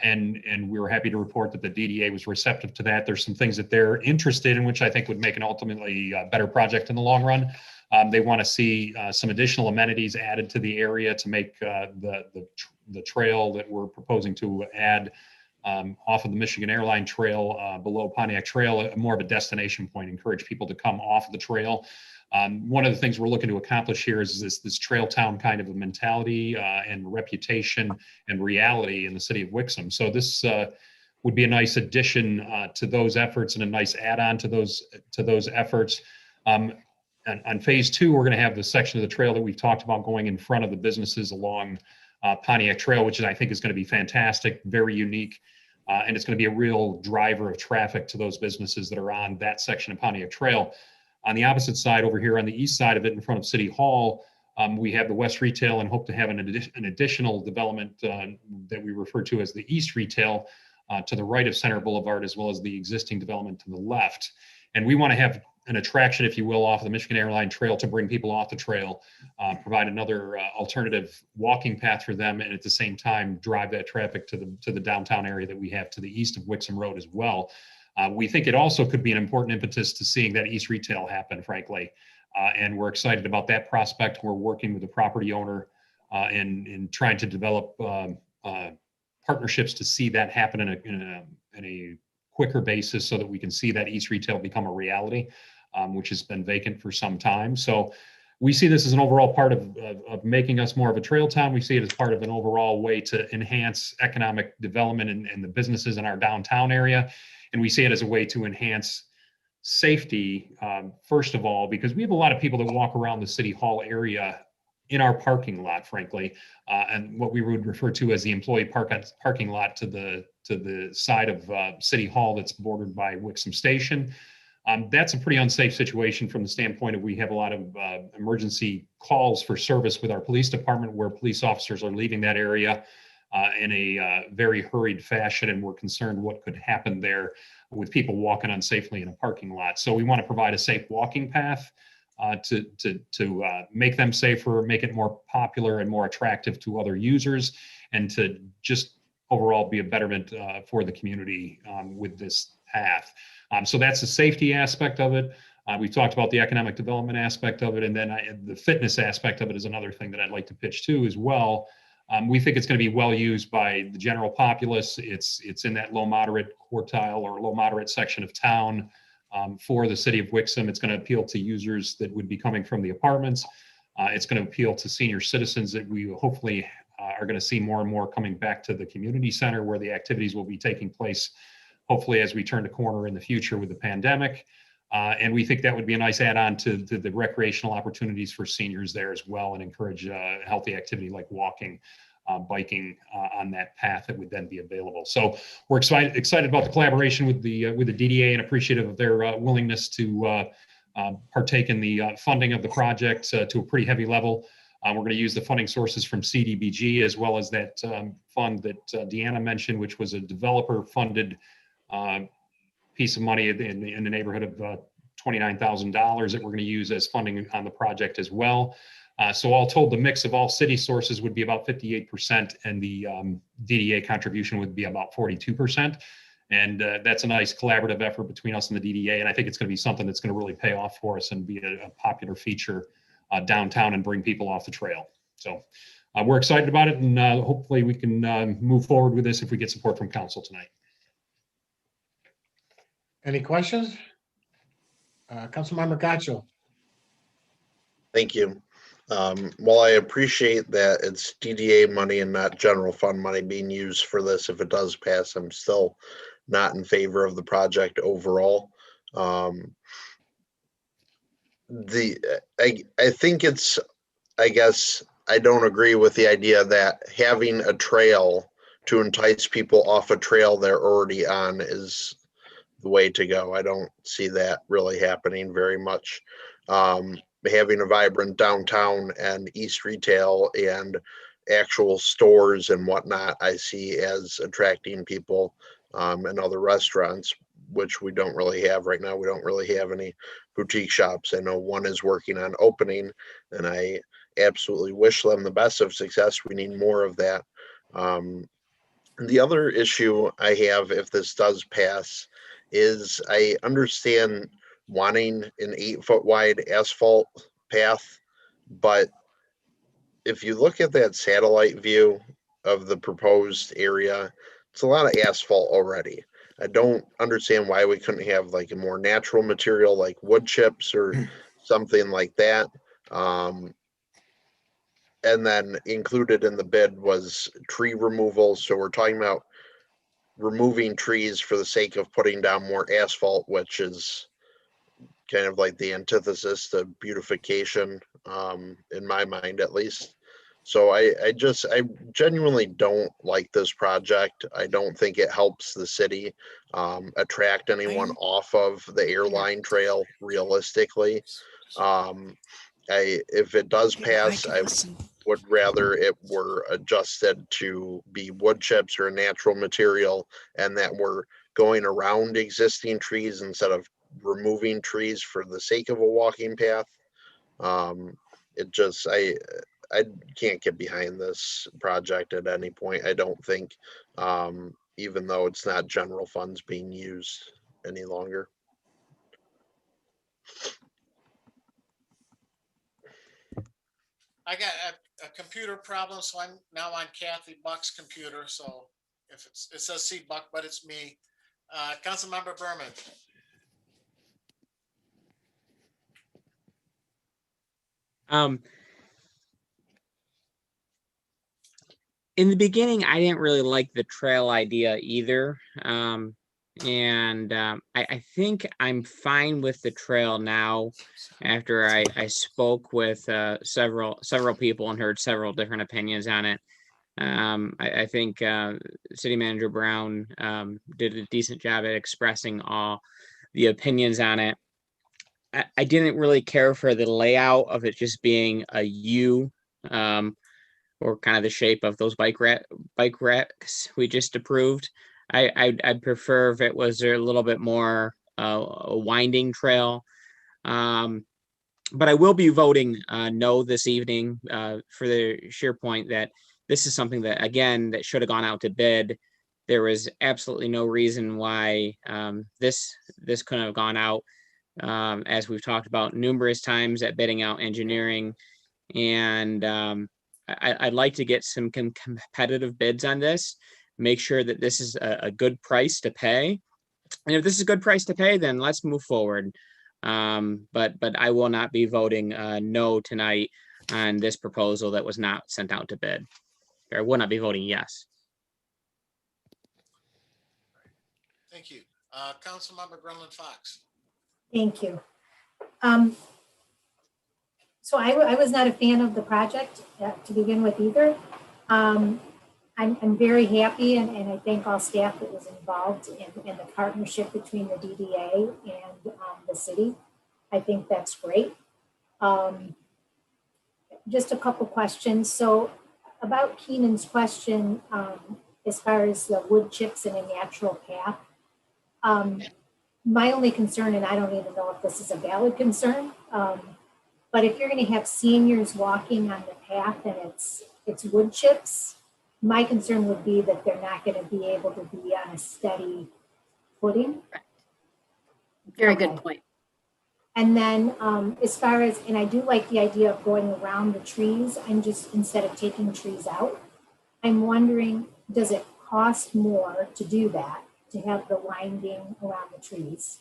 And we were happy to report that the DDA was receptive to that. There's some things that they're interested in, which I think would make an ultimately better project in the long run. They want to see some additional amenities added to the area to make the trail that we're proposing to add off of the Michigan Airline Trail below Pontiac Trail more of a destination point, encourage people to come off of the trail. One of the things we're looking to accomplish here is this trail town kind of a mentality and reputation and reality in the city of Wixom. So this would be a nice addition to those efforts and a nice add-on to those efforts. On phase 2, we're going to have the section of the trail that we've talked about going in front of the businesses along Pontiac Trail, which I think is going to be fantastic, very unique, and it's going to be a real driver of traffic to those businesses that are on that section of Pontiac Trail. On the opposite side, over here on the east side of it, in front of City Hall, we have the West Retail and hope to have an additional development that we refer to as the East Retail to the right of Center Boulevard, as well as the existing development to the left. And we want to have an attraction, if you will, off the Michigan Airline Trail to bring people off the trail, provide another alternative walking path for them, and at the same time drive that traffic to the downtown area that we have to the east of Wixom Road as well. We think it also could be an important impetus to seeing that East Retail happen, frankly, and we're excited about that prospect. We're working with the property owner in trying to develop partnerships to see that happen in a quicker basis, so that we can see that East Retail become a reality, which has been vacant for some time. So we see this as an overall part of making us more of a trail town. We see it as part of an overall way to enhance economic development and the businesses in our downtown area. And we see it as a way to enhance safety, first of all, because we have a lot of people that walk around the City Hall area in our parking lot, frankly, and what we would refer to as the employee parking lot to the side of City Hall that's bordered by Wixom Station. That's a pretty unsafe situation from the standpoint of we have a lot of emergency calls for service with our police department where police officers are leaving that area in a very hurried fashion, and we're concerned what could happen there with people walking unsafely in a parking lot. So we want to provide a safe walking path to make them safer, make it more popular and more attractive to other users, and to just overall be a betterment for the community with this path. So that's the safety aspect of it. We've talked about the economic development aspect of it, and then the fitness aspect of it is another thing that I'd like to pitch too as well. We think it's going to be well used by the general populace. It's in that low moderate quartile or low moderate section of town. For the city of Wixom, it's going to appeal to users that would be coming from the apartments. It's going to appeal to senior citizens that we hopefully are going to see more and more coming back to the community center where the activities will be taking place, hopefully as we turn the corner in the future with the pandemic. And we think that would be a nice add-on to the recreational opportunities for seniors there as well, and encourage healthy activity like walking, biking on that path that would then be available. So we're excited about the collaboration with the DDA and appreciative of their willingness to partake in the funding of the project to a pretty heavy level. We're going to use the funding sources from CDBG as well as that fund that Deanna mentioned, which was a developer-funded piece of money in the neighborhood of $29,000 that we're going to use as funding on the project as well. So all told, the mix of all city sources would be about 58%, and the DDA contribution would be about 42%. And that's a nice collaborative effort between us and the DDA. And I think it's going to be something that's going to really pay off for us and be a popular feature downtown and bring people off the trail. So we're excited about it, and hopefully we can move forward with this if we get support from council tonight. Any questions? Councilmember Gacho. Thank you. While I appreciate that it's DDA money and not general fund money being used for this, if it does pass, I'm still not in favor of the project overall. I think it's, I guess, I don't agree with the idea that having a trail to entice people off a trail they're already on is the way to go. I don't see that really happening very much. Having a vibrant downtown and East retail and actual stores and whatnot, I see as attracting people and other restaurants, which we don't really have right now. We don't really have any boutique shops. I know one is working on opening, and I absolutely wish them the best of success. We need more of that. The other issue I have, if this does pass, is I understand wanting an 8-foot wide asphalt path, but if you look at that satellite view of the proposed area, it's a lot of asphalt already. I don't understand why we couldn't have like a more natural material like wood chips or something like that. And then included in the bid was tree removal. So we're talking about removing trees for the sake of putting down more asphalt, which is kind of like the antithesis to beautification, in my mind at least. So I genuinely don't like this project. I don't think it helps the city attract anyone off of the airline trail realistically. If it does pass, I would rather it were adjusted to be wood chips or a natural material, and that we're going around existing trees instead of removing trees for the sake of a walking path. It just, I can't get behind this project at any point. I don't think, even though it's not general funds being used any longer. I got a computer problem, so I'm now on Kathy Buck's computer. So if it says C Buck, but it's me. Councilmember Berman. In the beginning, I didn't really like the trail idea either. And I think I'm fine with the trail now after I spoke with several people and heard several different opinions on it. I think City Manager Brown did a decent job at expressing all the opinions on it. I didn't really care for the layout of it just being a U, or kind of the shape of those bike racks we just approved. I'd prefer if it was a little bit more a winding trail. But I will be voting no this evening for the sheer point that this is something that, again, that should have gone out to bid. There was absolutely no reason why this couldn't have gone out, as we've talked about numerous times at bidding out engineering. And I'd like to get some competitive bids on this, make sure that this is a good price to pay. And if this is a good price to pay, then let's move forward. But I will not be voting no tonight on this proposal that was not sent out to bid. Or I will not be voting yes. Thank you. Councilmember Grenlund Fox. Thank you. So I was not a fan of the project to begin with either. I'm very happy and I thank all staff that was involved in the partnership between the DDA and the city. I think that's great. Just a couple questions. So about Keenan's question, as far as the wood chips in a natural path, my only concern, and I don't even know if this is a valid concern, but if you're going to have seniors walking on the path and it's wood chips, my concern would be that they're not going to be able to be on a steady footing. Very good point. And then as far as, and I do like the idea of going around the trees, I'm just, instead of taking trees out, I'm wondering, does it cost more to do that, to have the winding around the trees?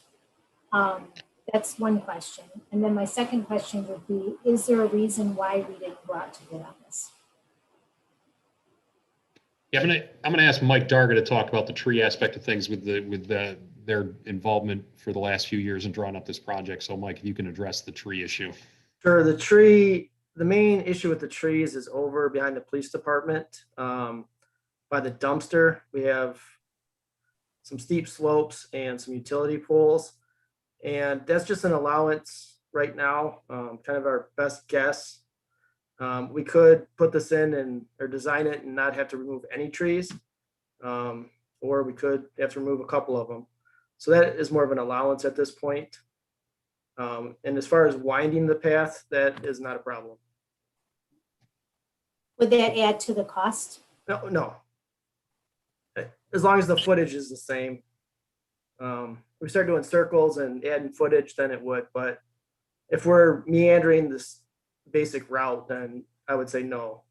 That's one question. And then my second question would be, is there a reason why we didn't go out to bid on this? Yeah, I'm gonna ask Mike Darga to talk about the tree aspect of things with their involvement for the last few years in drawing up this project. So Mike, if you can address the tree issue. Sure. The main issue with the trees is over behind the police department. By the dumpster, we have some steep slopes and some utility poles. And that's just an allowance right now, kind of our best guess. We could put this in or design it and not have to remove any trees, or we could have to remove a couple of them. So that is more of an allowance at this point. And as far as winding the path, that is not a problem. Would that add to the cost? No. As long as the footage is the same. We start doing circles and adding footage, then it would. But if we're meandering this basic route, then I would say no,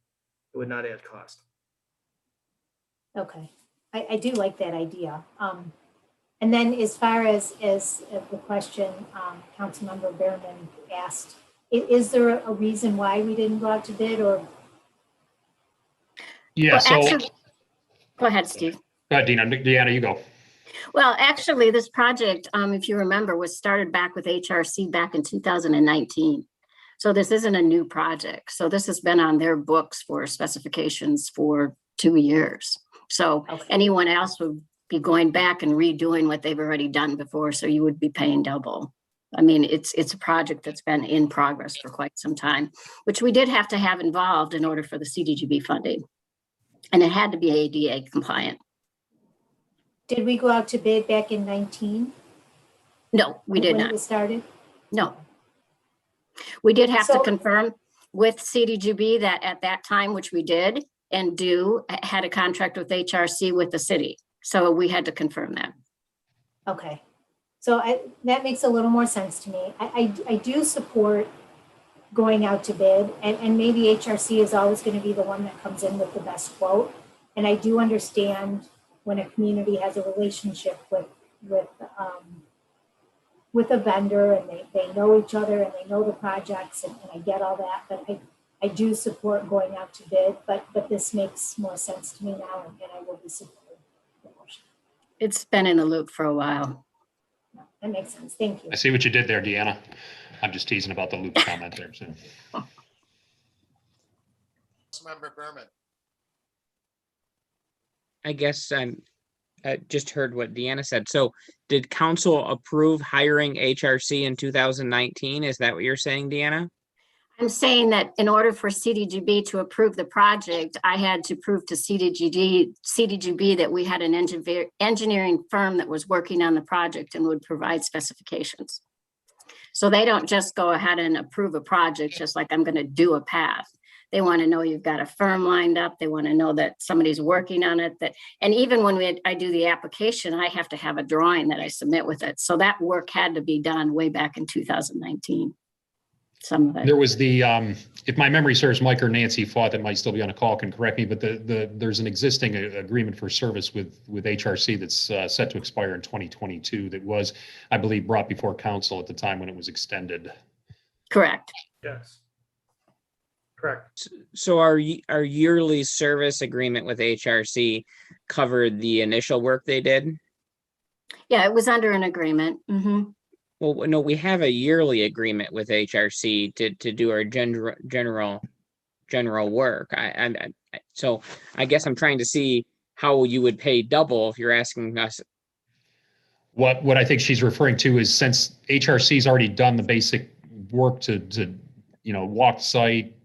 it would not add cost. Okay, I do like that idea. And then as far as the question Councilmember Behrman asked, is there a reason why we didn't go out to bid or? Yeah, well, actually, go ahead, Steve. Go ahead, Deanna, you go. Well, actually, this project, if you remember, was started back with HRC back in 2019. So this isn't a new project. So this has been on their books for specifications for 2 years. So anyone else would be going back and redoing what they've already done before. So you would be paying double. I mean, it's a project that's been in progress for quite some time, which we did have to have involved in order for the CDGB funding. And it had to be ADA compliant. Did we go out to bid back in 19? No, we did not. When it was started? No. We did have to confirm with CDGB that at that time, which we did and had a contract with HRC with the city. So we had to confirm that. Okay. So that makes a little more sense to me. I do support going out to bid, and maybe HRC is always going to be the one that comes in with the best quote. And I do understand when a community has a relationship with a vendor and they know each other and they know the projects and I get all that, but I do support going out to bid, but this makes more sense to me now and I will be supporting the motion. It's been in the loop for a while. That makes sense. Thank you. I see what you did there, Deanna. I'm just teasing about the loop comment there. So. Councilmember Berman. I guess I just heard what Deanna said. So did council approve hiring HRC in 2019? Is that what you're saying, Deanna? I'm saying that in order for CDGB to approve the project, I had to prove to CDGB that we had an engineering firm that was working on the project and would provide specifications. So they don't just go ahead and approve a project just like I'm going to do a path. They want to know you've got a firm lined up. They want to know that somebody's working on it. And even when I do the application, I have to have a drawing that I submit with it. So that work had to be done way back in 2019. Some of it. There was the, if my memory serves, Mike or Nancy Fought that might still be on a call can correct me, but there's an existing agreement for service with HRC that's set to expire in 2022 that was, I believe, brought before council at the time when it was extended. Correct. Yes. Correct. So our yearly service agreement with HRC covered the initial work they did? Yeah, it was under an agreement. Mm-hmm. Well, no, we have a yearly agreement with HRC to do our general work. So I guess I'm trying to see how you would pay double if you're asking us. What I think she's referring to is since HRC's already done the basic work to walk the site,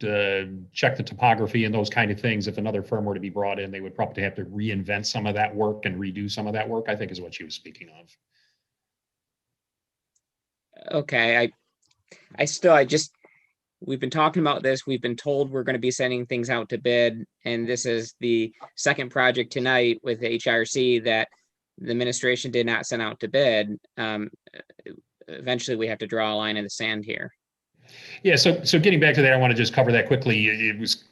check the topography and those kind of things. If another firm were to be brought in, they would probably have to reinvent some of that work and redo some of that work, I think is what she was speaking of. Okay, we've been talking about this. We've been told we're going to be sending things out to bid. And this is the second project tonight with HRC that the administration did not send out to bid. Eventually we have to draw a line in the sand here. Yeah, so getting back to that, I want to just cover that quickly. It was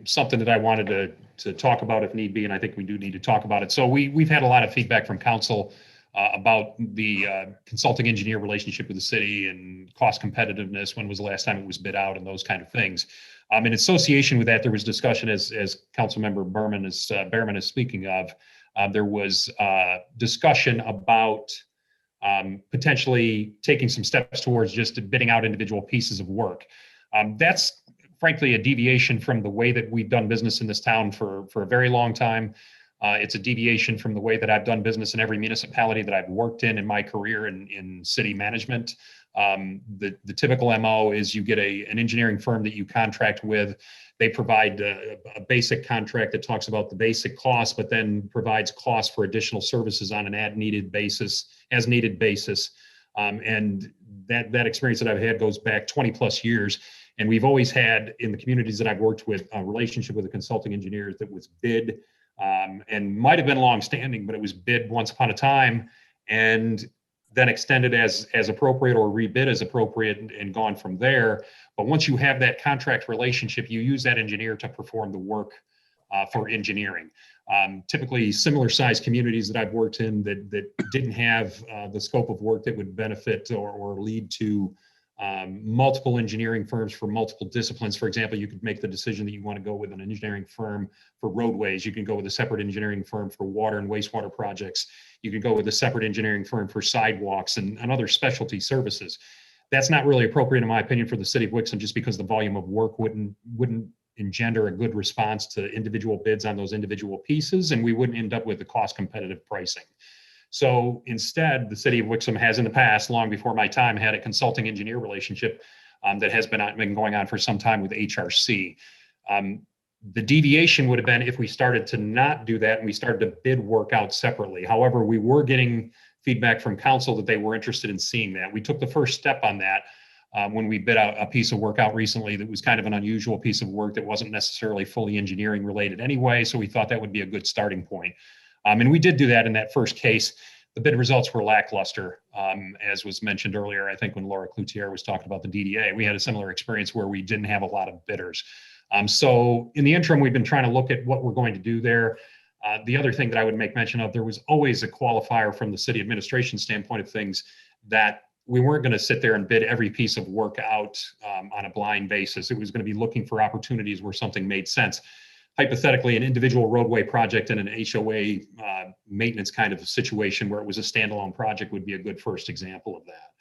something that I wanted to talk about if need be, and I think we do need to talk about it. So we've had a lot of feedback from council about the consulting engineer relationship with the city and cost competitiveness. When was the last time it was bid out and those kind of things. In association with that, there was discussion as Councilmember Behrman is speaking of. There was discussion about potentially taking some steps towards just bidding out individual pieces of work. That's frankly a deviation from the way that we've done business in this town for a very long time. It's a deviation from the way that I've done business in every municipality that I've worked in my career in city management. The typical MO is you get an engineering firm that you contract with. They provide a basic contract that talks about the basic cost, but then provides costs for additional services on an as needed basis. And that experience that I've had goes back 20 plus years. And we've always had in the communities that I've worked with a relationship with the consulting engineers that was bid and might have been longstanding, but it was bid once upon a time and then extended as appropriate or rebid as appropriate and gone from there. But once you have that contract relationship, you use that engineer to perform the work for engineering. Typically similar sized communities that I've worked in that didn't have the scope of work that would benefit or lead to multiple engineering firms for multiple disciplines. For example, you could make the decision that you want to go with an engineering firm for roadways. You can go with a separate engineering firm for water and wastewater projects. You can go with a separate engineering firm for sidewalks and other specialty services. That's not really appropriate, in my opinion, for the city of Wixom, just because the volume of work wouldn't engender a good response to individual bids on those individual pieces, and we wouldn't end up with the cost competitive pricing. So instead, the city of Wixom has in the past, long before my time, had a consulting engineer relationship that has been going on for some time with HRC. The deviation would have been if we started to not do that and we started to bid work out separately. However, we were getting feedback from council that they were interested in seeing that. We took the first step on that when we bid out a piece of work out recently that was kind of an unusual piece of work that wasn't necessarily fully engineering related anyway. So we thought that would be a good starting point. And we did do that in that first case. The bid results were lackluster, as was mentioned earlier. I think when Laura Cloutier was talking about the DDA, we had a similar experience where we didn't have a lot of bidders. So in the interim, we've been trying to look at what we're going to do there. The other thing that I would make mention of, there was always a qualifier from the city administration standpoint of things that we weren't going to sit there and bid every piece of work out on a blind basis. It was going to be looking for opportunities where something made sense. hypothetically an individual roadway project and an HOA maintenance kind of situation where it was a standalone project would be a good first example of that.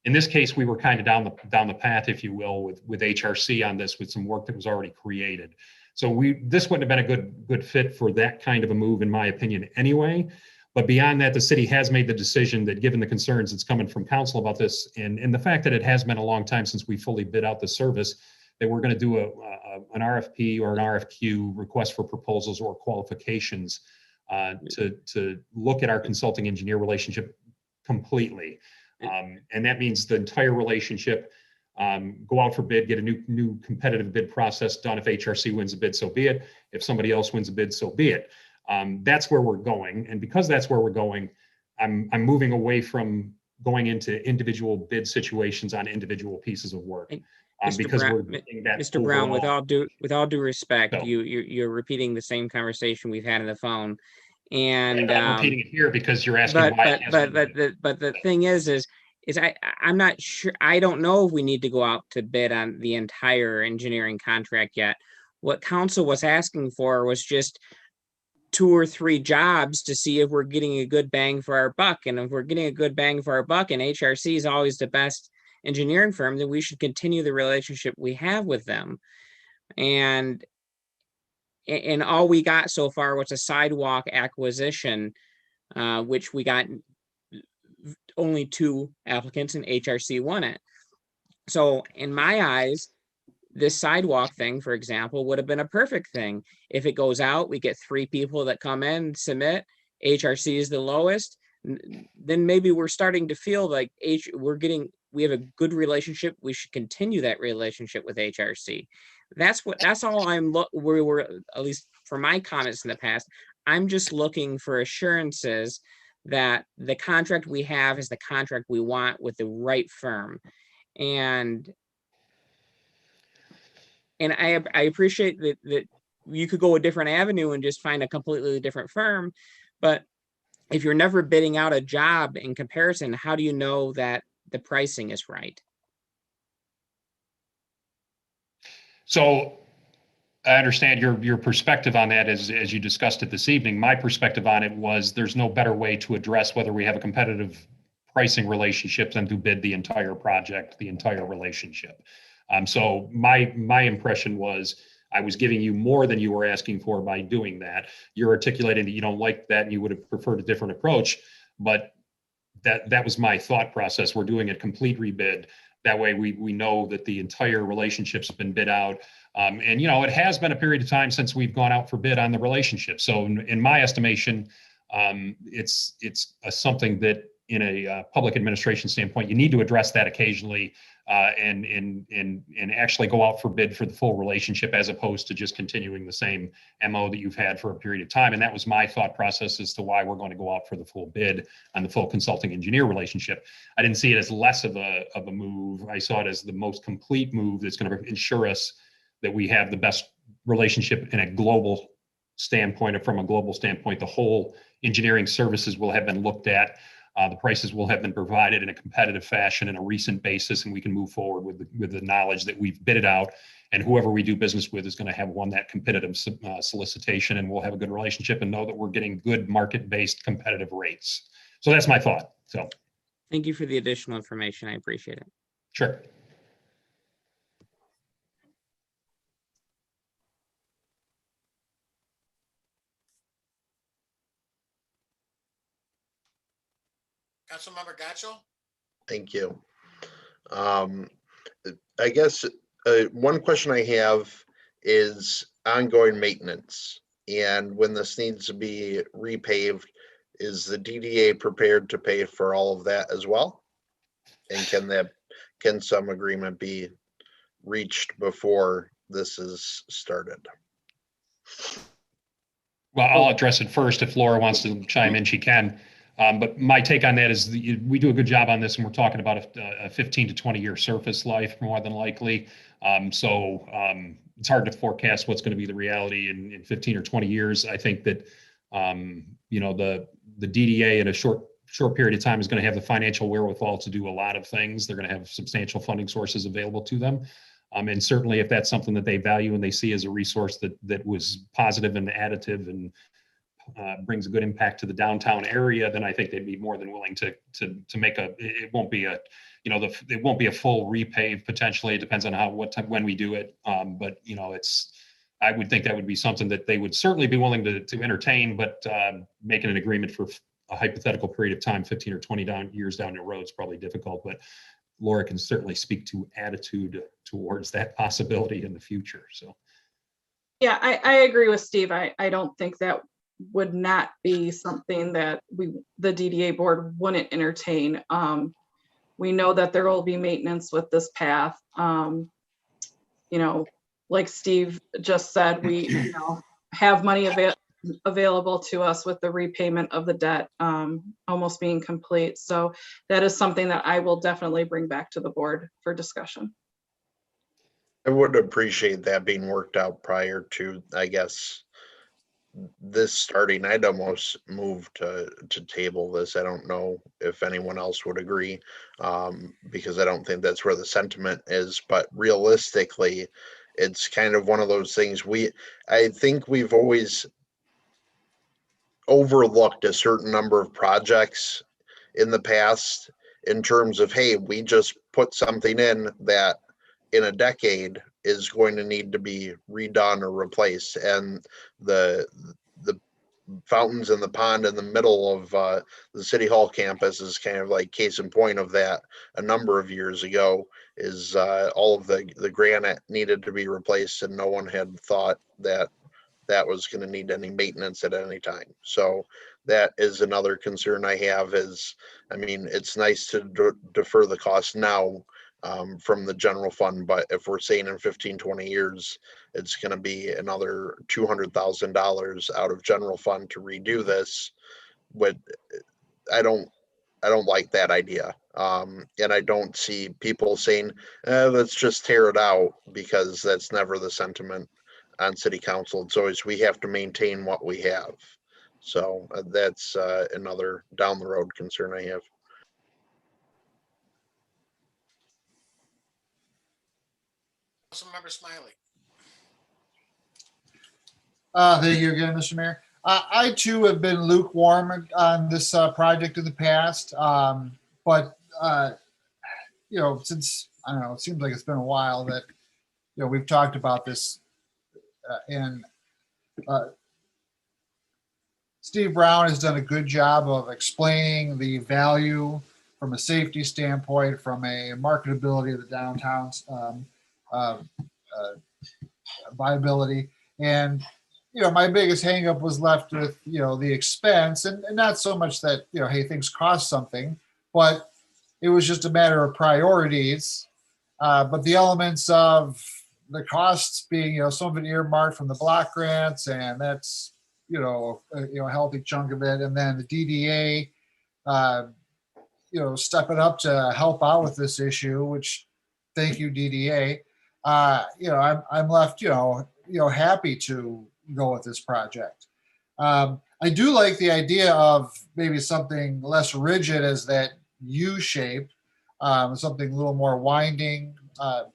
In this case, we were kind of down the path, if you will, with HRC on this, with some work that was already created. So this wouldn't have been a good fit for that kind of a move, in my opinion, anyway. But beyond that, the city has made the decision that, given the concerns that's coming from council about this, and the fact that it has been a long time since we fully bid out the service, that we're going to do an RFP or an RFQ, request for proposals or qualifications, to look at our consulting engineer relationship completely. And that means the entire relationship, go out for bid, get a new competitive bid process done. If HRC wins a bid, so be it. If somebody else wins a bid, so be it. That's where we're going. And because that's where we're going, I'm moving away from going into individual bid situations on individual pieces of work. Because Brown, we're getting that Mr. Brown, with overall- all due respect, No. you're repeating the same conversation we've had on the phone. And I'm repeating it here because you're asking why it hasn't been. but the thing is I'm not sure. I don't know if we need to go out to bid on the entire engineering contract yet. What council was asking for was just 2 or 3 jobs to see if we're getting a good bang for our buck. And if we're getting a good bang for our buck, and HRC is always the best engineering firm, then we should continue the relationship we have with them. And all we got so far was a sidewalk acquisition, which we got only 2 applicants, and HRC won it. So in my eyes, this sidewalk thing, for example, would have been a perfect thing. If it goes out, we get 3 people that come in, submit, HRC is the lowest, then maybe we're starting to feel like we have a good relationship. We should continue that relationship with HRC. That's all we were, at least for my comments in the past. I'm just looking for assurances that the contract we have is the contract we want with the right firm. And I appreciate that you could go a different avenue and just find a completely different firm. But if you're never bidding out a job in comparison, how do you know that the pricing is right? So I understand your perspective on that as you discussed it this evening. My perspective on it was there's no better way to address whether we have a competitive pricing relationship than to bid the entire project, the entire relationship. So my impression was I was giving you more than you were asking for by doing that. You're articulating that you don't like that and you would have preferred a different approach, but that was my thought process. We're doing a complete rebid. That way we know that the entire relationship's been bid out. And it has been a period of time since we've gone out for bid on the relationship. So in my estimation, it's something that in a public administration standpoint, you need to address that occasionally and actually go out for bid for the full relationship as opposed to just continuing the same MO that you've had for a period of time. And that was my thought process as to why we're going to go out for the full bid on the full consulting engineer relationship. I didn't see it as less of a move. I saw it as the most complete move that's going to ensure us that we have the best relationship in a global standpoint, or from a global standpoint, the whole engineering services will have been looked at. The prices will have been provided in a competitive fashion in a recent basis, and we can move forward with the knowledge that we've bid it out, and whoever we do business with is going to have won that competitive solicitation, and we'll have a good relationship and know that we're getting good market-based competitive rates. So that's my thought. So thank you for the additional information. I appreciate it. Sure. Councilmember Gatchel? Thank you. I guess one question I have is ongoing maintenance. And when this needs to be repaved, is the DDA prepared to pay for all of that as well? And can some agreement be reached before this is started? Well, I'll address it first. If Laura wants to chime in, she can. But my take on that is we do a good job on this, and we're talking about a 15 to 20 year surface life, more than likely. So it's hard to forecast what's going to be the reality in 15 or 20 years. I think that the DDA in a short period of time is going to have the financial wherewithal to do a lot of things. They're going to have substantial funding sources available to them. And certainly if that's something that they value and they see as a resource that was positive and additive and brings a good impact to the downtown area, then I think they'd be more than willing to make it won't be a, it won't be a full repave potentially. It depends on when we do it. But I would think that would be something that they would certainly be willing to entertain, but making an agreement for a hypothetical period of time, 15 or 20 years down the road is probably difficult, but Laura can certainly speak to attitude towards that possibility in the future. So. Yeah, I agree with Steve. I don't think that would not be something that the DDA board wouldn't entertain. We know that there will be maintenance with this path. Like Steve just said, we have money available to us with the repayment of the debt almost being complete. So that is something that I will definitely bring back to the board for discussion. I would appreciate that being worked out prior to, I guess, this starting. I'd almost move to table this. I don't know if anyone else would agree, because I don't think that's where the sentiment is, but realistically, it's kind of one of those things I think we've always overlooked a certain number of projects in the past in terms of, hey, we just put something in that in a decade is going to need to be redone or replaced. And the fountains in the pond in the middle of the City Hall campus is kind of like case in point of that. A number of years ago is all of the granite needed to be replaced, and no one had thought that was going to need any maintenance at any time. So that is another concern I have is, I mean, it's nice to defer the cost now from the general fund, but if we're saying in 15, 20 years, it's going to be another $200,000 out of general fund to redo this. I don't like that idea. And I don't see people saying, let's just tear it out, because that's never the sentiment on city council. It's always, we have to maintain what we have. So that's another down the road concern I have. Councilmember Smiley. Thank you again, Mr. Mayor. I too have been lukewarm on this project in the past, but since, I don't know, it seems like it's been a while that we've talked about this, and Steve Brown has done a good job of explaining the value from a safety standpoint, from a marketability of the downtown's viability. And my biggest hangup was left with the expense, and not so much that hey, things cost something, but it was just a matter of priorities. But the elements of the costs being some of it earmarked from the block grants, and that's a healthy chunk of it, and then the DDA stepping up to help out with this issue, which thank you, DDA. I'm left happy to go with this project. I do like the idea of maybe something less rigid as that U shape, something a little more winding. I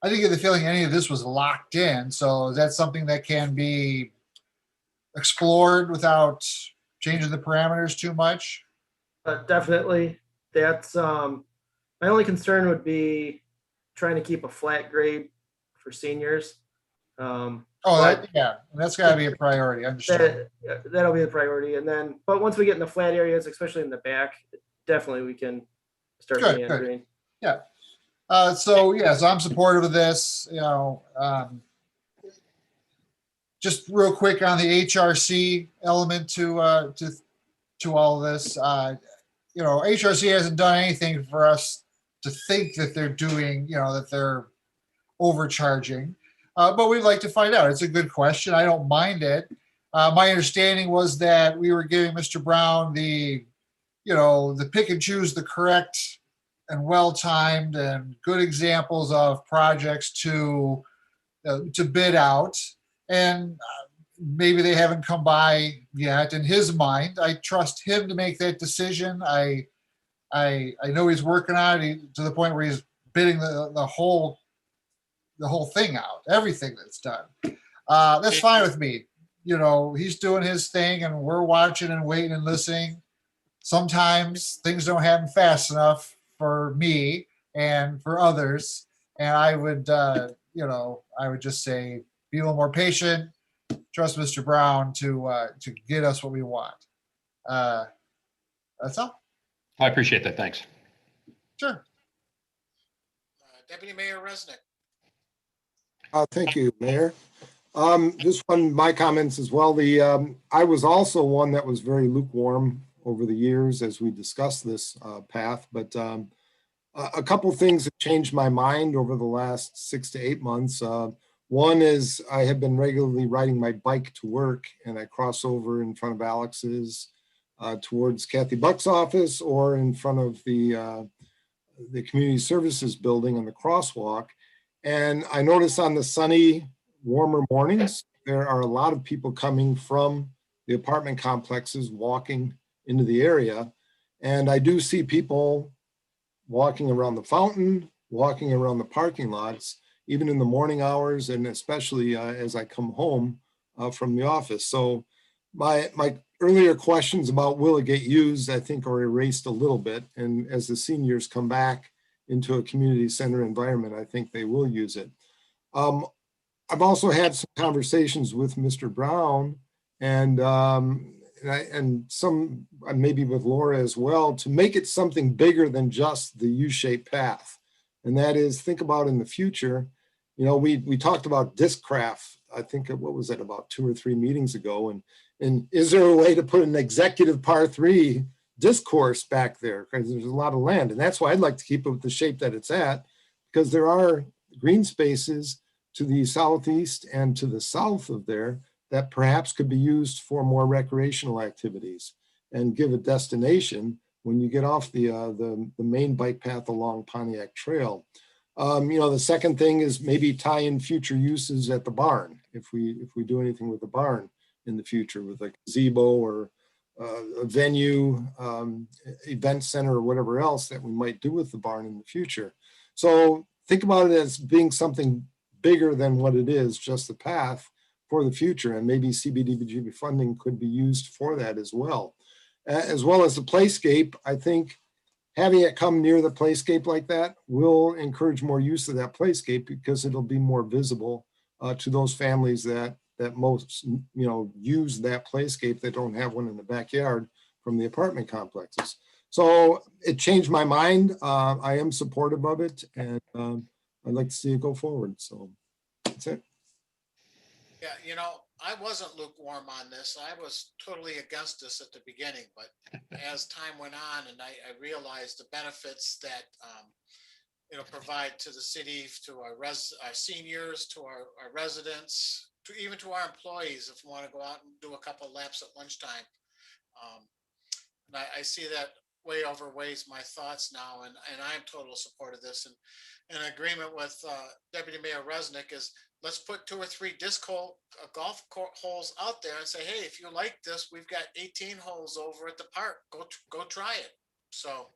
didn't get the feeling any of this was locked in. So is that something that can be explored without changing the parameters too much? Definitely. That's my only concern would be trying to keep a flat grade for seniors. That's got to be a priority. I understand. That'll be a priority. And then, but once we get in the flat areas, especially in the back, definitely we can start meandering. Yeah. So I'm supportive of this. Just real quick on the HRC element to all of this. HRC hasn't done anything for us to think that they're doing, that they're overcharging. But we'd like to find out. It's a good question. I don't mind it. My understanding was that we were giving Mr. Brown the pick and choose the correct and well-timed and good examples of projects to bid out. And maybe they haven't come by yet. In his mind, I trust him to make that decision. I know he's working on it to the point where he's bidding the whole thing out, everything that's done. That's fine with me. You know, he's doing his thing and we're watching and waiting and listening. Sometimes things don't happen fast enough for me and for others. And I would, I would just say, be a little more patient. Trust Mr. Brown to get us what we want. That's all. I appreciate that. Thanks. Sure. Deputy Mayor Resnick. Thank you, Mayor. Just one, my comments as well. I was also one that was very lukewarm over the years as we discussed this path, but a couple things have changed my mind over the last 6 to 8 months. One is I have been regularly riding my bike to work, and I cross over in front of Alex's towards Kathy Buck's office or in front of the community services building on the crosswalk. And I notice on the sunny, warmer mornings, there are a lot of people coming from the apartment complexes walking into the area. And I do see people walking around the fountain, walking around the parking lots, even in the morning hours, and especially as I come home from the office. So my earlier questions about will it get used, I think are erased a little bit. And as the seniors come back into a community center environment, I think they will use it. I've also had some conversations with Mr. Brown and some maybe with Laura as well, to make it something bigger than just the U-shaped path. And that is, think about in the future, you know, we talked about discraft, I think, what was it, about 2 or 3 meetings ago. And is there a way to put an executive par 3 discourse back there? Because there's a lot of land. And that's why I'd like to keep it with the shape that it's at, because there are green spaces to the southeast and to the south of there that perhaps could be used for more recreational activities and give a destination when you get off the main bike path along Pontiac Trail. You know, the second thing is maybe tie in future uses at the barn. If we do anything with the barn in the future with a gazebo or a venue, event center, or whatever else that we might do with the barn in the future. So think about it as being something bigger than what it is, just the path for the future. And maybe CBDBG funding could be used for that as well. As well as the playscape, I think having it come near the playscape like that will encourage more use of that playscape, because it'll be more visible to those families that most, you know, use that playscape that don't have one in the backyard from the apartment complexes. So it changed my mind. I am supportive of it, and I'd like to see it go forward. So that's it. Yeah, you know, I wasn't lukewarm on this. I was totally against this at the beginning, but as time went on and I realized the benefits that it'll provide to the city, to our seniors, to our residents, to even to our employees if we want to go out and do a couple of laps at lunchtime. And I see that way overweighs my thoughts now, and I'm total support of this. And in agreement with Deputy Mayor Resnick is, let's put 2 or 3 golf holes out there and say, hey, if you like this, we've got 18 holes over at the park. Go try it. So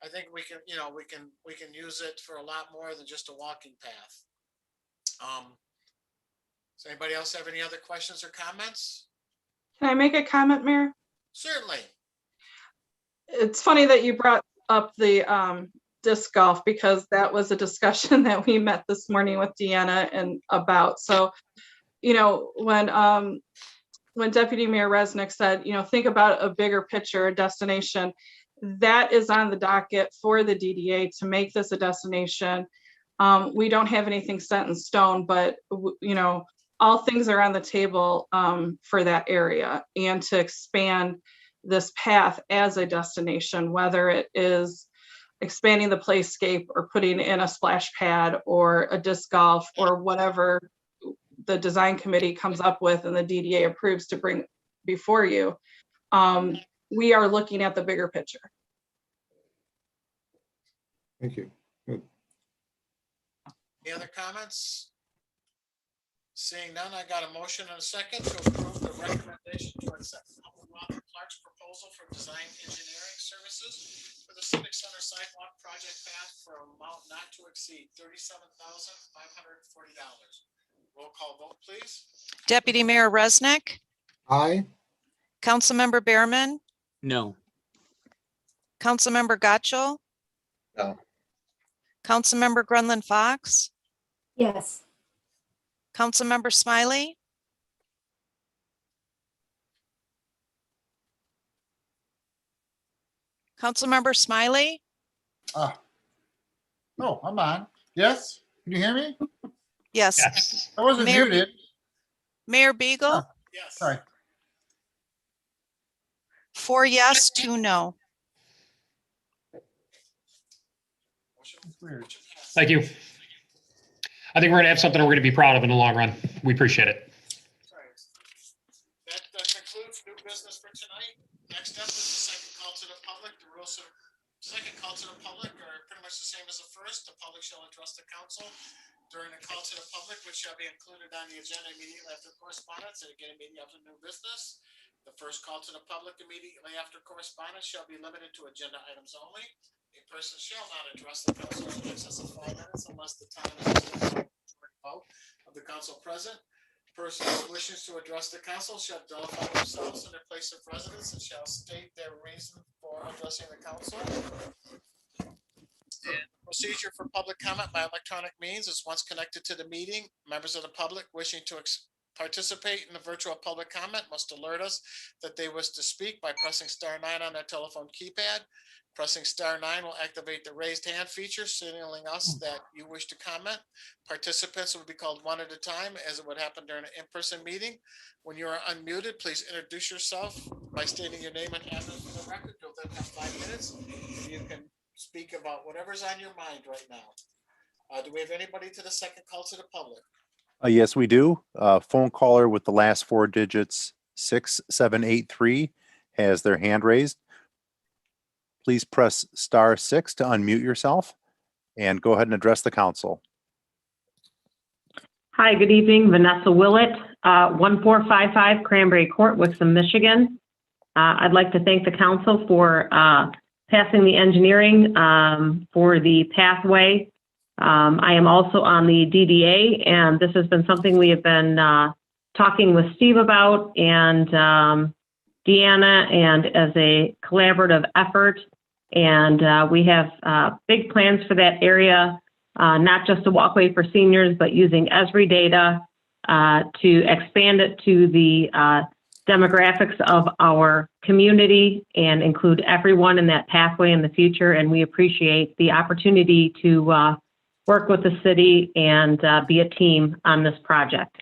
I think we can, you know, we can use it for a lot more than just a walking path. Does anybody else have any other questions or comments? Can I make a comment, Mayor? Certainly. It's funny that you brought up the disc golf, because that was a discussion that we met this morning with Deanna and about. So, you know, when Deputy Mayor Resnick said, you know, think about a bigger picture, a destination, that is on the docket for the DDA to make this a destination. We don't have anything set in stone, but, you know, all things are on the table for that area, and to expand this path as a destination, whether it is expanding the playscape or putting in a splash pad or a disc golf or whatever the design committee comes up with and the DDA approves to bring before you. We are looking at the bigger picture. Thank you. Good. Any other comments? Seeing none, I got a motion and a second to approve the recommendation to accept Walter Clark's proposal for design engineering services for the Civic Center sidewalk project path for an amount not to exceed $37,540. Roll call vote, please. Deputy Mayor Resnick, Aye. Councilmember Behrman, No. Councilmember Gotchall, No. Councilmember Grunland Fox, Yes. Councilmember Smiley, Councilmember Smiley, Oh, I'm on. Yes? Can you hear me? yes. Yes. I wasn't Mayor- muted. Mayor Beagle, Yes. Sorry. 4 yes, 2 no. It's weird. Thank you. I think we're going to have something we're going to be proud of in the long run. We appreciate it. That concludes new business for tonight. Next up is the second call to the public. The rules of second call to the public are pretty much the same as the first. The public shall address the council during the call to the public, which shall be included on the agenda immediately after correspondence and again immediately after new business. The first call to the public immediately after correspondence shall be limited to agenda items only. A person shall not address the council in excess of 5 minutes unless the time is vote of the council present. Persons wishing to address the council shall identify themselves and their place of residence and shall state their reason for addressing the council. And procedure for public comment by electronic means is once connected to the meeting. Members of the public wishing to participate in the virtual public comment must alert us that they wish to speak by pressing *9 on their telephone keypad. Pressing *9 will activate the raised hand feature, signaling us that you wish to comment. Participants will be called one at a time, as it would happen during an in-person meeting. When you are unmuted, please introduce yourself by stating your name and address for the record. You'll then have 5 minutes. You can speak about whatever's on your mind right now. Do we have anybody to the second call to the public? Yes, we do. Phone caller with the last 4 digits, 6783, has their hand raised. Please press *6 to unmute yourself and go ahead and address the council. Hi, good evening. Vanessa Willett, 1455 Cranberry Court, Wixom, Michigan. I'd like to thank the council for passing the engineering for the pathway. I am also on the DDA, and this has been something we have been talking with Steve about and Deanna, and as a collaborative effort. And we have big plans for that area, not just a walkway for seniors, but using Esri data to expand it to the demographics of our community and include everyone in that pathway in the future. And we appreciate the opportunity to work with the city and be a team on this project.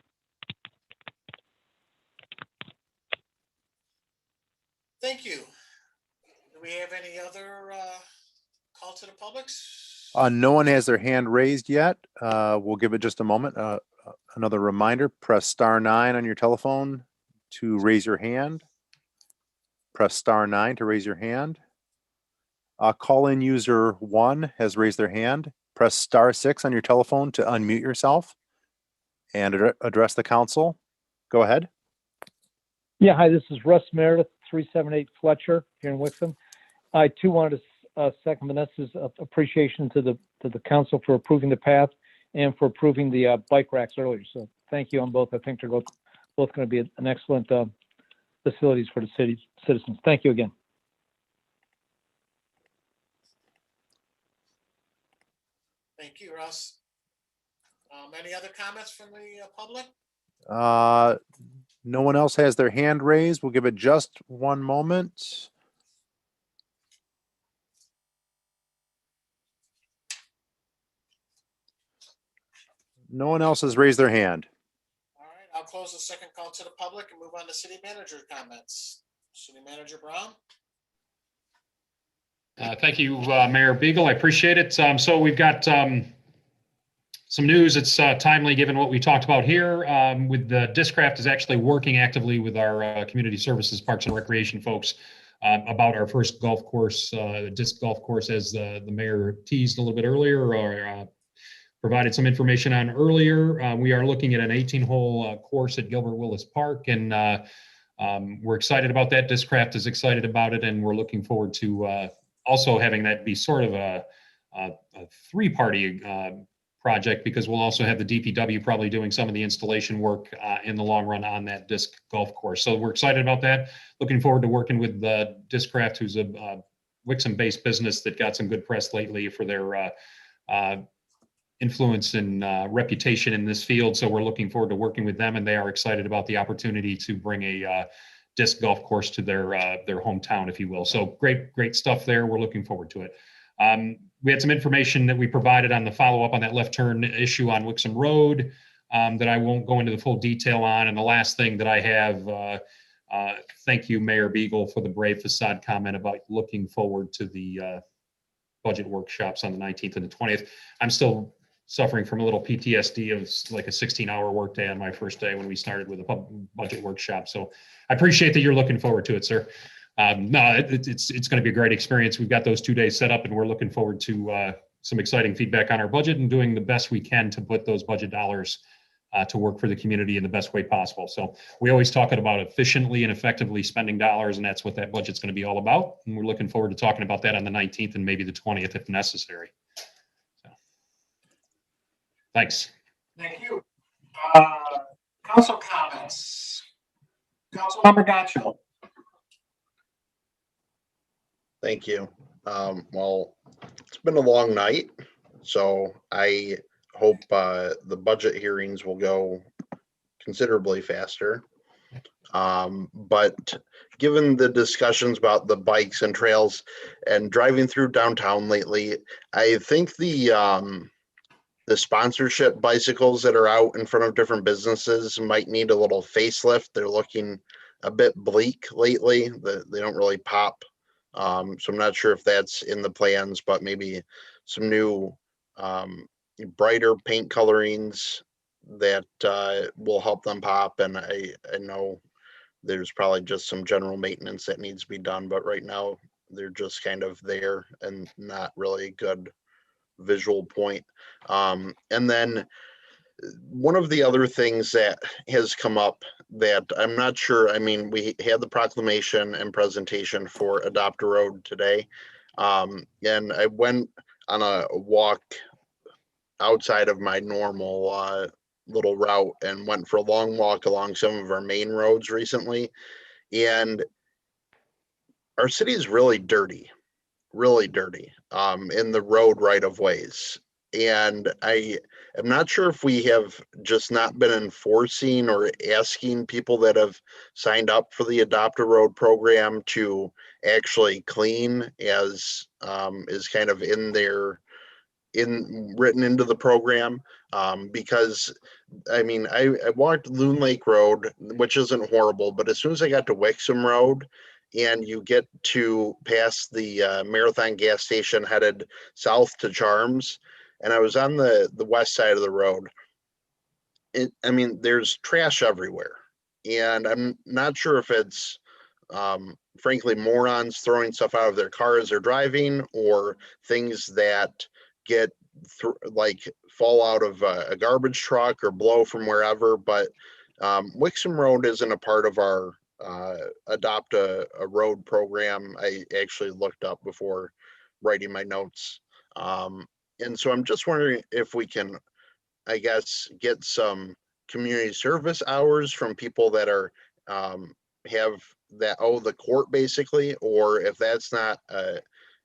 Thank you. Do we have any other call to the public? No one has their hand raised yet. We'll give it just a moment. Another reminder, press *9 on your telephone to raise your hand. Press *9 to raise your hand. Call-in user 1 has raised their hand. Press *6 on your telephone to unmute yourself and address the council. Go ahead. Yeah, hi, this is Russ Meredith, 378 Fletcher here in Wixom. I too wanted to second Vanessa's appreciation to the council for approving the path and for approving the bike racks earlier. So thank you on both. I think they're both going to be an excellent facilities for the city's citizens. Thank you again. Thank you, Russ. Any other comments from the public? No one else has their hand raised. We'll give it just one moment. No one else has raised their hand. All right, I'll close the second call to the public and move on to city manager comments. City Manager Brown. Thank you, Mayor Beagle. I appreciate it. So we've got some news. It's timely given what we talked about here. With the Discraft is actually working actively with our community services, parks and recreation folks about our first golf course, disc golf course, as the mayor teased a little bit earlier, or provided some information on earlier. We are looking at an 18-hole course at Gilbert Willis Park, and we're excited about that. Discraft is excited about it, and we're looking forward to also having that be sort of a three-party project, because we'll also have the DPW probably doing some of the installation work in the long run on that disc golf course. So we're excited about that. Looking forward to working with Discraft, who's a Wixom-based business that got some good press lately for their influence and reputation in this field. So we're looking forward to working with them, and they are excited about the opportunity to bring a disc golf course to their hometown, if you will. So great stuff there. We're looking forward to it. We had some information that we provided on the follow-up on that left turn issue on Wixom Road that I won't go into the full detail on. And the last thing that I have, thank you, Mayor Beagle, for the brave facade comment about looking forward to the budget workshops on the 19th and the 20th. I'm still suffering from a little PTSD of like a 16-hour workday on my first day when we started with a budget workshop. So I appreciate that you're looking forward to it, sir. No, it's going to be a great experience. We've got those 2 days set up, and we're looking forward to some exciting feedback on our budget and doing the best we can to put those budget dollars to work for the community in the best way possible. So we always talk about efficiently and effectively spending dollars, and that's what that budget's going to be all about. And we're looking forward to talking about that on the 19th and maybe the 20th if necessary. So, thanks. Thank you. Council comments. Councilmember Gotcho. Thank you. Well, it's been a long night, so I hope the budget hearings will go considerably faster. But given the discussions about the bikes and trails and driving through downtown lately, I think the sponsorship bicycles that are out in front of different businesses might need a little facelift. They're looking a bit bleak lately. They don't really pop. So I'm not sure if that's in the plans, but maybe some new brighter paint colorings that will help them pop. And I know there's probably just some general maintenance that needs to be done, but right now they're just kind of there and not really a good visual point. And then one of the other things that has come up that I'm not sure, I mean, we had the proclamation and presentation for Adopt a Road today. And I went on a walk outside of my normal little route and went for a long walk along some of our main roads recently. And our city is really dirty in the road right of ways. And I am not sure if we have just not been enforcing or asking people that have signed up for the Adopt a Road program to actually clean, as is kind of written into the program. Because I mean, I walked Loon Lake Road, which isn't horrible, but as soon as I got to Wixom Road, and you get to pass the Marathon gas station headed south to Charms, and I was on the west side of the road. I mean, there's trash everywhere, and I'm not sure if it's frankly morons throwing stuff out of their car as they're driving, or things that get like fall out of a garbage truck or blow from wherever. But Wixom Road isn't a part of our Adopt a Road program. I actually looked up before writing my notes. And so I'm just wondering if we can, I guess, get some community service hours from people that are have that owe the court basically, or if that's not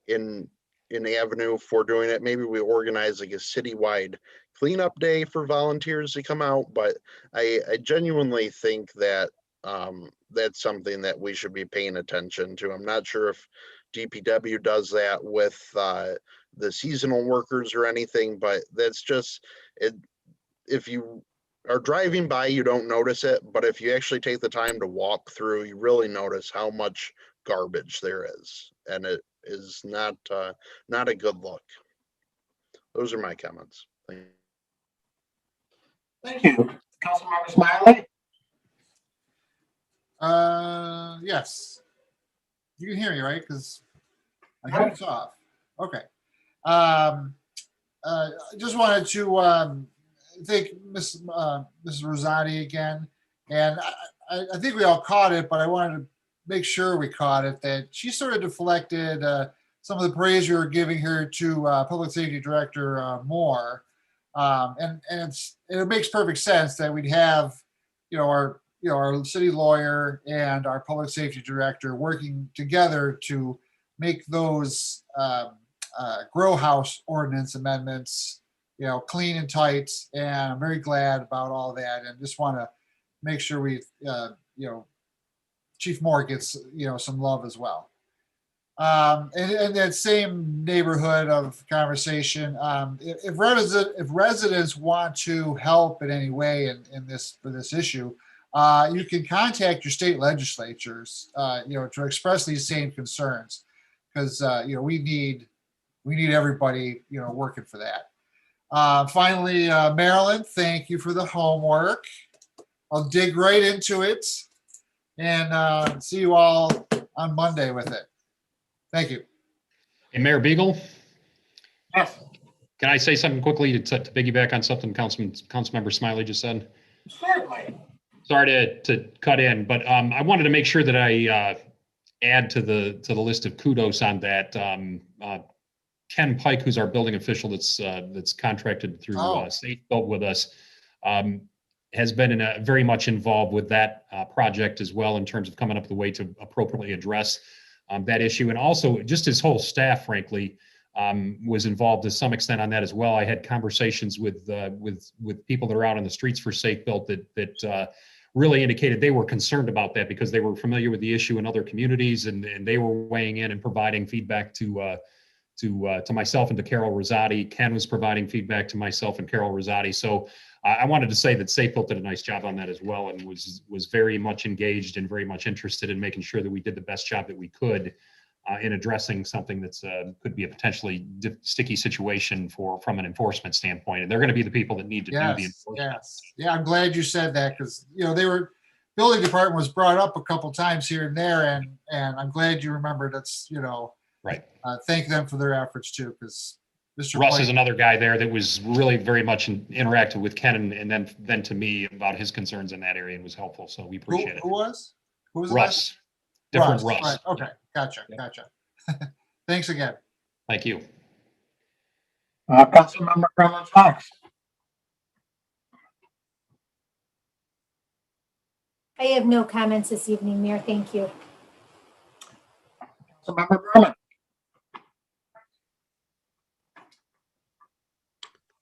in avenue for doing it, maybe we organize like a citywide cleanup day for volunteers to come out. But I genuinely think that that's something that we should be paying attention to. I'm not sure if DPW does that with the seasonal workers or anything, but that's just it. If you are driving by, you don't notice it, but if you actually take the time to walk through, you really notice how much garbage there is, and it is not a good look. Those are my comments. Thank you. Councilmember Smiley. Yes. You can hear me, right? Because I think it's off. Okay. I just wanted to thank Mrs. Rosati again. And I think we all caught it, but I wanted to make sure we caught it, that she sort of deflected some of the praise you were giving her to Public Safety Director Moore. And it makes perfect sense that we'd have, our city lawyer and our public safety director working together to make those grow house ordinance amendments, clean and tight. And I'm very glad about all that, and just want to make sure we, Chief Moore gets, some love as well. And that same neighborhood of conversation, if residents want to help in any way for this issue, you can contact your state legislatures, to express these same concerns, because we need everybody working for that. Finally, Marilyn, thank you for the homework. I'll dig right into it and see you all on Monday with it. Thank you. Hey, Mayor Beagle, Yes, can I say something quickly to piggyback on something Councilmember Smiley just said? certainly. Sorry to cut in, but I wanted to make sure that I add to the list of kudos on that. Ken Pike, who's our building official that's contracted through Safe Built with us, has been very much involved with that project as well, in terms of coming up with a way to appropriately address that issue. And also just his whole staff, frankly, was involved to some extent on that as well. I had conversations with people that are out on the streets for Safe Built that really indicated they were concerned about that, because they were familiar with the issue in other communities, and they were weighing in and providing feedback to myself and to Carol Rosati. Ken was providing feedback to myself and Carol Rosati. So I wanted to say that Safe Built did a nice job on that as well, and was very much engaged and very much interested in making sure that we did the best job that we could in addressing something that's could be a potentially sticky situation from an enforcement standpoint. And they're going to be the people that need to do the enforcement. Yes. Yeah, I'm glad you said that, because building department was brought up a couple times here and there, and I'm glad you remembered. That's right. Thank them for their efforts too, because Mr. Russ Blake is another guy there that was really very much interactive with Ken and then to me about his concerns in that area, and was helpful. So we appreciate it. Who was it? Russ. Different Russ. Right. Okay. Gotcha. Thanks again. Thank you. Councilmember Grumman Fox. I have no comments this evening, Mayor. Thank you. Councilmember Berman.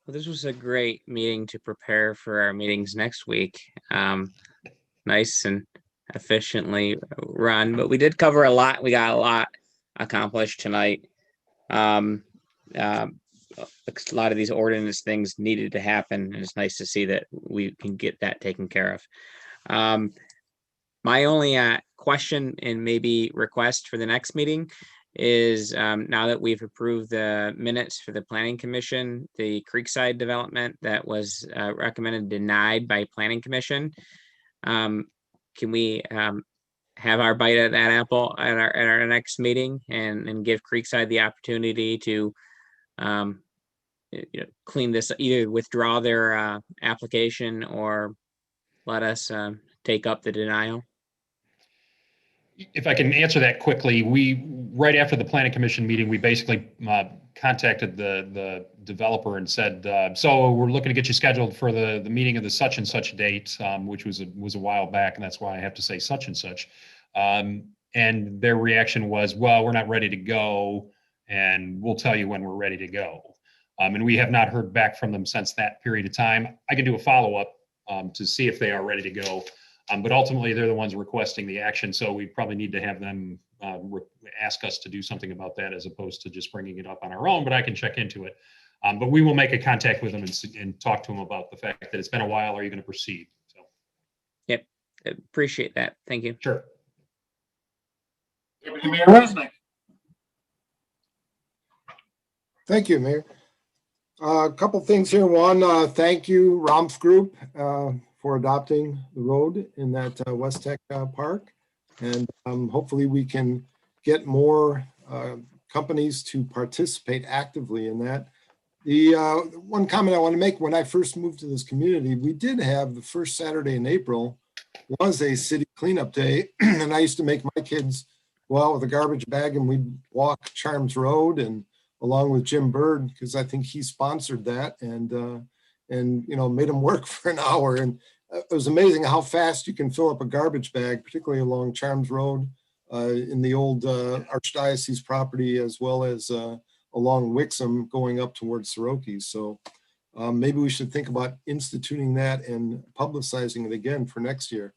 Well, this was a great meeting to prepare for our meetings next week. Nice and efficiently run, but we did cover a lot. We got a lot accomplished tonight. A lot of these ordinance things needed to happen, and it's nice to see that we can get that taken care of. My only question and maybe request for the next meeting is, now that we've approved the minutes for the Planning Commission, the Creekside development that was recommended denied by Planning Commission, can we have our bite at that apple at our next meeting and give Creekside the opportunity to clean this, either withdraw their application or let us take up the denial? If I can answer that quickly, right after the Planning Commission meeting, we basically contacted the developer and said, so we're looking to get you scheduled for the meeting of the such and such date, which was a while back, and that's why I have to say such and such. And their reaction was, well, we're not ready to go, and we'll tell you when we're ready to go. And we have not heard back from them since that period of time. I can do a follow-up to see if they are ready to go. But ultimately, they're the ones requesting the action, so we probably need to have them ask us to do something about that, as opposed to just bringing it up on our own, but I can check into it. But we will make a contact with them and talk to them about the fact that it's been a while. Are you going to proceed? So. Yep, appreciate that. Thank you. Sure. Deputy Mayor Resnick. Thank you, Mayor. A couple things here. One, thank you, Romps Group, for adopting the road in that West Tech Park. And hopefully we can get more companies to participate actively in that. The one comment I want to make, when I first moved to this community, we did have the first Saturday in April was a city cleanup day, and I used to make my kids go out with a garbage bag and we'd walk Charms Road and along with Jim Bird, because I think he sponsored that and made them work for an hour. And it was amazing how fast you can fill up a garbage bag, particularly along Charms Road in the old Archdiocese property, as well as along Wixom going up towards Soroke. So maybe we should think about instituting that and publicizing it again for next year.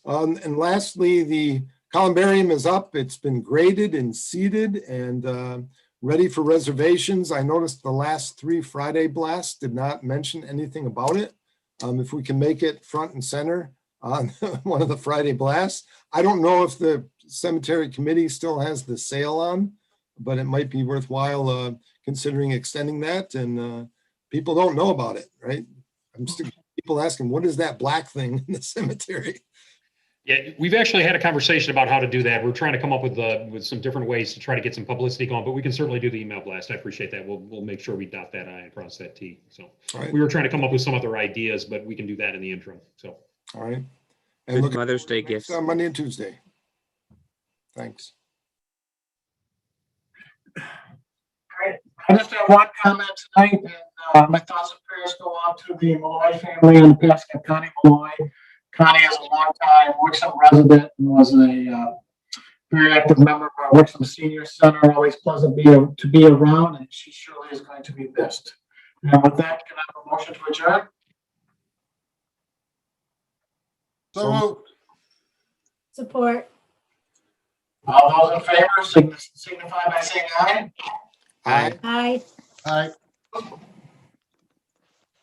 And lastly, the columbarium is up. It's been graded and seeded and ready for reservations. I noticed the last 3 Friday blasts did not mention anything about it. If we can make it front and center on one of the Friday blasts. I don't know if the cemetery committee still has the sale on, but it might be worthwhile considering extending that. And people don't know about it, right? I'm still people asking, what is that black thing in the cemetery? Yeah, we've actually had a conversation about how to do that. We're trying to come up with some different ways to try to get some publicity going, but we can certainly do the email blast. I appreciate that. We'll make sure we dot that I and cross that T. So we were trying to come up with some other ideas, but we can do that in the interim. So all right. And look, Mother's Day gifts on Monday and Tuesday. Thanks. All right. I just have one comment tonight, and my thoughts and prayers go out to the Malloy family and Pasco Connie Malloy. Connie is a longtime Wixom resident and was a very active member of our Wixom Senior Center. Always pleasant to be around, and she surely is going to be missed. And with that, can I have a motion to adjourn? So moved. Support. All those in favor signify by saying aye. Aye. Aye. Aye.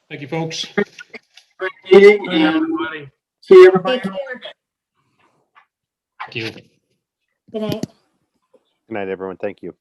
thank you, folks. Great meeting, and everybody. See everybody. Take care. Thank you. Good night. Good night, everyone. Thank you.